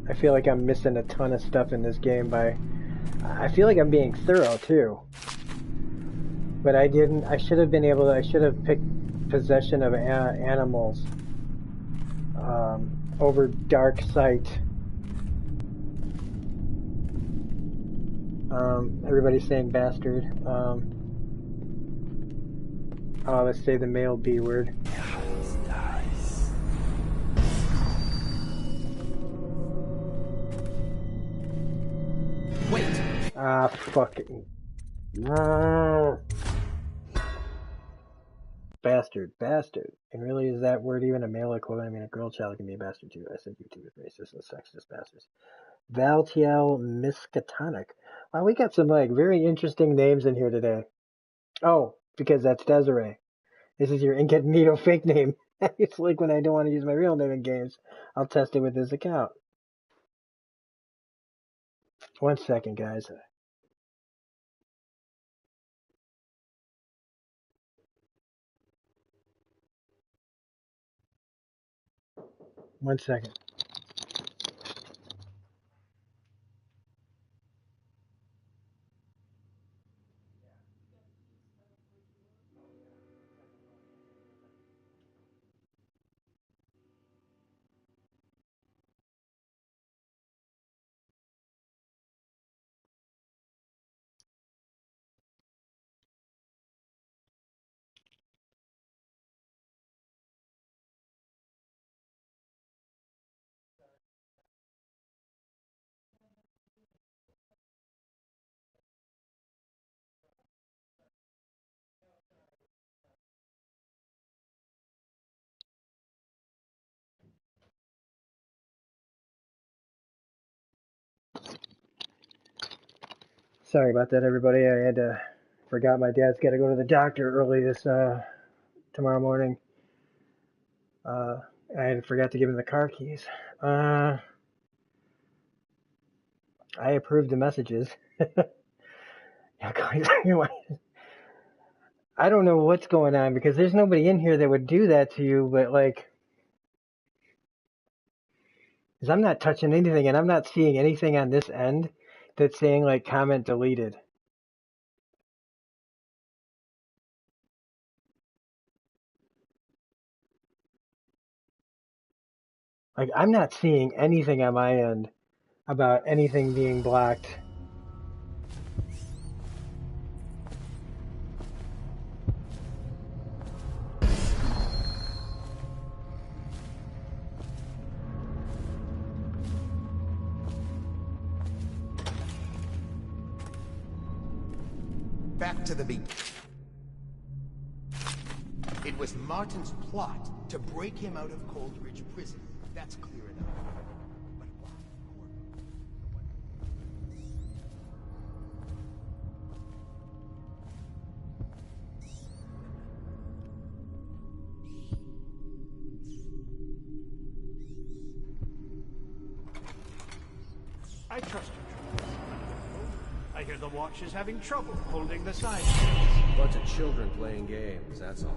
I feel like I'm missing a ton of stuff in this game I feel like I'm being thorough too. But I didn't. I should have picked possession of animals over dark sight. Everybody's saying bastard. Let's say the male B word. Wait. Fuck it. No. Bastard. Bastard. And really, is that word even a male equivalent? I mean, a girl child can be a bastard too. I said YouTube is racist and sexist bastards. Valtiel Miskatonic. Wow, we got some like very interesting names in here today. Oh, because that's Desiree. This is your incognito fake name. It's like when I don't want to use my real name in games, I'll test it with this account. 1 second, guys. One second. Sorry about that, everybody. I had forgot my dad's got to go to the doctor early this tomorrow morning. I forgot to give him the car keys. I approved the messages. Yeah, guys, I don't know what's going on because there's nobody in here that would do that to you, but like, because I'm not touching anything and I'm not seeing anything on this end that's saying like comment deleted. Like, I'm not seeing anything on my end about anything being blocked. Back to the beginning. It was Martin's plot to break him out of Coldridge Prison. That's clear enough. But why? I trust you. I hear the watch is having trouble holding the side streets. Bunch of children playing games, that's all.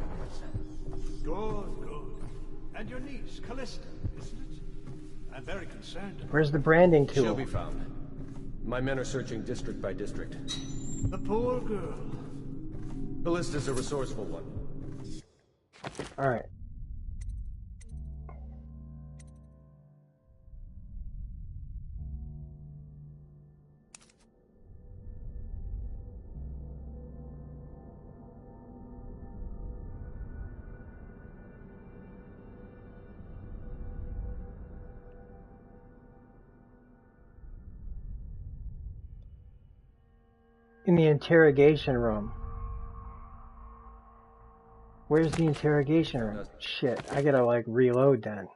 Good, good. And your niece, Callista, isn't it? I'm very concerned. Where's the branding tool? She'll be found. My men are searching district by district. The poor girl. Callista's a resourceful one. All right. In the interrogation room. Where's the interrogation room? Shit, I gotta like reload then.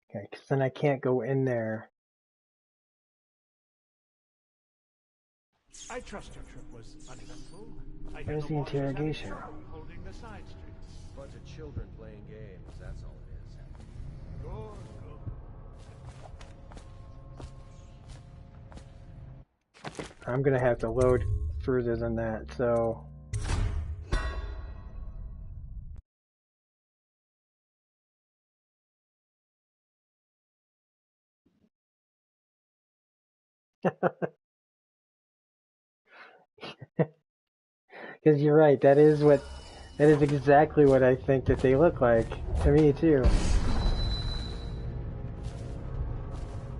Okay, because then I can't go in there. I trust your trip was uneventful. Where's the interrogation room? Holding the side streets. Bunch of children playing games, that's all it is. Good, good. I'm gonna have to load further than that, so. Because you're right, that is exactly what I think that they look like to me too.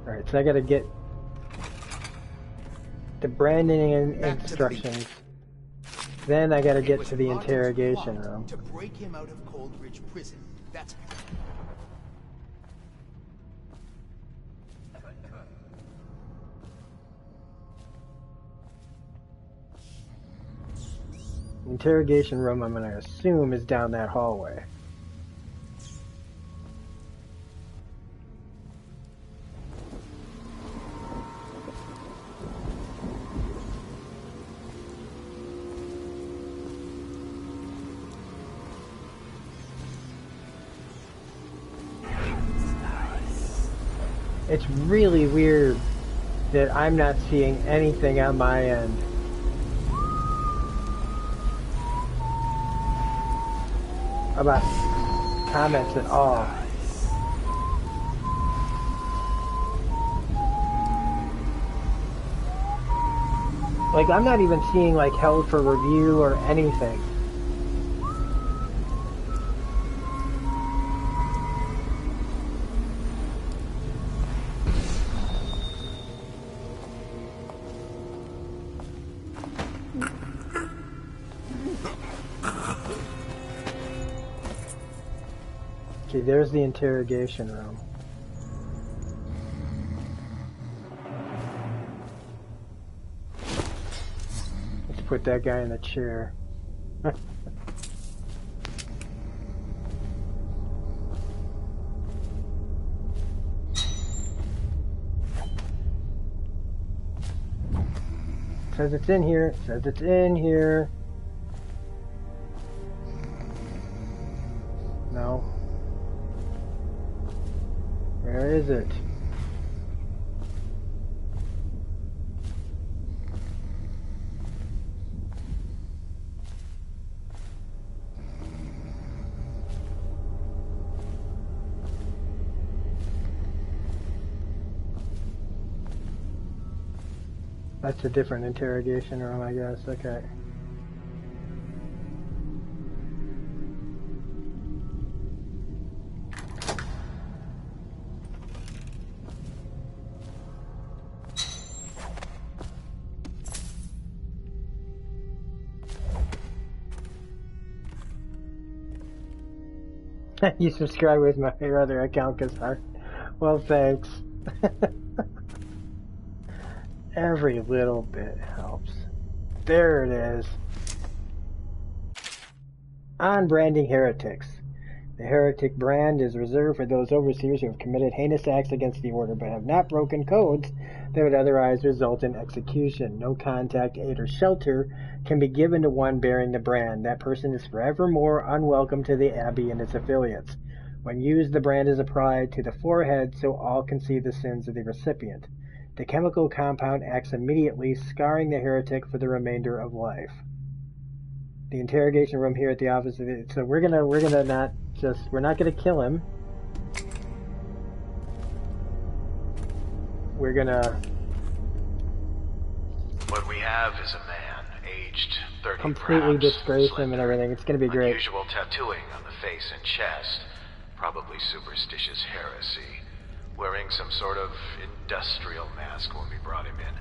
Alright, so I gotta get the branding and instructions. Then I gotta It get was to the Martin's interrogation plot room. to break him out of Coldridge Prison. That's... The interrogation room, I'm gonna assume, is down that hallway. It's really weird that I'm not seeing anything on my end. About comments at all. Like, I'm not even seeing, like, held for review or anything. Okay, there's the interrogation room. Let's put that guy in the chair. Says it's in here. Says it's in here. No. Where is it? That's a different interrogation room, I guess. Okay. You subscribe with my other account, Kazar. Well, thanks. Every little bit helps. There it is. On branding heretics. The heretic brand is reserved for those overseers who have committed heinous acts against the order but have not broken codes that would otherwise result in execution. No contact, aid, or shelter can be given to one bearing the brand. That person is forevermore unwelcome to the Abbey and its affiliates. When used, the brand is applied to the forehead so all can see the sins of the recipient. The chemical compound acts immediately, scarring the heretic for the remainder of life. The interrogation room here at the office. So we're not gonna kill him. We're gonna. What we have is a man, aged 30 completely perhaps, disgrace him slender, and everything. It's gonna be great. unusual tattooing on the face and chest, probably superstitious heresy, wearing some sort of industrial mask when we brought him in,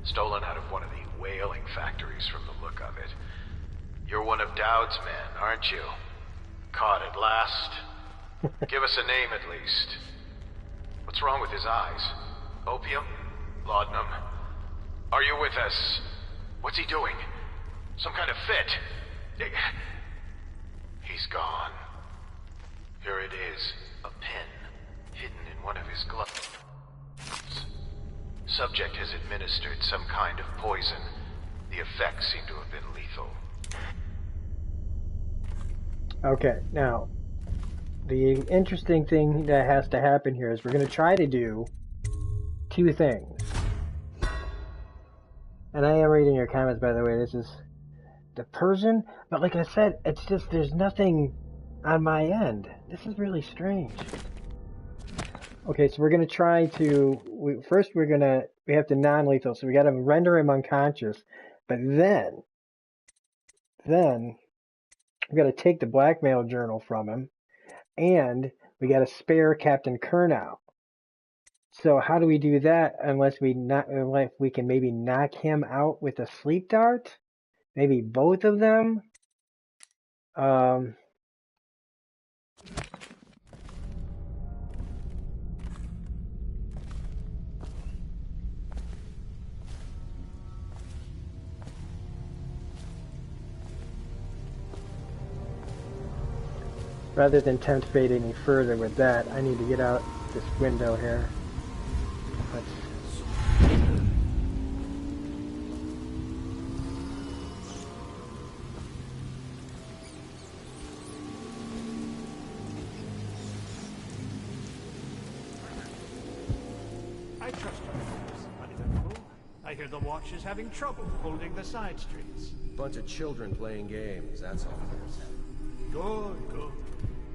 stolen out of one of the whaling factories from the look of it. You're one of Dowd's men, aren't you? Caught at last? Give us a name at least. What's wrong with his eyes? Opium? Laudanum? Are you with us? What's he doing? Some kind of fit? He's gone. Here it is, a pin, hidden in one of his gloves. Subject has administered some kind of poison. The effects seem to have been lethal. Okay, now, the interesting thing that has to happen here is we're going to try to do two things. And I am reading your comments, by the way. This is the Persian, but like I said, it's just, there's nothing on my end. This is really strange. Okay, so we're going to try to, first we have to non-lethal, so we got to render him unconscious, but then we got to take the blackmail journal from him, and we got to spare Captain Kurnow. So how do we do that unless we can maybe knock him out with a sleep dart? maybe both of them. Rather than tempt fate any further with that, I need to get out this window here. Let's... I trust you, uneventful. I hear the Watch is having trouble holding the side streets. Bunch of children playing games, that's all it is. Good, good.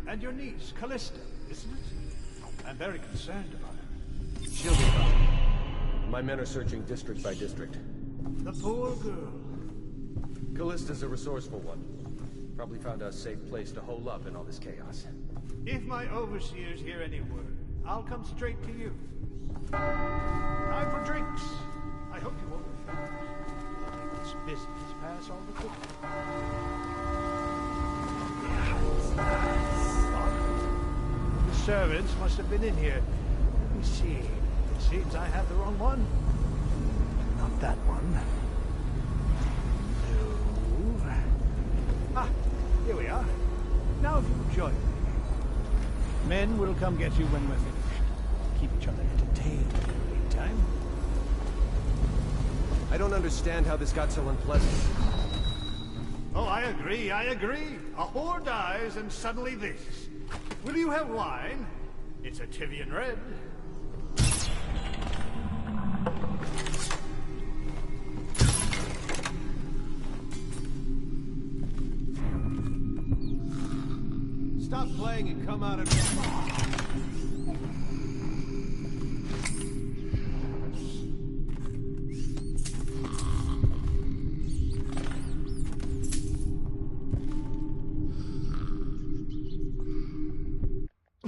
And your niece, Callista, isn't it? I'm very concerned about her. She'll be fine. My men are searching district by district. The poor girl. Callista's a resourceful one. Probably found a safe place to hole up in all this chaos. If my overseers hear any word, I'll come straight to you. Time for drinks. I hope you won't refuse. Make this business pass all the quicker. The servants must have been in here. Let me see. It seems I have the wrong one. Not that one. No. Ah, here we are. Now if you join me. Men will come get you when we're finished. Keep each other entertained in the meantime. I don't understand how this got so unpleasant. Oh, I agree, I agree. A whore dies and suddenly this. Will you have wine? It's a Tivian red. Stop playing and come out of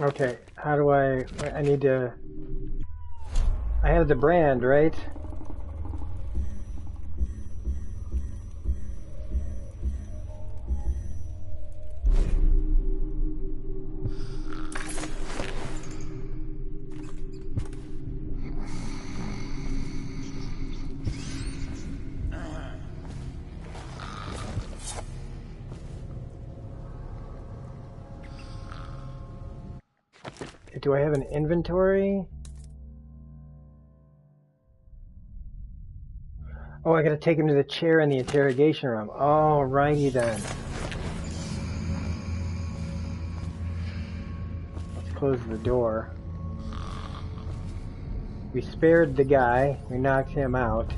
Okay, how do I need to... I have the brand, right? Do I have an inventory? Oh, I gotta take him to the chair in the interrogation room. Alrighty then. Let's close the door. We spared the guy. We knocked him out.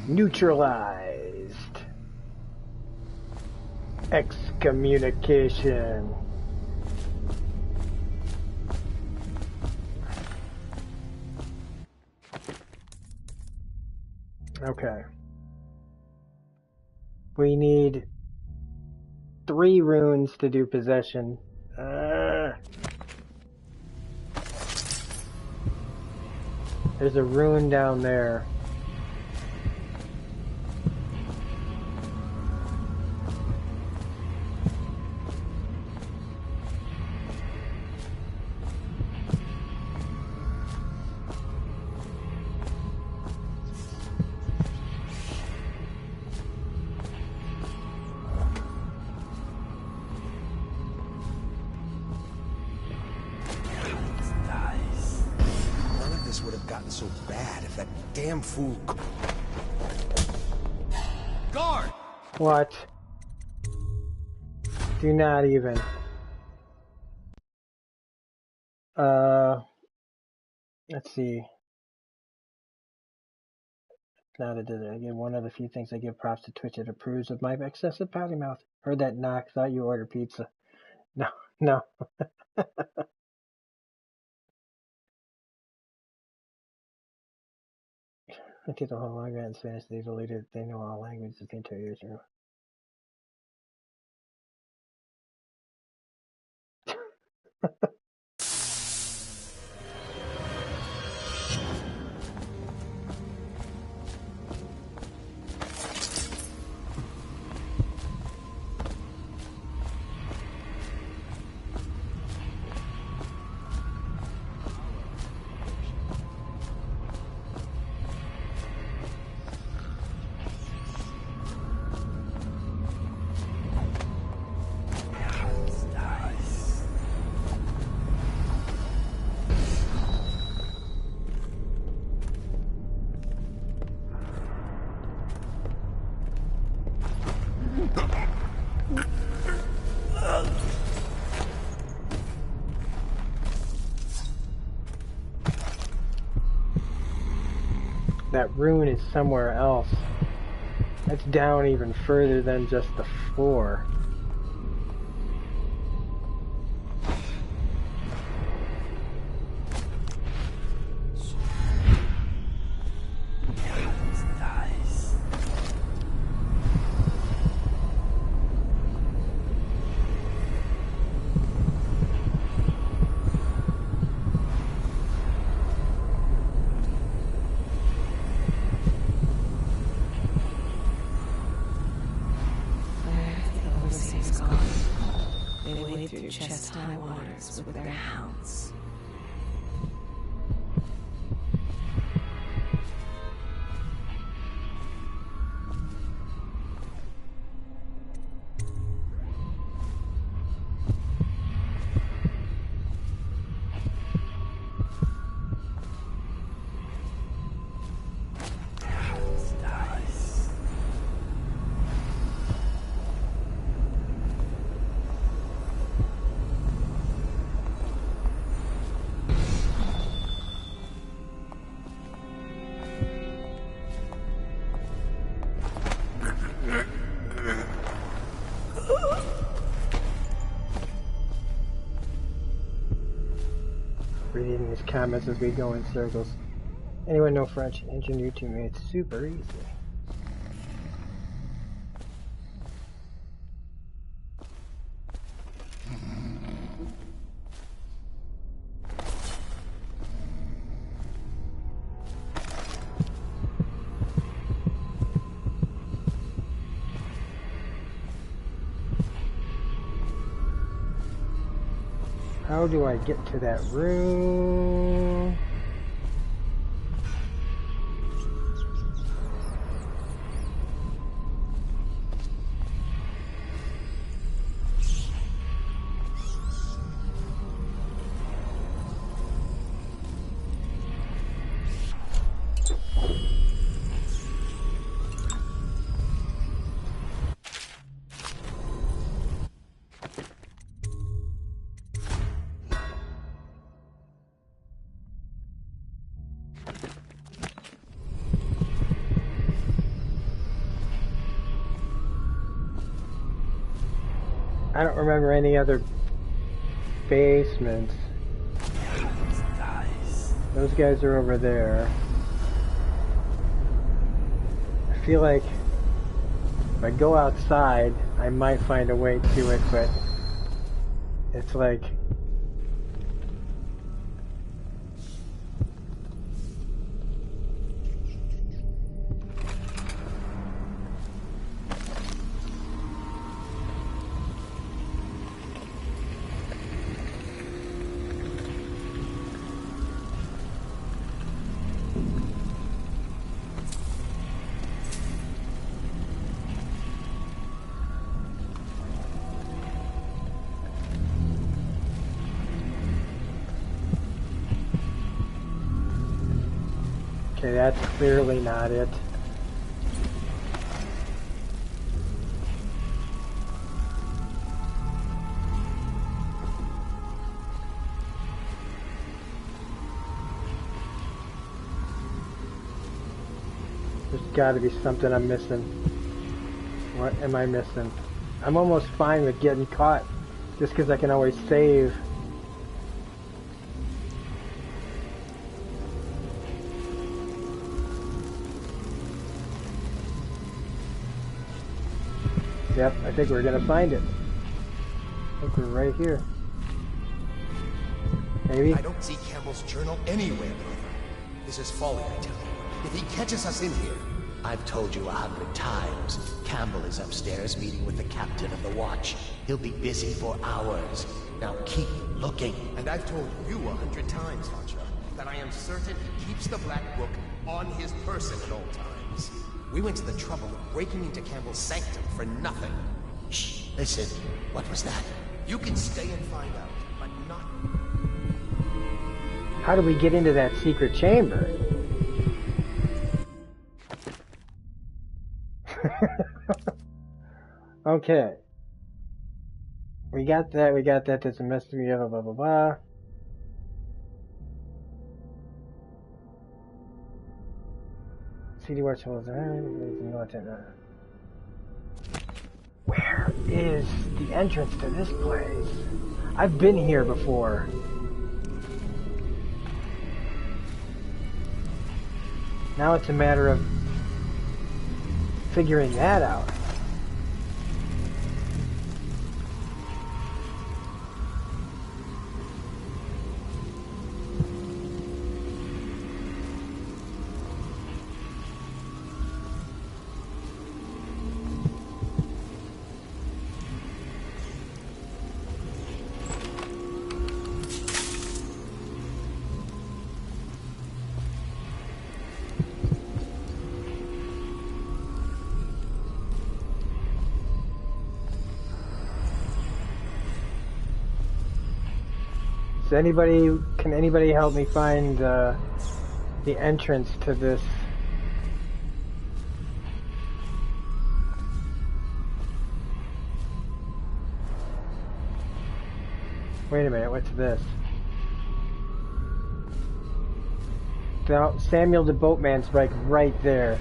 Neutralized. Excommunication. Okay. We need 3 runes to do possession. There's a rune down there. So bad if that damn fool... Guard! What? Do not even. Let's see. Not a did it. Again, one of the few things I give props to Twitch. It approves of my excessive potty mouth. Heard that knock. Thought you ordered pizza. No, no. I did the whole long in Spanish. They deleted. They know all languages. The entire years ago. That rune is somewhere else. That's down even further than just the floor. chest-high waters with their hounds. Reading these comments as we go in circles. Anyone know French? Engineer to me, it's super easy. How do I get to that room? I don't remember any other basements. Those guys are over there. I feel like if I go outside, I might find a way to it, but it's like... Okay, that's clearly not it. gotta be something I'm missing. What am I missing? I'm almost fine with getting caught, just because I can always save. Yep, I think we're gonna find it. I think we're right here. Maybe? I don't see Campbell's journal anywhere, brother. This is folly, I tell you. If he catches us in here... I've told you 100 times. Campbell is upstairs meeting with the captain of the watch. He'll be busy for hours. Now keep looking. And I've told you 100 times, Hacha, that I am certain he keeps the Black Book on his person at all times. We went to the trouble of breaking into Campbell's sanctum for nothing. Shh, listen. What was that? You can stay and find out, but not... How do we get into that secret chamber? Okay. We got that, there's a mystery, blah, blah, blah, blah. CD Watch holds Where is the entrance to this place? I've been here before. Now it's a matter of figuring that out. Can anybody help me find the entrance to this? Wait a minute, what's this? Now, Samuel the Boatman's like right there.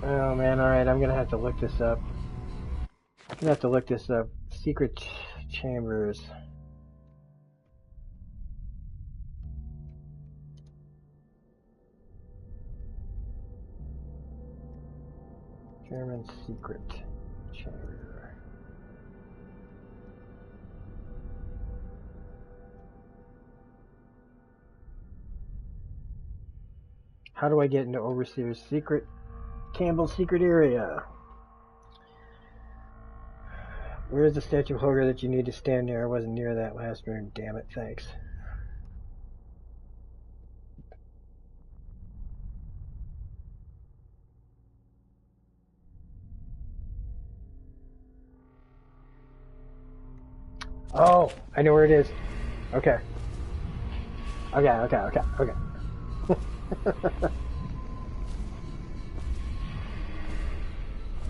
Oh man, alright, I'm gonna have to look this up. I'm gonna have to look this up. Secret chambers. German secret chamber. How do I get into Overseer's secret? Campbell's secret area. Where is the statue holder that you need to stand near? I wasn't near that last room. Damn it, thanks. Oh, I know where it is. Okay. Okay.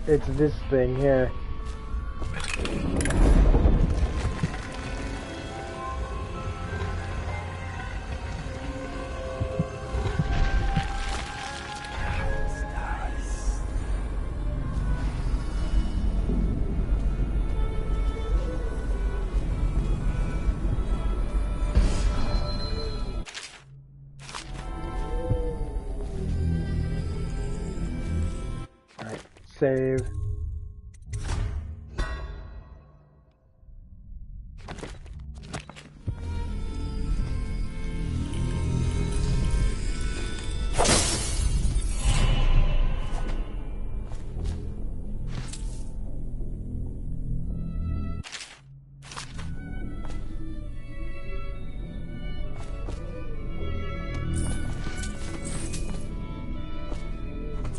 It's this thing here. Alright, save.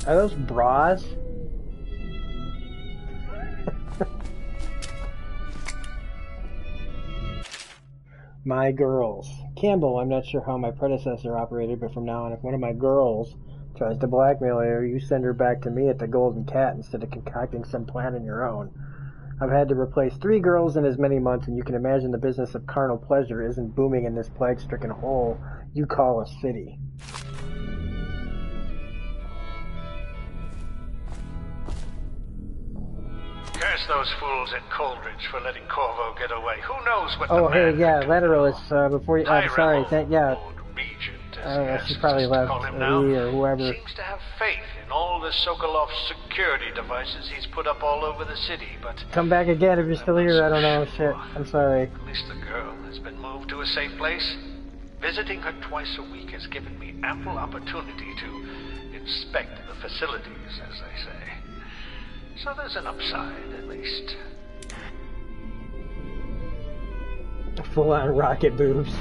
Are those bras? My girls. Campbell, I'm not sure how my predecessor operated, but from now on, if one of my girls tries to blackmail you, you send her back to me at the Golden Cat instead of concocting some plan on your own. I've had to replace 3 girls in as many months, and you can imagine the business of carnal pleasure isn't booming in this plague-stricken hole you call a city. Curse those fools at Coldridge for letting Corvo get away. Who knows what Oh, the hey, man yeah, could do Lateralus, now. before you... I'm sorry, yeah. Regent, as She he probably asks us to left, call him now, Lee or whoever. seems to have faith in all the Sokolov security devices he's put up all over the city, but... Come back again if you're still here, I don't know, shit, I'm sorry. At least the girl has been moved to a safe place. Visiting her twice a week has given me ample opportunity to inspect the facilities, as they say. So there's an upside, at least. Full-on rocket boobs.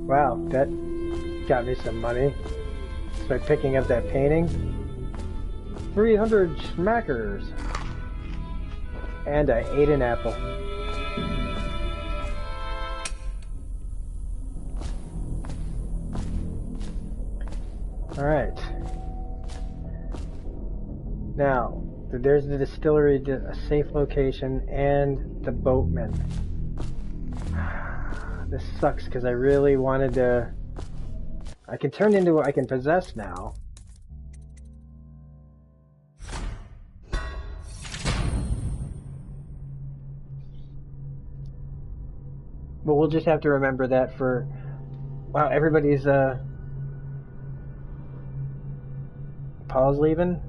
Wow, that got me some money. By picking up that painting. 300 schmackers. And I ate an apple. Alright. Now, there's the distillery, a safe location, and the boatman. This sucks because I really wanted to... I can turn into what I can possess now. But we'll just have to remember that for... Wow, everybody's, Paul's leaving?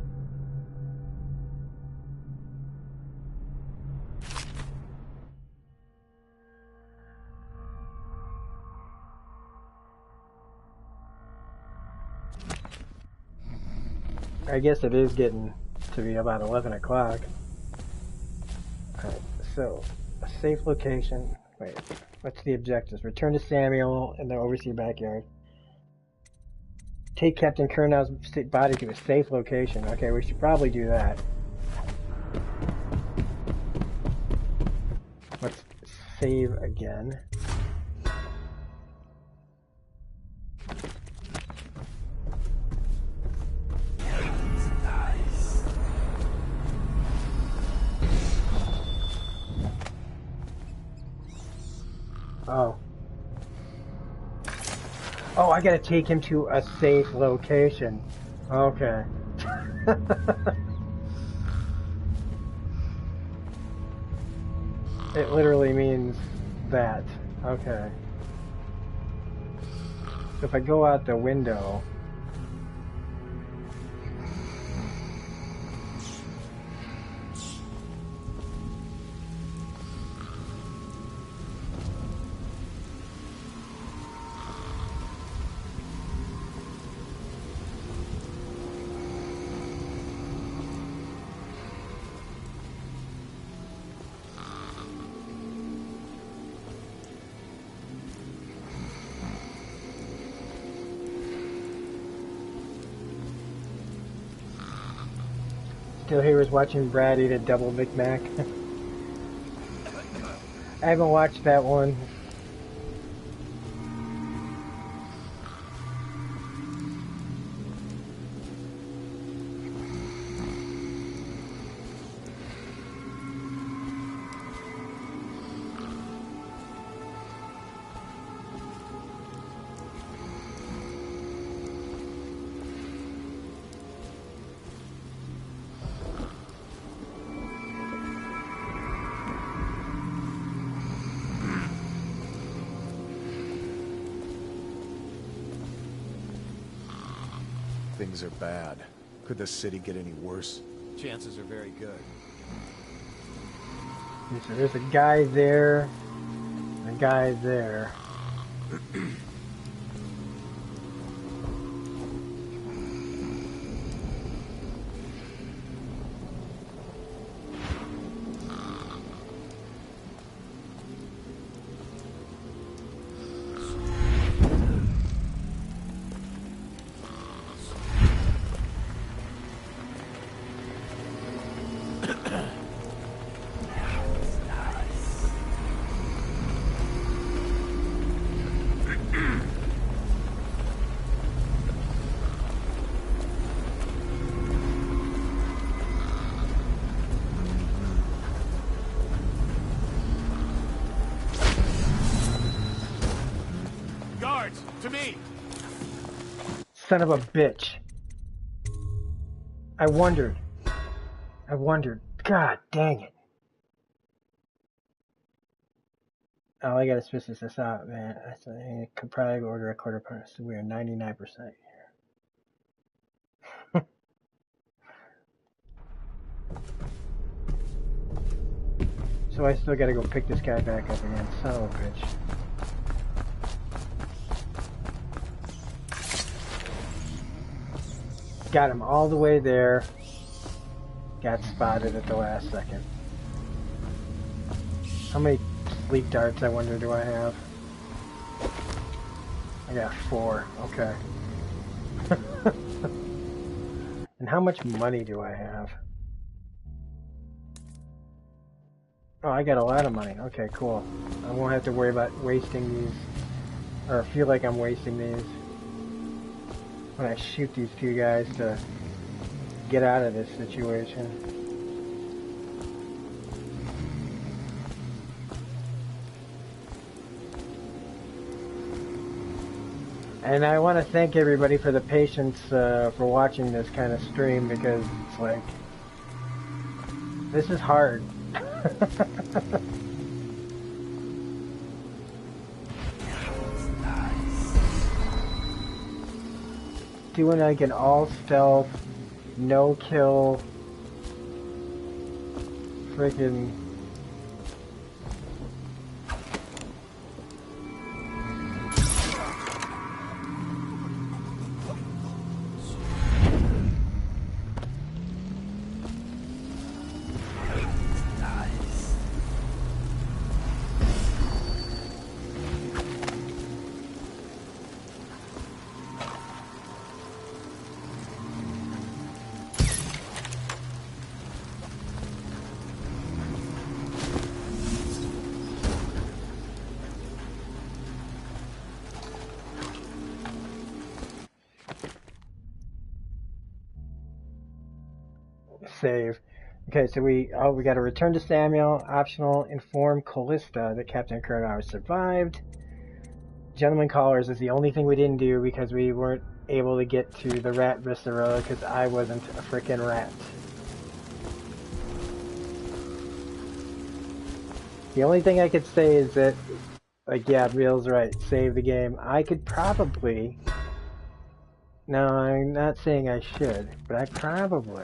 I guess it is getting to be about 11 o'clock. Alright, so, a safe location. Wait, what's the objectives? Return to Samuel in the overseer backyard. Take Captain Kernow's body to a safe location. Okay, we should probably do that. Let's save again. Oh. Oh, I gotta take him to a safe location. Okay. It literally means that. Okay. So if I go out the window... Still here is watching Brad eat a double Big Mac. I haven't watched that one. Things are bad. Could the city get any worse? Chances are very good. So there's a guy there, a guy there. guards, to me. Son of a bitch. I wondered. God dang it. Oh, I gotta switch this out, man. I could probably order a quarter pound, so we are 99% here. So I still gotta go pick this guy back up again. Son of a bitch. Got him all the way there. Got spotted at the last second. How many sleep darts, I wonder, do I have? I got 4. Okay. And how much money do I have? Oh, I got a lot of money. Okay, cool. I won't have to worry about wasting these, or feel like I'm wasting these when I shoot these 2 guys to get out of this situation. And I want to thank everybody for the patience for watching this kind of stream, because it's like, this is hard. Doing like an all stealth, no kill, freaking. Save. Okay, so we got to return to Samuel. Optional, inform Callista that Captain Kurnow survived. Gentleman Callers is the only thing we didn't do because we weren't able to get to the rat viscera because I wasn't a freaking rat. The only thing I could say is that, like, yeah, Bill's right. Save the game. I could probably. No, I'm not saying I should, but I probably.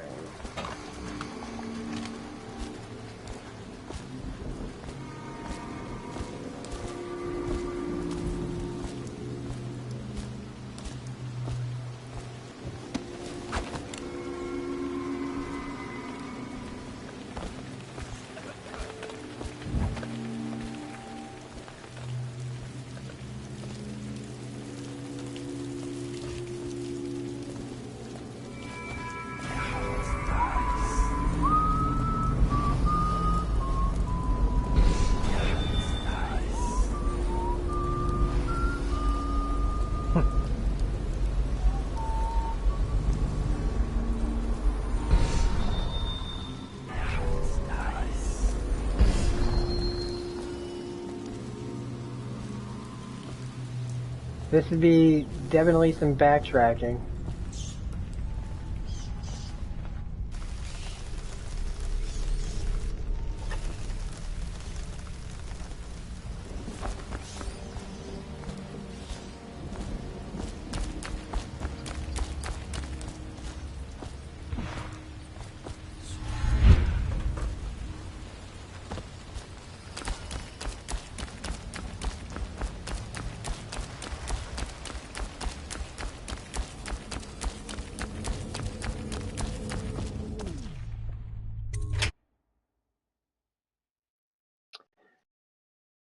This would be definitely some backtracking.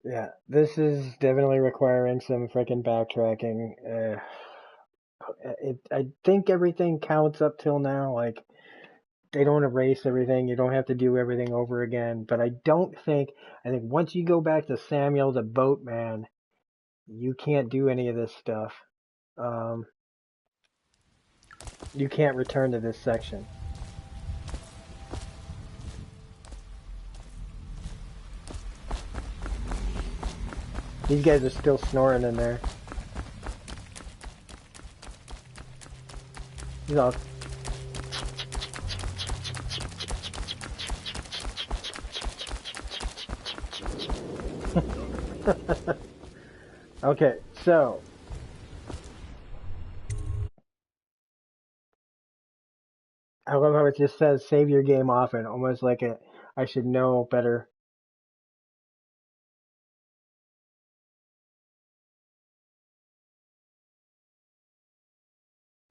Yeah, this is definitely requiring some freaking backtracking. I think everything counts up till now. Like, they don't erase everything. You don't have to do everything over again. But I think once you go back to Samuel the Boatman, you can't do any of this stuff. You can't return to this section. These guys are still snoring in there. He's all... Okay, so... I love how it just says save your game often, almost like I should know better.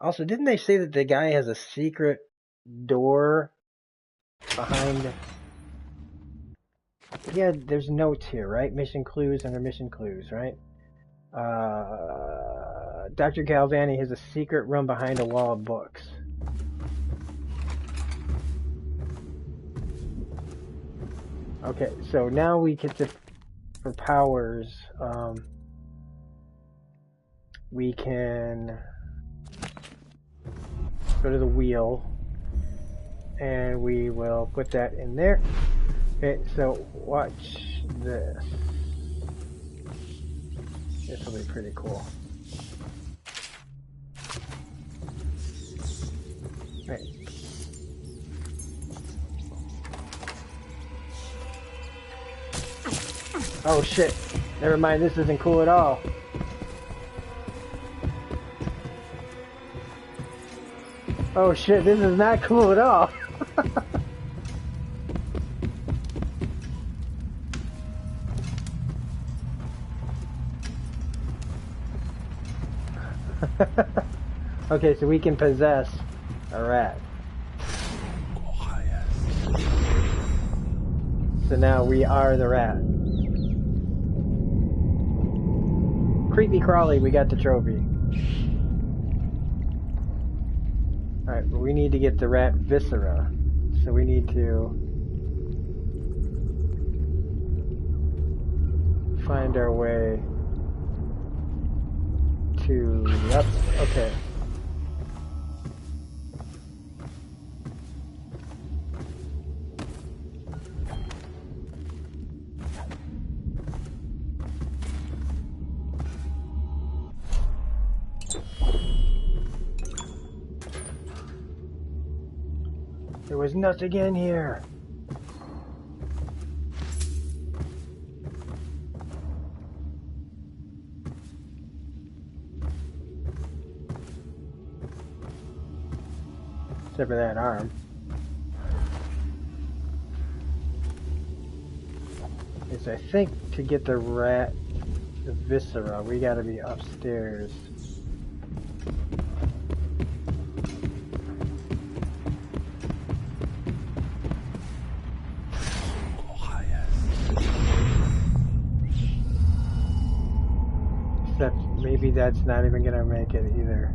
Also, didn't they say that the guy has a secret door behind? Yeah, there's notes here, right? Mission clues under mission clues, right? Dr. Galvani has a secret room behind a wall of books. Okay, so now we get to, for powers, we can go to the wheel, and we will put that in there. Okay, so watch this. This will be pretty cool. Right. Oh shit, never mind, this isn't cool at all. Oh shit, this is not cool at all. Okay, so we can possess a rat. So now we are the rat. Creepy crawly, we got the trophy. Alright, but we need to get the rat viscera. So we need to find our way to... Yep, okay. There was nothing in here. Except for that arm. Is I think to get the rat, the viscera, we gotta be upstairs. Except maybe that's not even gonna make it either.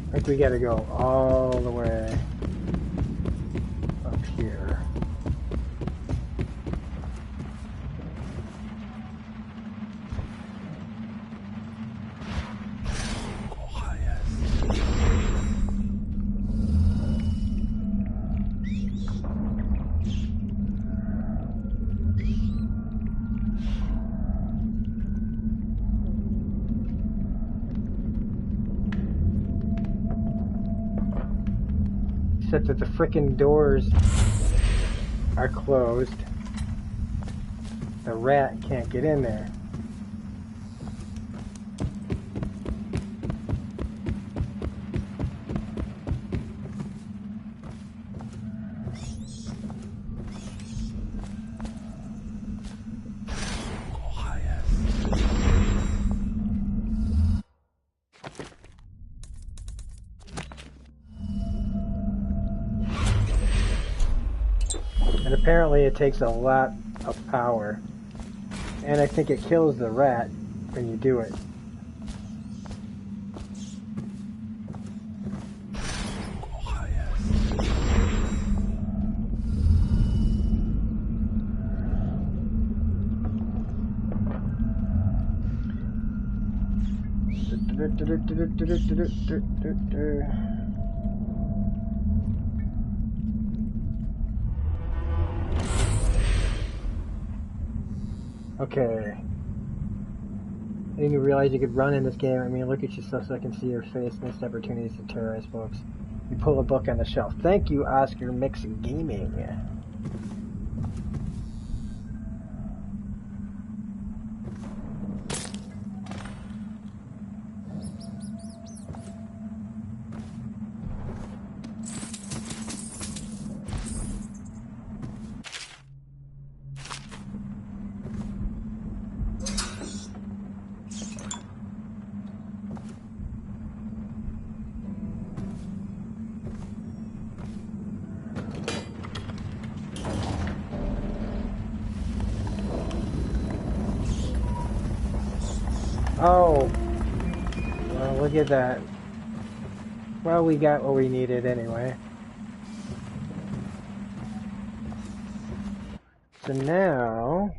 I think we gotta go all the way up here. Except that the frickin' doors are closed. The rat can't get in there. And apparently it takes a lot of power. And I think it kills the rat when you do it. Okay. I didn't even realize you could run in this game. I mean, look at yourself so I can see your face. Missed opportunities to terrorize folks. You pull a book on the shelf. Thank you, Oscar Mix Gaming. Oh, well, look at that. Well, we got what we needed anyway. So now,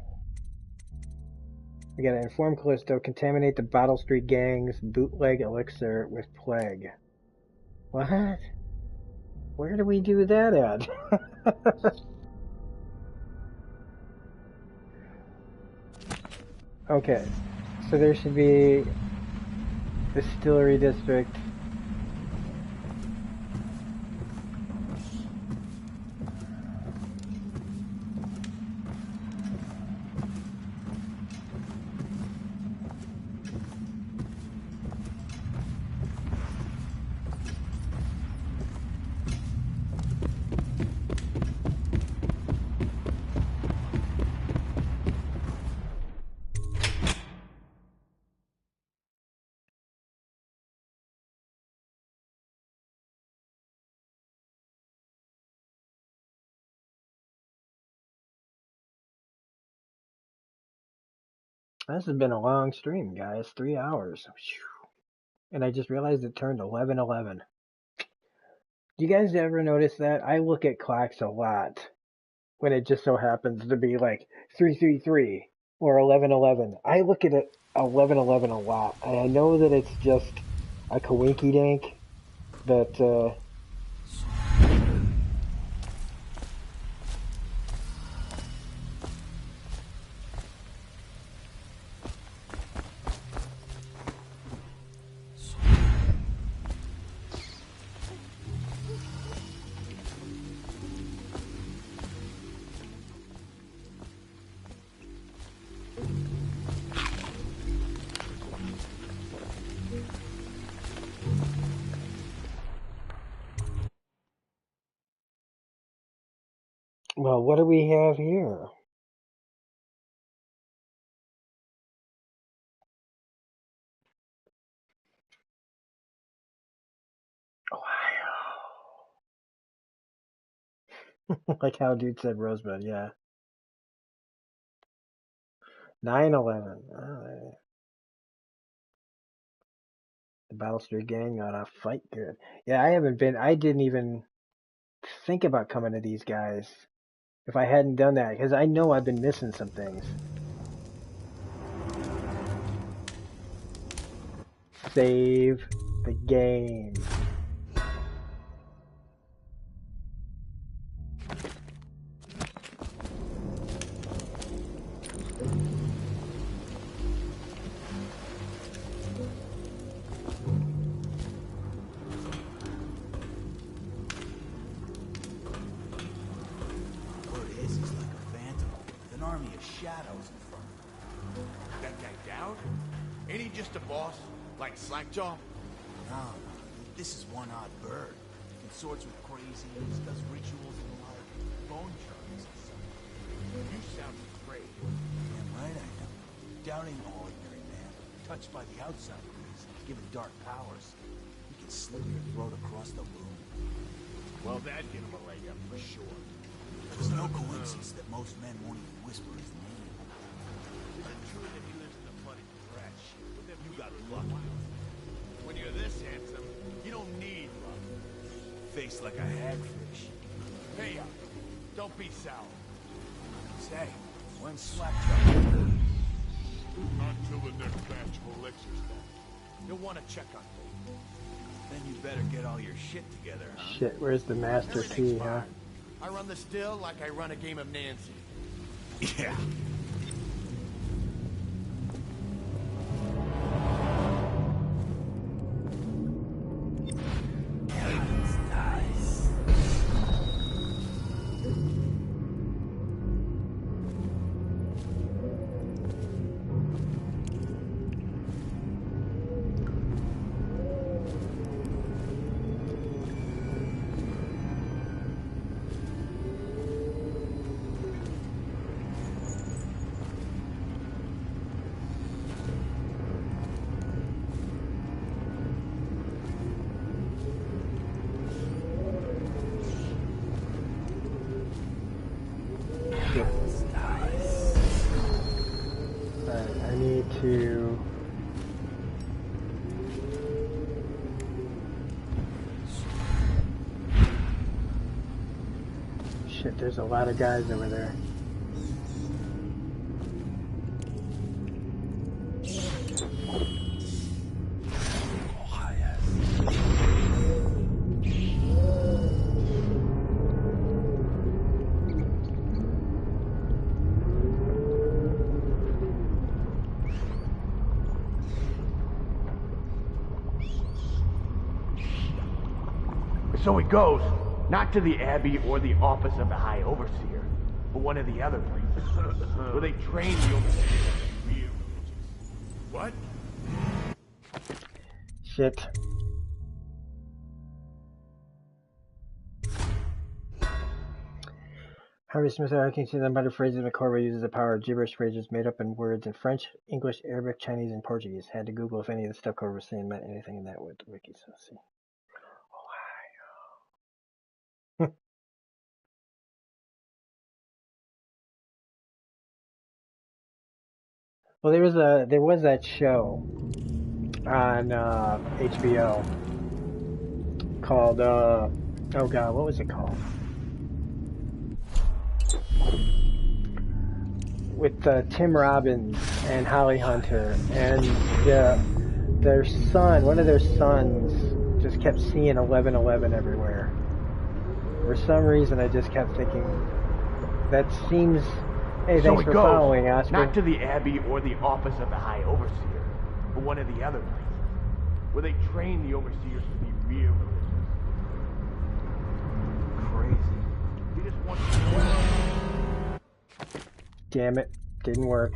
we gotta inform Callisto, contaminate the Bottle Street Gang's bootleg elixir with plague. What? Where do we do that at? Okay, so there should be Distillery District. This has been a long stream, guys. 3 hours. And I just realized it turned 11:11. Do you guys ever notice that? I look at clocks a lot when it just so happens to be like 3:33 or 11:11. I look at it 11:11 a lot. And I know that it's just a coinky dink, but well, what do we have here? Like how dude said Rosebud, yeah. 9/11. Oh, the Battle Street Gang on a fight good. Yeah, I didn't even think about coming to these guys if I hadn't done that, because I know I've been missing some things. Save the game. Slackjaw? No, this is one odd bird. Consorts with crazies, does rituals and the like, bone charms and stuff. You sound afraid. Damn right I am. Doubting all ordinary man, touched by the outside breeze, given dark powers. You can slit your throat across the room. Well, that'd give him a leg up for sure. It's no coincidence that most men won't even whisper his name. Is it true that he lives in the bloody rat shit? You got lucky. When you're this handsome, you don't need luck. Face like a hagfish. Hey, don't be sour. Say, when's Slackjaw? Not till the next batch of elixirs back. You'll want to check on things. Then you better get all your shit together, huh? Shit, where's the master Everything's key, huh? fine. I run the still like I run a game of Nancy. Yeah. I need to... Shit, there's a lot of guys over there. So it goes, not to the Abbey or the office of the High Overseer, but one of the other places, where they train the overseers to be real religious. What? Shit. Harvey Smith, I can see the muttered phrases McCorvey uses the power of gibberish phrases made up in words in French, English, Arabic, Chinese, and Portuguese. Had to Google if any of the stuff Corver was saying meant anything in that wiki, so see. Well, there was that show on HBO called oh god, what was it called? With Tim Robbins and Holly Hunter, and their son, one of their sons, just kept seeing 1111 everywhere. For some reason, I just kept thinking that seems. Hey, thanks for following, Oscar. Not to the Abbey or the office of the High Overseer, but one of the other places, where they train the overseers to be real religious. Crazy. You just want to... Damn it, didn't work.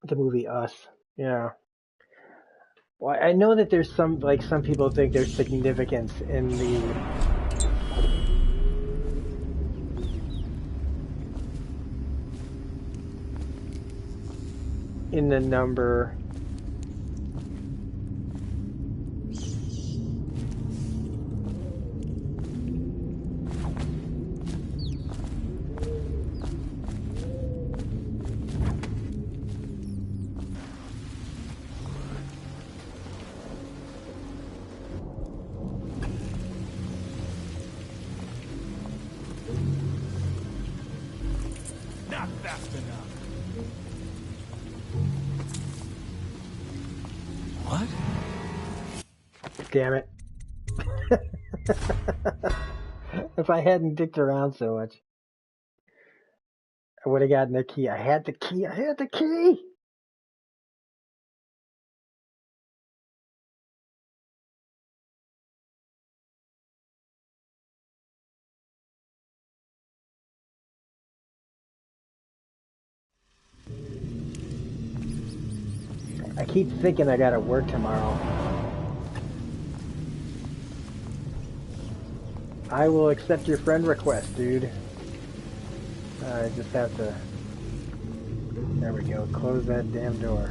The movie Us, yeah. Well, I know that there's some people think there's significance in the number. Not fast enough. What? Damn it. If I hadn't dicked around so much, I would have gotten the key. I had the key. I had the key. I keep thinking I gotta work tomorrow. I will accept your friend request, dude. I just have to... There we go. Close that damn door.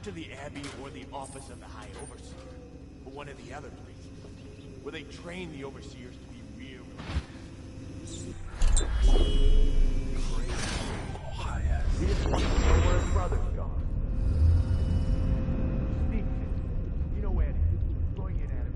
Not to the Abbey or the office of the High Overseer, but one of the other places, where they train the Overseers to be real. Quiet. He just wants to know where his brother's gone. Speak to him. You know where it is. Go and get at him.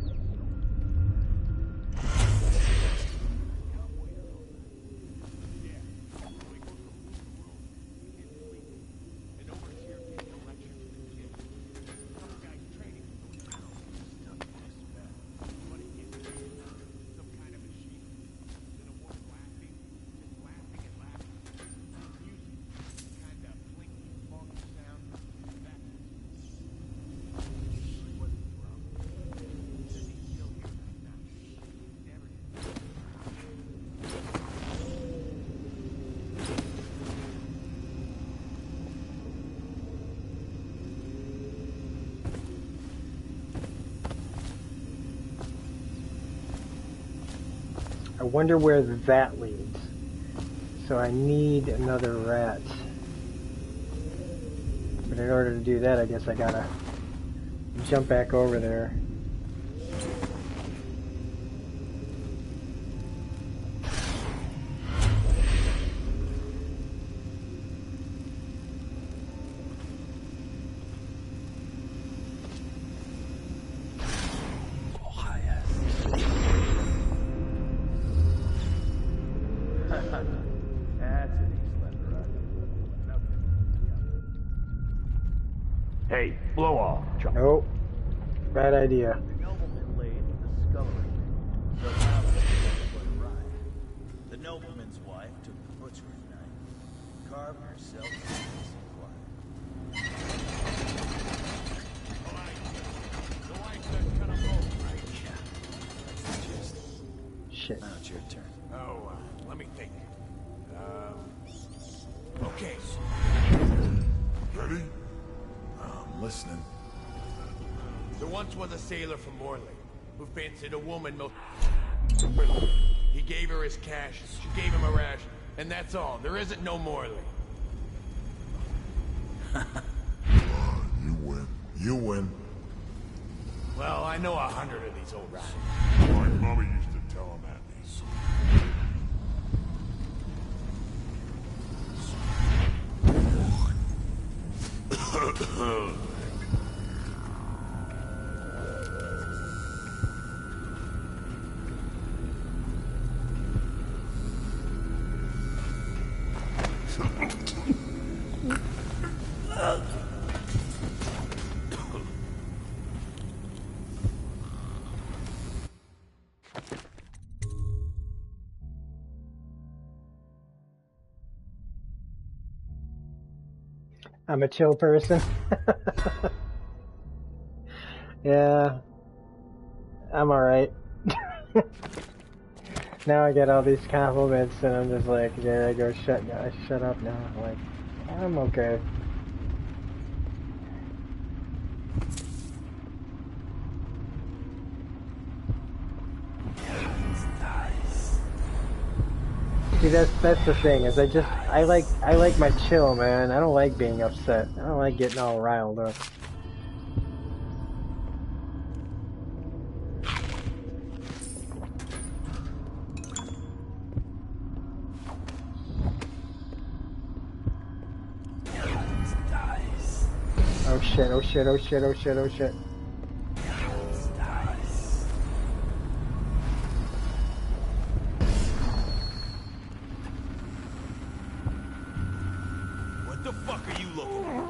I wonder where that leads. So I need another rat. But in order to do that, I guess I gotta jump back over there. Hey, blow off, Chuck. Nope. Bad idea. The nobleman laid with the scullery. So now it's quite a riot. The nobleman's wife took the butcher's knife, carved herself a piece of blood. Shit. Now it's your turn. Oh, let me think. Okay. Ready? I'm listening. There once was a sailor from Morley who fancied a woman most. He gave her his cash, she gave him a ration, and that's all. There isn't no Morley. You win. You win. Well, I know 100 of these old rats. My mama used to tell him at me. I'm a chill person. Yeah, I'm alright. Now I get all these compliments and I'm just like, yeah, I go shut up now. Like, I'm okay. See, that's the thing, is I like my chill, man. I don't like being upset. I don't like getting all riled up. Oh shit, oh shit, oh shit, oh shit, oh shit. What the fuck are you looking at?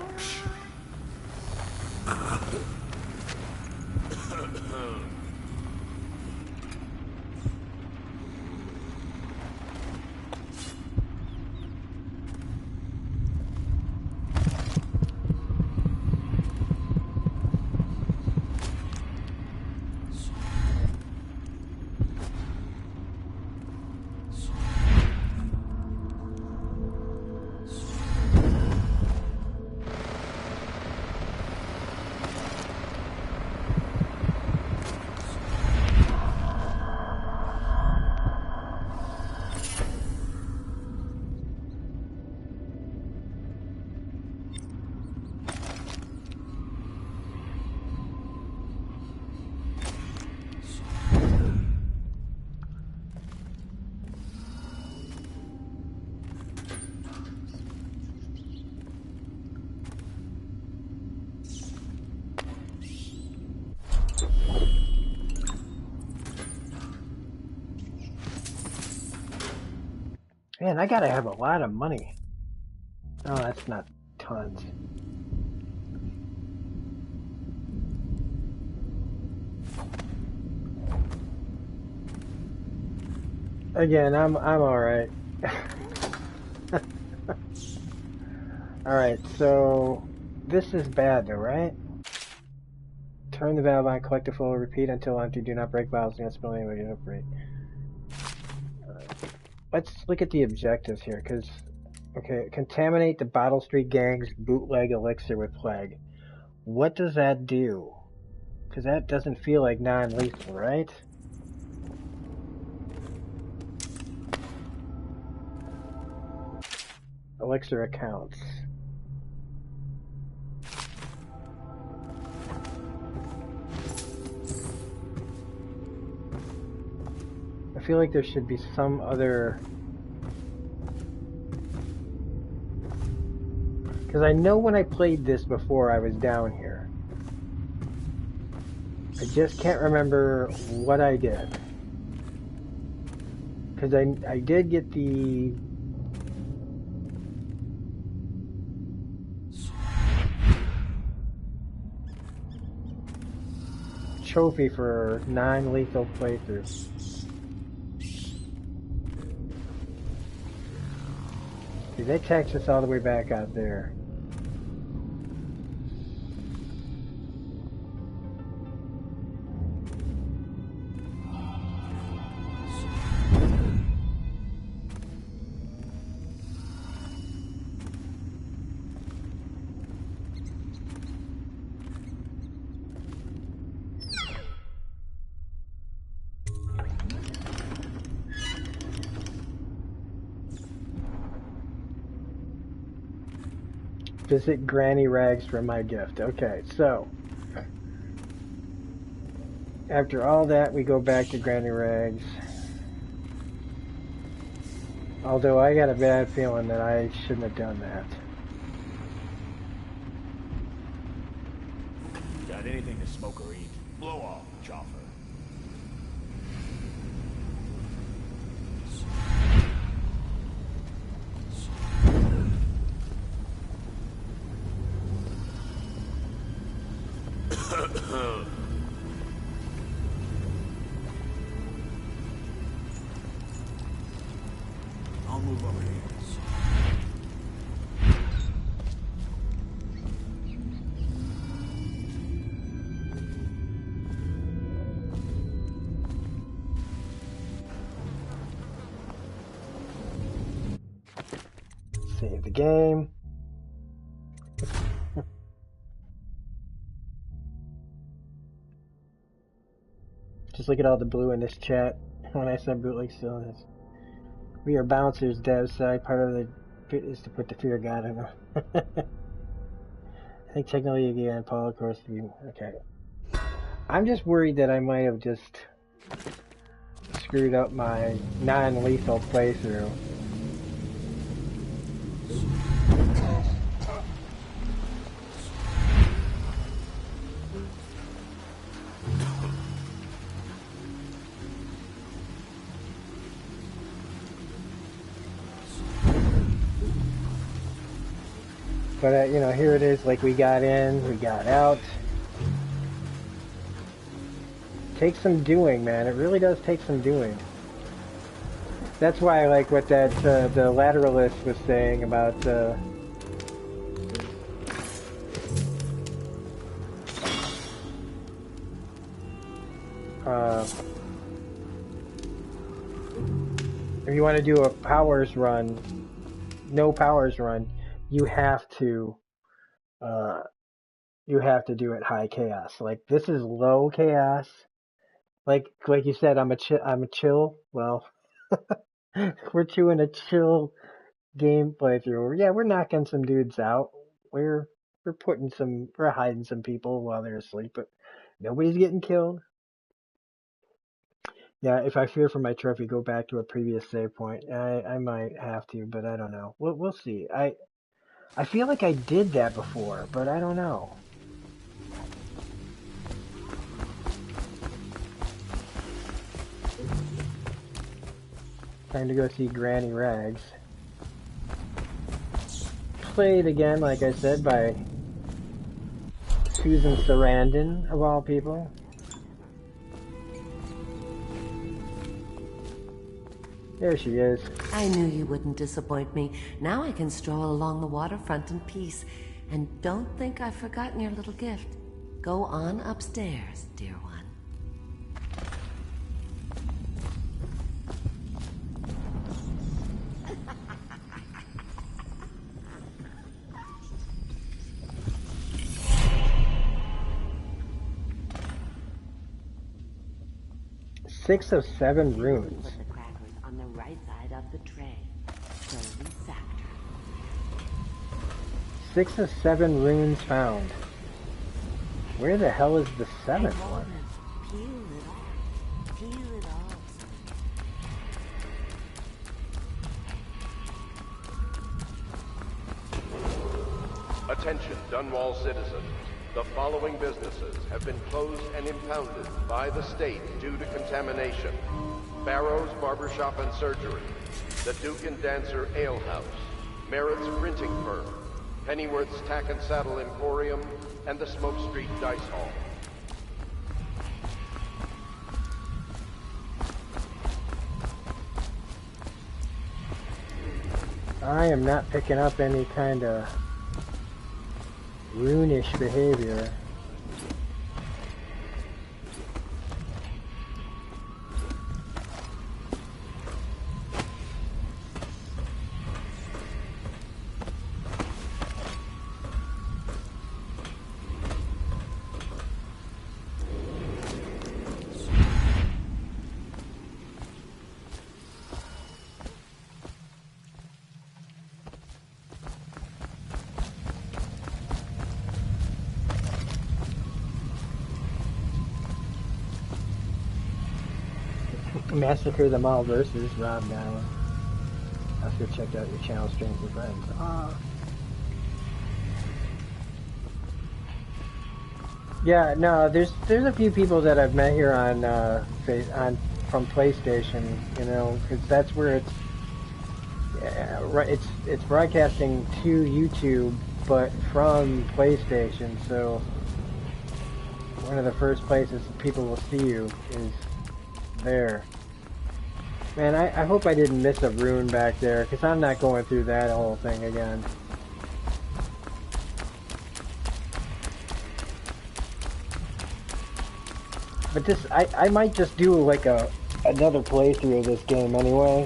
Man, I gotta have a lot of money. Oh, that's not tons. Again, I'm alright. Alright, so this is bad though, right? Turn the valve on, collect a full, repeat until empty, do not break valves, do not spill anyway, do not break. Let's look at the objectives here, because, okay, contaminate the Bottle Street Gang's bootleg elixir with plague. What does that do? Because that doesn't feel like non-lethal, right? Elixir accounts. I feel like there should be some other... Because I know when I played this before I was down here. I just can't remember what I did. Because I did get the... trophy for non-lethal playthrough. See, that takes us all the way back out there. Visit Granny Rags for my gift. Okay, so after all that, we go back to Granny Rags. Although I got a bad feeling that I shouldn't have done that. Got anything to smoke or eat? Blow off, chopper. I'll move over here. Save the game. Just look at all the blue in this chat. When I said bootleg still is. We are bouncers, dev side. Part of the bit is to put the fear of God in them. I think technically again, Paul, of course, okay. I'm just worried that I might have just screwed up my non-lethal playthrough. But, you know, here it is, like we got in, we got out. Takes some doing, man. It really does take some doing. That's why I like what that, the lateralist was saying about, if you want to do a powers run, no powers run, you have to do it high chaos. Like this is low chaos. Like you said, I'm a chill. Well, we're doing a chill game playthrough. Yeah, we're knocking some dudes out. We're hiding some people while they're asleep, but nobody's getting killed. Yeah, if I fear for my trophy, go back to a previous save point. I might have to, but I don't know. We'll see. I feel like I did that before, but I don't know. Time to go see Granny Rags. Played again, like I said, by Susan Sarandon, of all people. There she is. I knew you wouldn't disappoint me. Now I can stroll along the waterfront in peace. And don't think I've forgotten your little gift. Go on upstairs, dear one. Six of 7 runes. Put the crackers on the right side of the tray. Slowly factor. 6 of 7 runes found. Where the hell is the 7th one? Peel it off. Peel it off. Attention, Dunwall citizens. The following businesses have been closed and impounded by the state due to contamination. Barrow's Barbershop and Surgery, the Duke and Dancer Ale House, Merritt's Printing Firm, Pennyworth's Tack and Saddle Emporium, and the Smoke Street Dice Hall. I am not picking up any kind of runish behavior. Massacre them all versus Rob Dowling. Also check out your channel, Strength and Friends. Yeah, no, there's a few people that I've met here on from PlayStation, you know, because that's where it's broadcasting to YouTube, but from PlayStation. So one of the first places people will see you is there. Man, I hope I didn't miss a rune back there, because I'm not going through that whole thing again. But this, I might just do like another playthrough of this game anyway.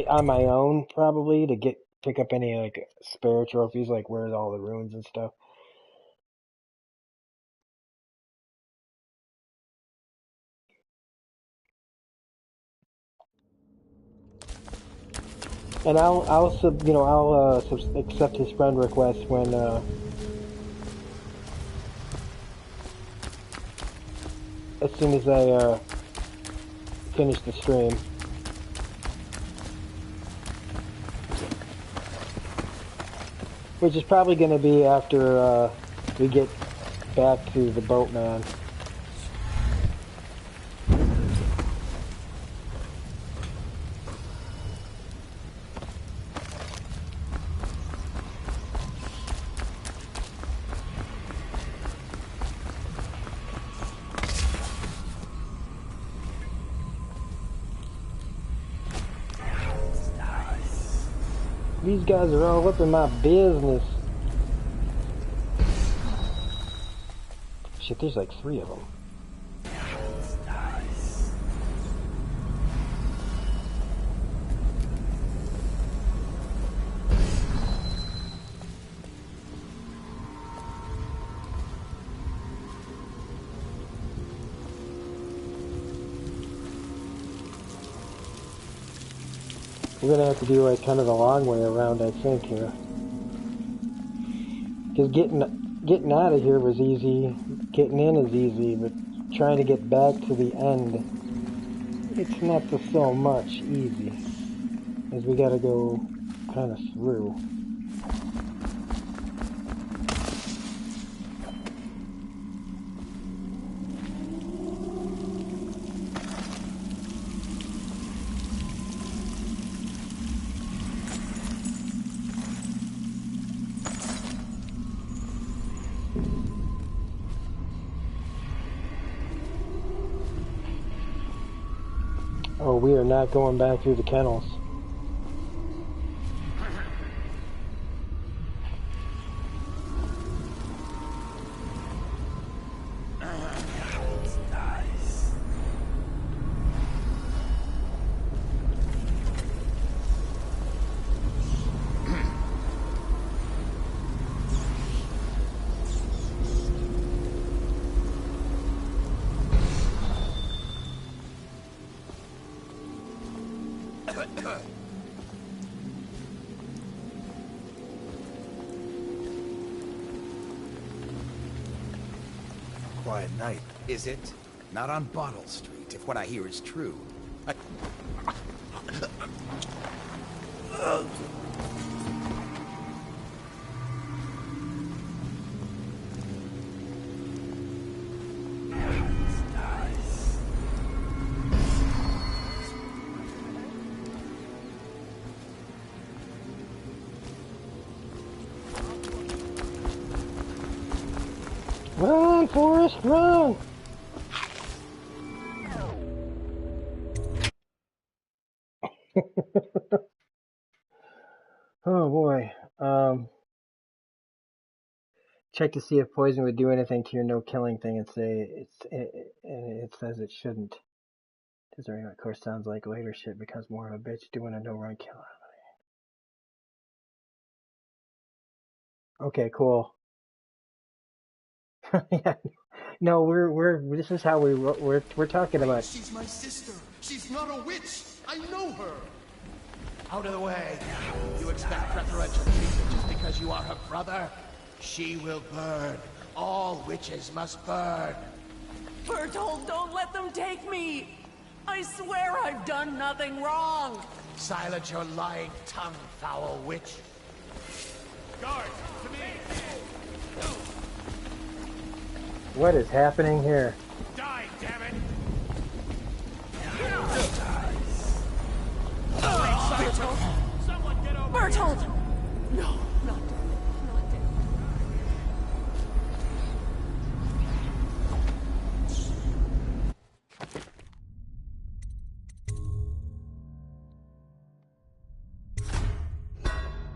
On my own, probably, to pick up any like spare trophies, like where's all the runes and stuff. And I'll accept his friend request when as soon as I finish the stream. Which is probably going to be after we get back to the boatman. These guys are all up in my business. Shit, there's like 3 of them. We're gonna have to do like kind of the long way around, I think, here. Because getting out of here was easy, getting in is easy, but trying to get back to the end, it's not so much easy, as we gotta go kind of through. Oh, we are not going back through the kennels. Quiet night, is it? Not on Bottle Street, if what I hear is true. Run, Forrest, run! Oh boy. Check to see if poison would do anything to your no killing thing and say it says it shouldn't. Deserting, of course, sounds like later shit becomes more of a bitch doing a no run kill. Okay, cool. Yeah. No, this is how we're talking about. She's my sister. She's not a witch. I know her. Out of the way. You expect preferential treatment just because you are her brother? She will burn. All witches must burn. Bertold, don't let them take me! I swear I've done nothing wrong! Silence your lying tongue, foul witch. Guard, to me! What is happening here? Die, damn it! Bertold! Someone get over Bertold! No, not dead. Not dead.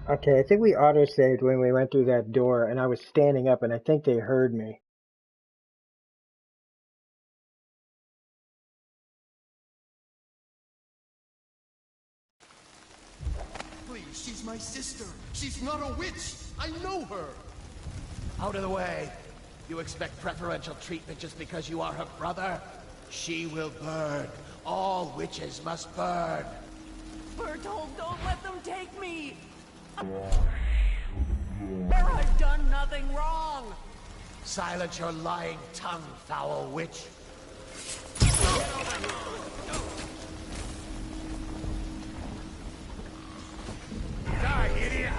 Okay, I think we auto-saved when we went through that door, and I was standing up, and I think they heard me. Please, she's my sister. She's not a witch. I know her. Out of the way. You expect preferential treatment just because you are her brother? She will burn. All witches must burn. Bertold, don't let them take me! I've done nothing wrong! Silence your lying tongue, foul witch. Die, idiot!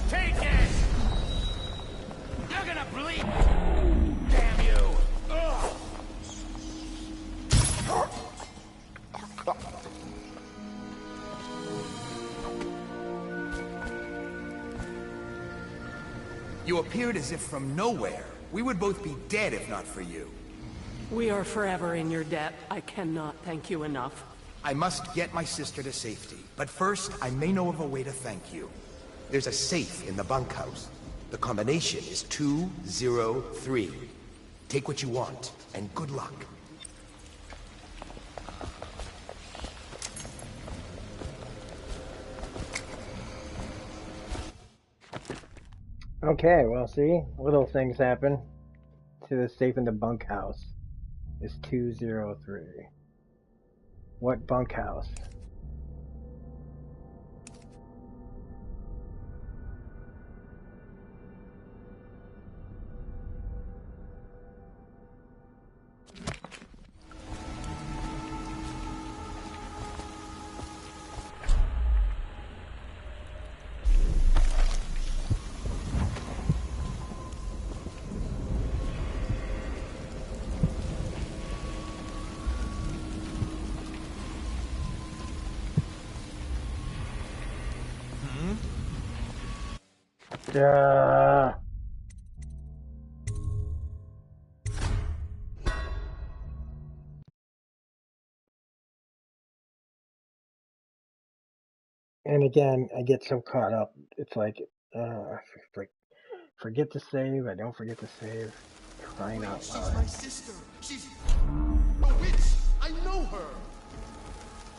Take it! You're gonna bleed! Damn you! Ugh. You appeared as if from nowhere. We would both be dead if not for you. We are forever in your debt. I cannot thank you enough. I must get my sister to safety, but first I may know of a way to thank you. There's a safe in the bunkhouse. The combination is 203. Take what you want, and good luck. Okay, well, see, little things happen. To the safe in the bunkhouse is 203. What bunkhouse? And again, I get so caught up. It's like, forget to save. I don't forget to save. Crying out She's loud. my sister. She's a witch. I know her.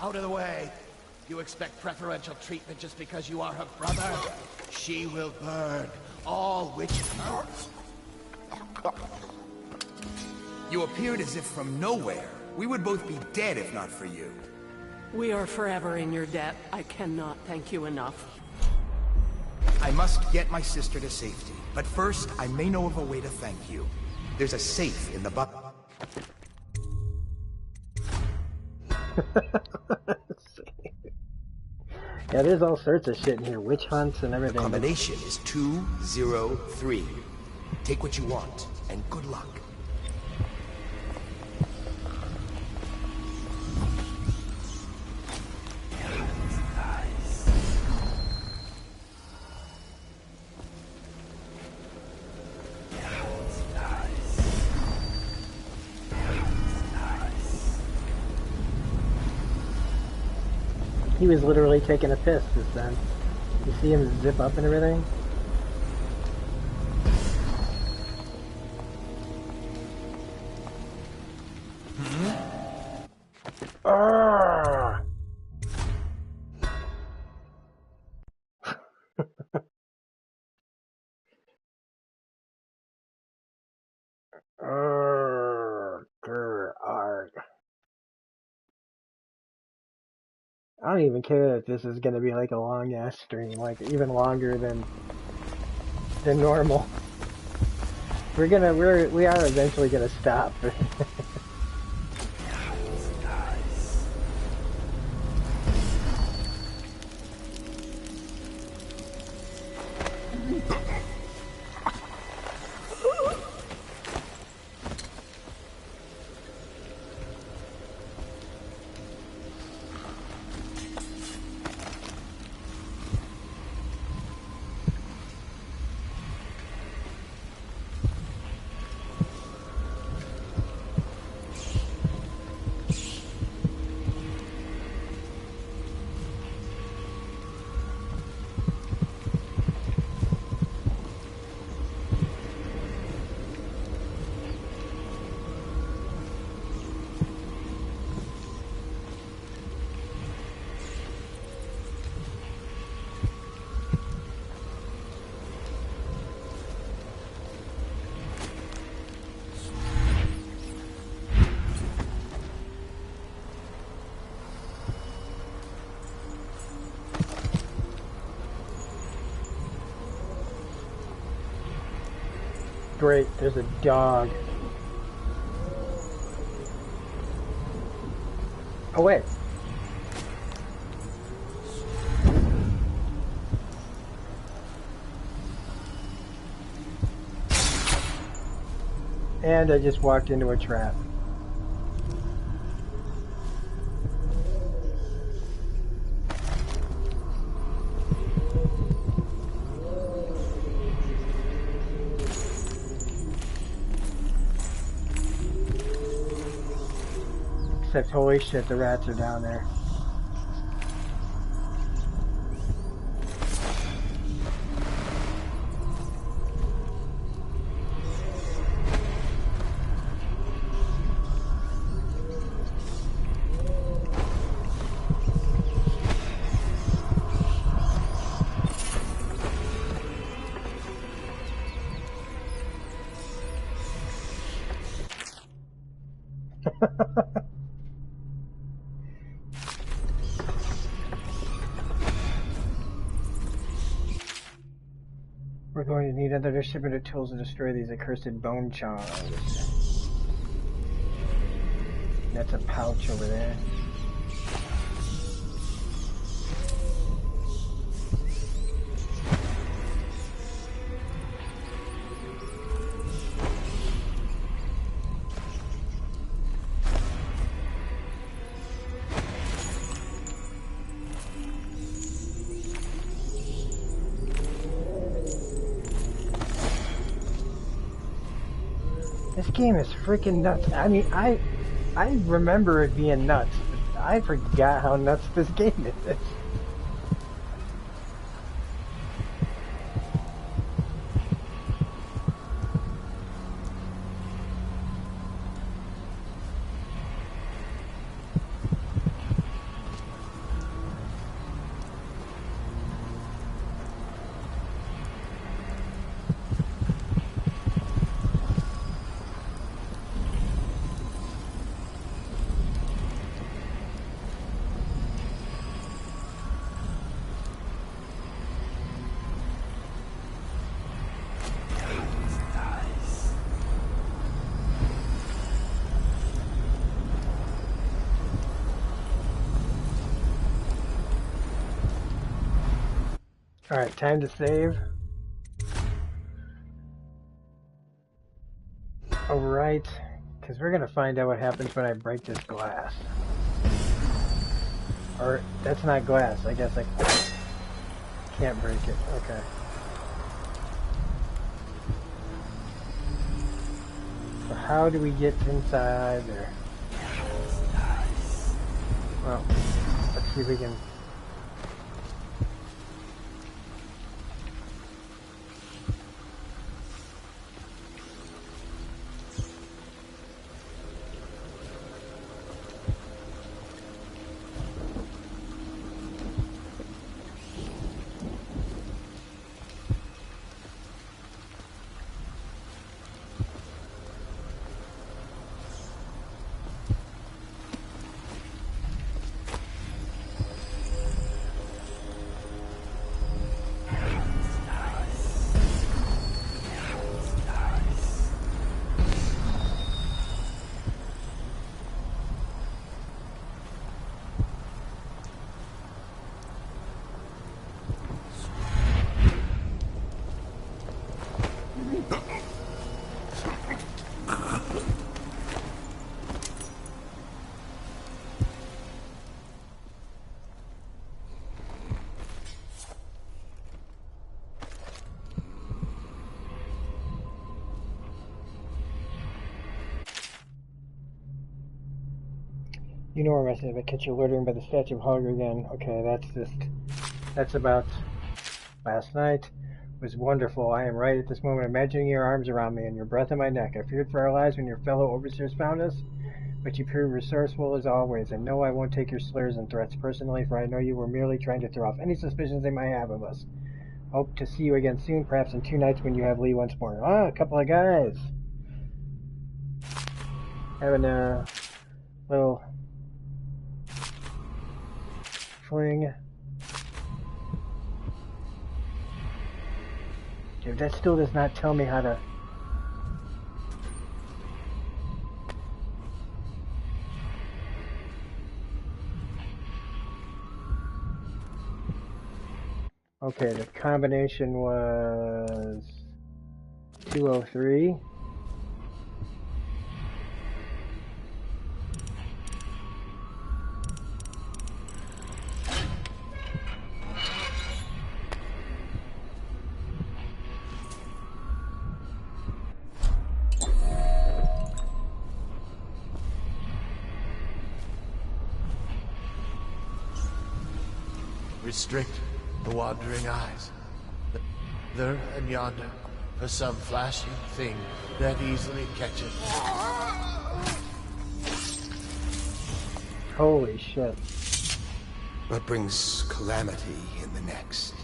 Out of the way. You expect preferential treatment just because you are her brother? She will burn. All witches. You appeared as if from nowhere. We would both be dead if not for you. We are forever in your debt. I cannot thank you enough. I must get my sister to safety. But first, I may know of a way to thank you. There's a safe in the bucket. Yeah, there's all sorts of shit in here. Witch hunts and everything. The combination is 203. Take what you want, and good luck. He was literally taking a piss this time. You see him zip up and everything? I don't even care that this is gonna be like a long ass stream, like even longer than normal. We are eventually gonna stop. Great, there's a dog. Oh wait. And I just walked into a trap. Except, holy shit, the rats are down there. We're going to need another shipment of tools to destroy these accursed bone charms. That's a pouch over there. This game is freaking nuts. I mean, I remember it being nuts, but I forgot how nuts this game is. Alright, time to save. Alright, because we're gonna find out what happens when I break this glass. Or, that's not glass, I guess I can't break it. Okay. So how do we get inside there? Well, let's see if we can... You know where if I catch you loitering by the Statue of Hunger again. Okay, that's about last night. It was wonderful. I am right at this moment imagining your arms around me and your breath in my neck. I feared for our lives when your fellow overseers found us, but you proved resourceful as always, and no, I won't take your slurs and threats personally, for I know you were merely trying to throw off any suspicions they might have of us. Hope to see you again soon, perhaps in 2 nights when you have Lee once more. Ah, a couple of guys. Having a little fling. Dude, that still does not tell me how to... Okay, the combination was 203. Restrict the wandering eyes. There and yonder for some flashing thing that easily catches. Holy shit. What brings calamity in the next?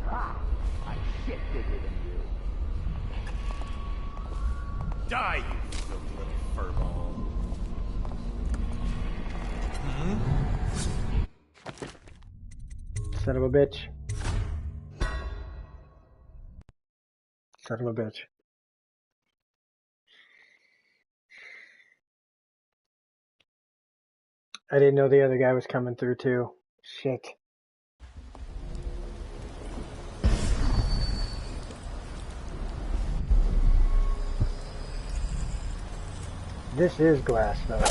Ha! I'm shit bigger than you. Die, you filthy little furball. Son of a bitch. Son of a bitch. I didn't know the other guy was coming through too. Shit. This is glass though.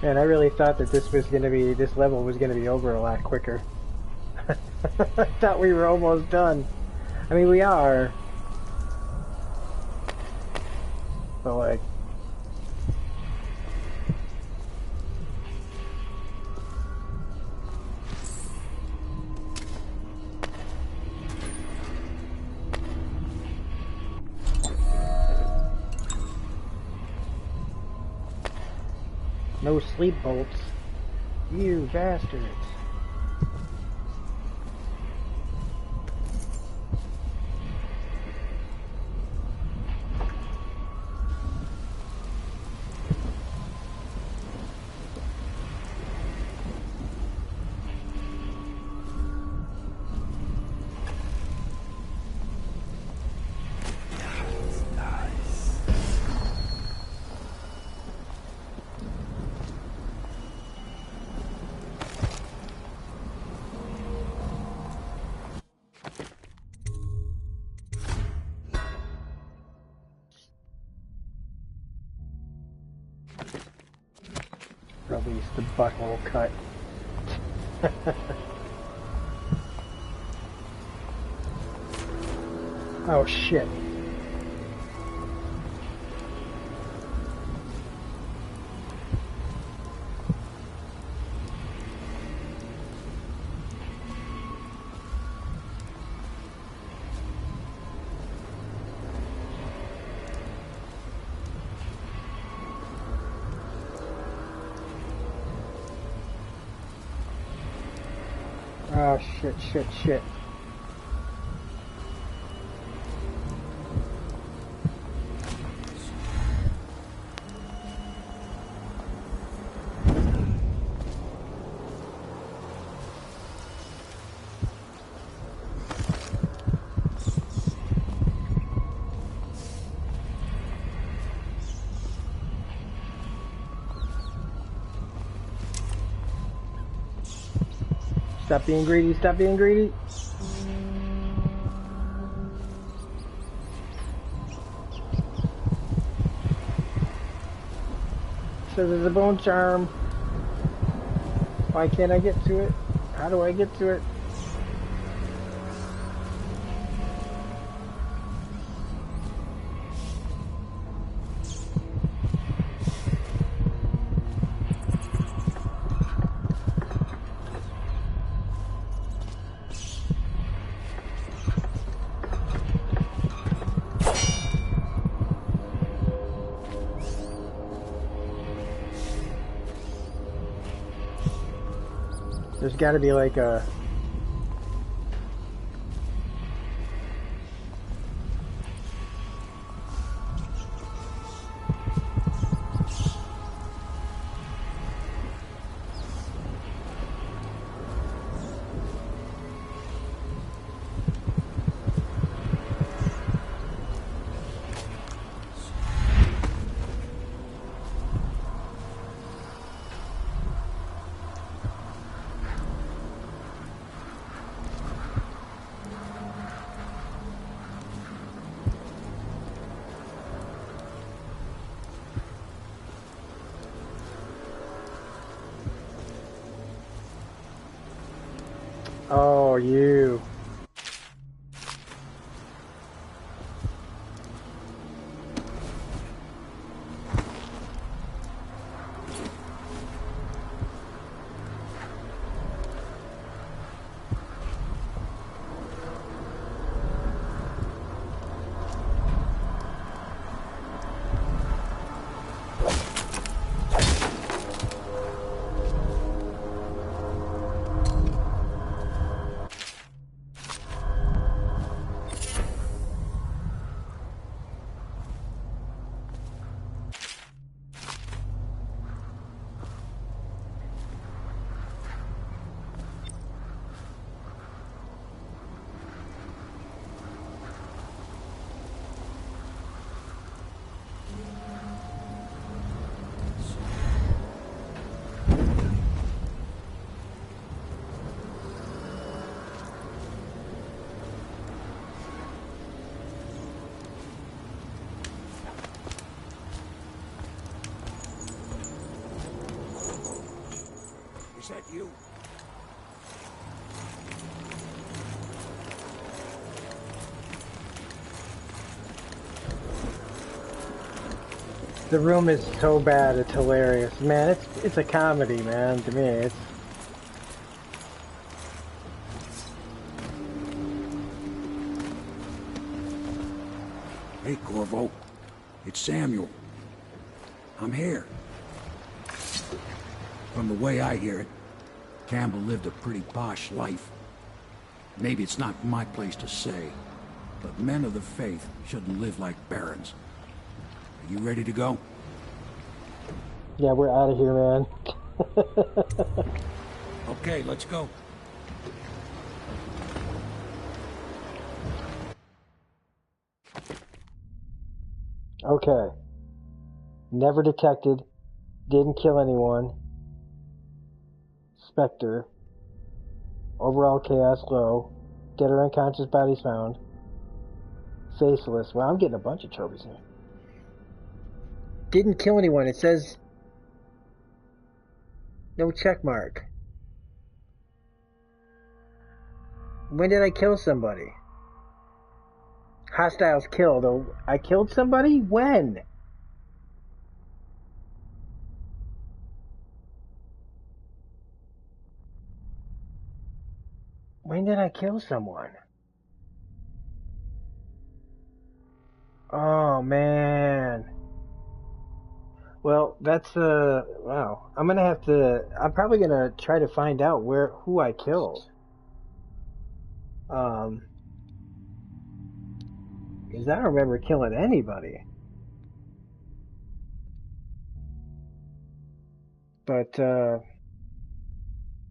And I really thought that this level was gonna be over a lot quicker. I thought we were almost done. I mean, we are. But like... No sleep bolts. You bastards. Release the butthole cut. Oh shit. Oh shit. Stop being greedy, stop being greedy. So there's a bone charm. Why can't I get to it? How do I get to it? There's got to be like a... Oh, you. you. The room is so bad, it's hilarious. Man, it's a comedy, man, to me. It's Hey, Corvo. It's Samuel. I'm here. From the way I hear it, Campbell lived a pretty posh life. Maybe it's not my place to say, but men of the faith shouldn't live like barons. Are you ready to go? yeah, we're out of here, man. Okay, let's go. Okay. Never detected. Didn't kill anyone. Spectre. Overall chaos low. Dead or unconscious bodies found. Faceless. Well, I'm getting a bunch of trophies here. Didn't kill anyone. It says no check mark. When did I kill somebody? Hostiles killed. Oh, I killed somebody? When? When did I kill someone? Oh, man. Well, that's, wow. I'm probably gonna try to find out who I killed. Because I don't remember killing anybody. But,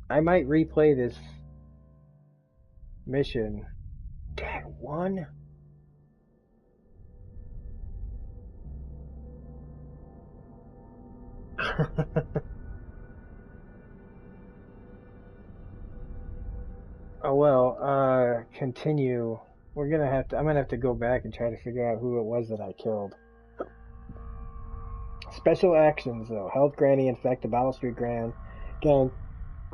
I might replay this mission. That one? Oh well, continue. I'm gonna have to go back and try to figure out who it was that I killed. Special actions though. Help Granny infect the Battle Street gang.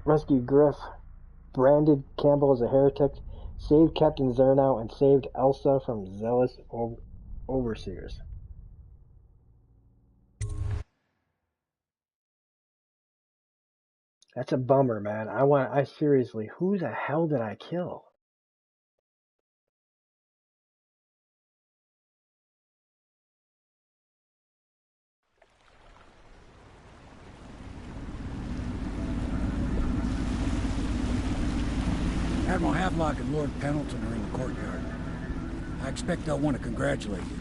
Rescued Griff. Branded Campbell as a heretic. Saved Captain Zernow and saved Elsa from zealous overseers. That's a bummer, man. I seriously, who the hell did I kill? Admiral Havelock and Lord Pendleton are in the courtyard. I expect they'll want to congratulate you.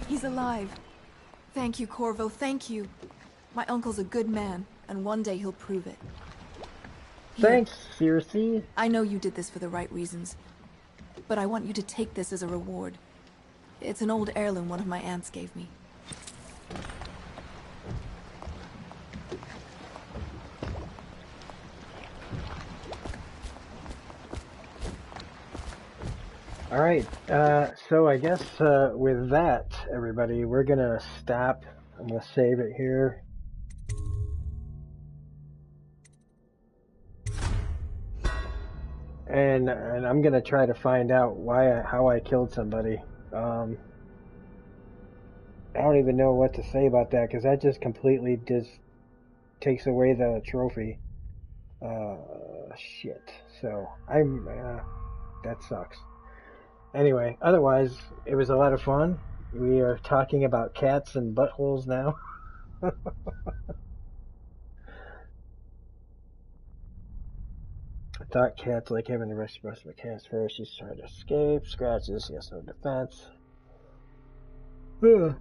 He's alive. Thank you, Corvo, thank you. My uncle's a good man, and one day he'll prove it. Here. Thanks, Circe. I know you did this for the right reasons, but I want you to take this as a reward. It's an old heirloom one of my aunts gave me. Alright, so I guess with that, everybody, we're gonna stop. I'm gonna save it here. And I'm gonna try to find out how I killed somebody. I don't even know what to say about that, because that just completely takes away the trophy. Shit. So, that sucks. Anyway, otherwise, it was a lot of fun. We are talking about cats and buttholes now. I thought cats like having the rest of the cats first. She's trying to escape. Scratches. Yes, no defense. Ugh.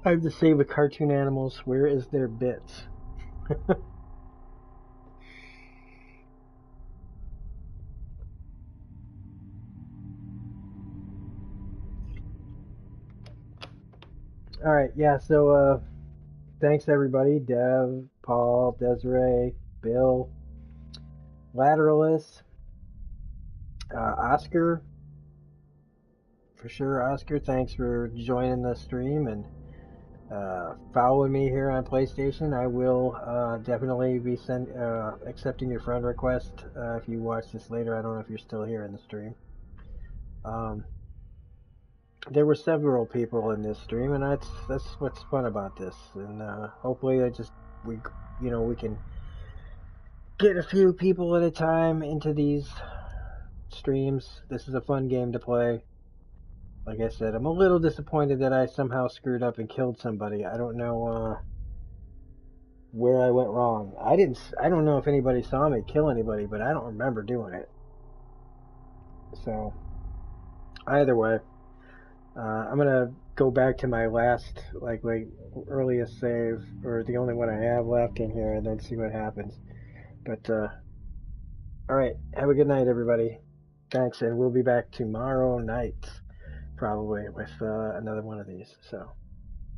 I have to say with cartoon animals, where is their bits? Alright, yeah, so, thanks everybody. Dev, Paul, Desiree, Bill, Lateralis, Oscar. For sure, Oscar. Thanks for joining the stream and following me here on PlayStation. I will definitely be accepting your friend request if you watch this later. I don't know if you're still here in the stream. There were several people in this stream, and that's what's fun about this. And hopefully, we can get a few people at a time into these streams. This is a fun game to play. Like I said, I'm a little disappointed that I somehow screwed up and killed somebody. I don't know where I went wrong. I don't know if anybody saw me kill anybody, but I don't remember doing it. So, either way, I'm gonna go back to my last, like earliest save, or the only one I have left in here, and then see what happens. But, alright, have a good night, everybody. Thanks, and we'll be back tomorrow night, probably, with another one of these. So,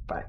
bye.